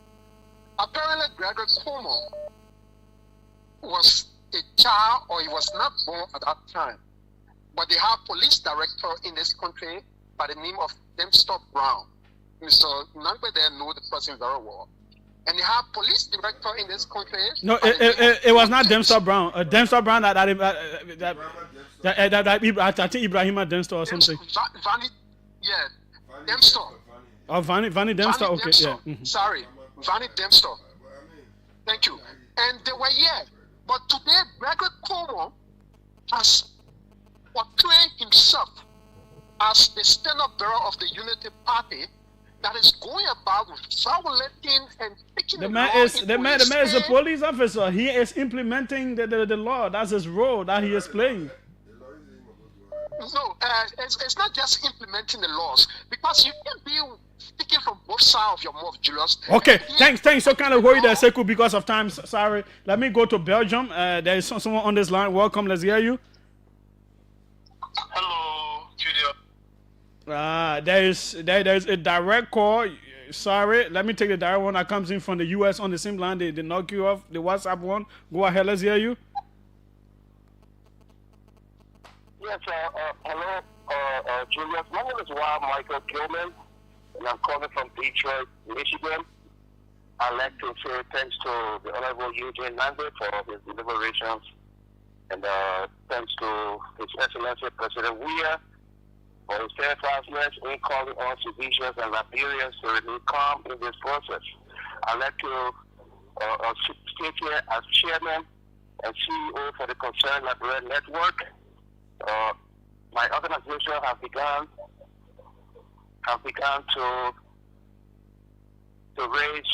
Apparently, Gregory Cuomo was a child, or he was not born at that time, but they have police director in this country by the name of Dempster Brown. Mr. Nangbe there know the person very well. And they have police director in this country. No, it was not Dempster Brown. Dempster Brown I think Ibrahima Dempster or something. Dempster. Oh, Vanny Dempster. Okay, Dempster. yeah. Sorry, Vanny Dempster. Thank you. And they were here. But today, Gregory Cuomo has portrayed himself as the standard bearer of the Unity Party that is going about violating and taking the man is a police officer. He is implementing the law. That's his role that he is playing. No, it's not just implementing the laws, because you can be speaking from both sides of your mouth, Julius. Okay, thanks. So kind of worried that Sekou because of time. Sorry. Let me go to Belgium. There is someone on this line. Welcome. Let's hear you. Hello, Julius. There's a direct call. Sorry, let me take the direct one that comes in from the US on the same line. They knock you off the WhatsApp one. Go ahead, let's hear you. Yes, hello, Julius. My name is Michael Gilman, and I'm calling from Detroit, Michigan. I'd like to say thanks to the Honorable Eugene Lambert for his deliberations, and thanks to His Excellency President Weah for his steadfastness in calling on Tunisians and Liberians to remain calm in this process. I'd like to state here as Chairman and CEO for the Concerned Liberian Network. My organization have begun to raise.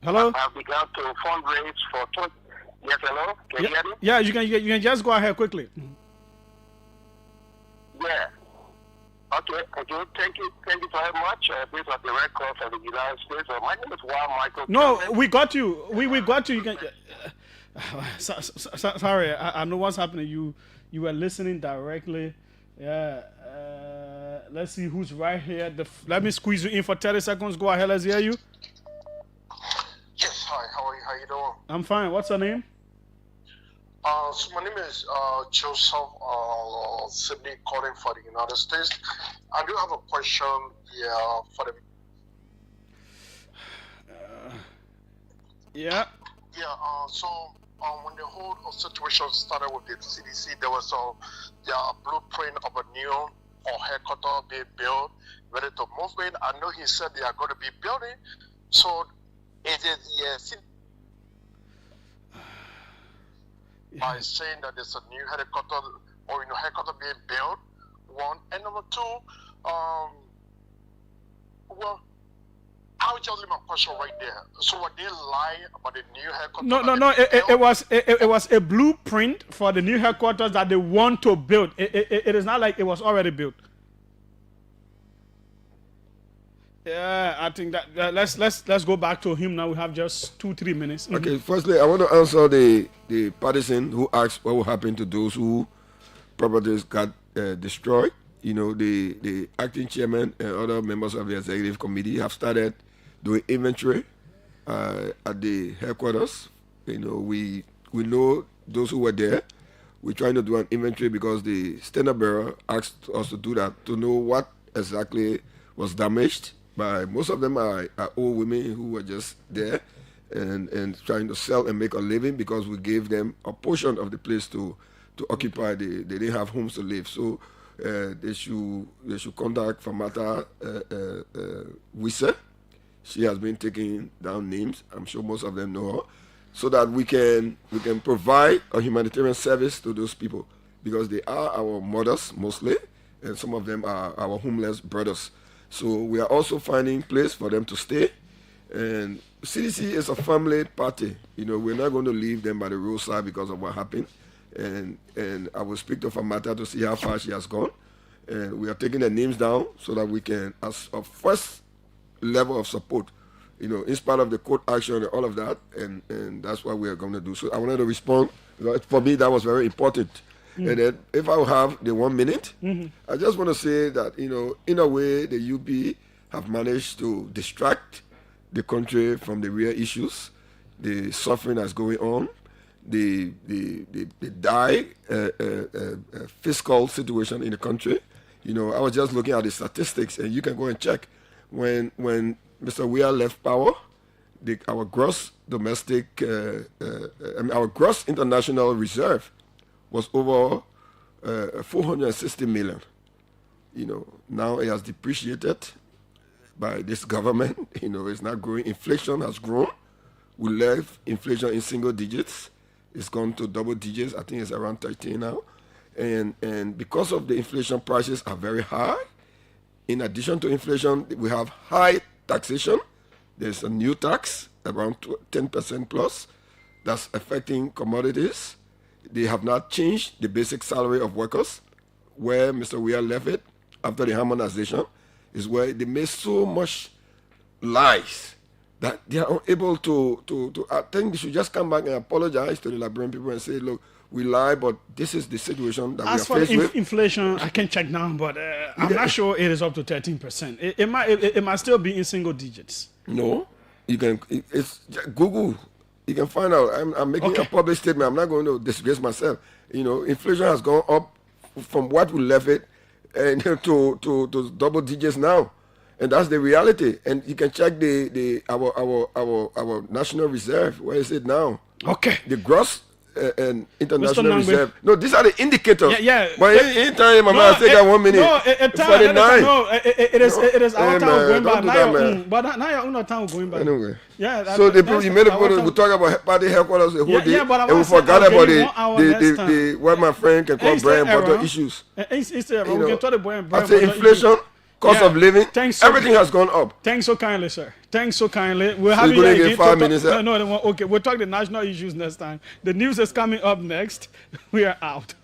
Hello. Have begun to fundraise for. Yes, hello. Can you hear me? Yeah, you can just go ahead quickly. Yeah. Okay. Again, thank you very much. These are the records for the United States. My name is Michael. No, we got you. We got you. You can. Sorry, I know what's happening. You were listening directly. Yeah. Let's see who's right here. Let me squeeze you in for 30 seconds. Go ahead. Let's hear you. Yes, hi. How are you? How you doing? I'm fine. What's your name? So my name is Joseph Sydney, calling for the United States. I do have a question for the. Yeah. Yeah. So when the whole situation started with the CDC, there was a blueprint of a new headquarters being built, ready to move in. I know he said they are going to be building. So is it by saying that there's a new headquarters or headquarters being built? One, and number two, well, I will just leave my question right there. So were they lying about the new headquarters? No. It was a blueprint for the new headquarters that they want to build. It is not like it was already built. Yeah, I think that let's go back to him now. We have just 2-3 minutes. Mm-hmm. Okay, firstly, I want to answer the partisan who asked what will happen to those who properties got destroyed. The acting chairman and other members of the executive committee have started doing inventory at the headquarters. We know those who were there. We're trying to do an inventory because the standard bearer asked us to do that to know what exactly was damaged. But most of them are old women who were just there and trying to sell and make a living because we gave them a portion of the place to occupy. They didn't have homes to live, so they should contact Famata Wisse. She has been taking down names. I'm sure most of them know her, so that we can provide a humanitarian service to those people because they are our mothers mostly, and some of them are our homeless brothers. So we are also finding place for them to stay. And CDC is a family party. We're not going to leave them by the roadside because of what happened. And I will speak to Famata to see how far she has gone. And we are taking the names down so that we can, as a first level of support, in spite of the court action and all of that. And that's what we are going to do. So I wanted to respond. For me, that was very important. And then if I have the 1 minute, I just want to say that, in a way, the UP have managed to distract the country from the real issues, the suffering that's going on, the dire fiscal situation in the country. I was just looking at the statistics, and you can go and check. When Mr. Weah left power, our gross domestic, our gross international reserve was over 460 million. Now it has depreciated by this government. It's not growing. Inflation has grown. We left inflation in single digits. It's gone to double digits. I think it's around 13 now. And because of the inflation, prices are very high. In addition to inflation, we have high taxation. There's a new tax, around 10% plus, that's affecting commodities. They have not changed the basic salary of workers. Where Mr. Weah left it after the harmonization is where they made so much lies that they are unable to I think they should just come back and apologize to the Liberian people and say, look, we lie, but this is the situation that As we are for faced with. inflation, I can check down, but I'm not sure it is up to 13%. It might still be in single digits. No, you can. It's Google. You can find out. I'm making a public statement. I'm not going to disgrace myself. You know, inflation has gone up from what we left it, and to double digits now, and that's the reality. And you can check our national reserve. Where is it now? Okay. The gross and international Mr. reserve. No, these are the indicators. Yeah. But anytime, I take that 1 minute. No, it is our time going by. But now your own time going by. Anyway. Yeah. So you made people we talk about party headquarters the whole day, and we forgot about the what my friend can call bread and butter issues. Instead, we can talk about bread and butter inflation. Cost of living, everything has gone up. Thanks so kindly, sir. Thanks so kindly. We're so having you're going to get 5 minutes. No, okay. We'll talk the national issues next time. The news is coming up next. We are out.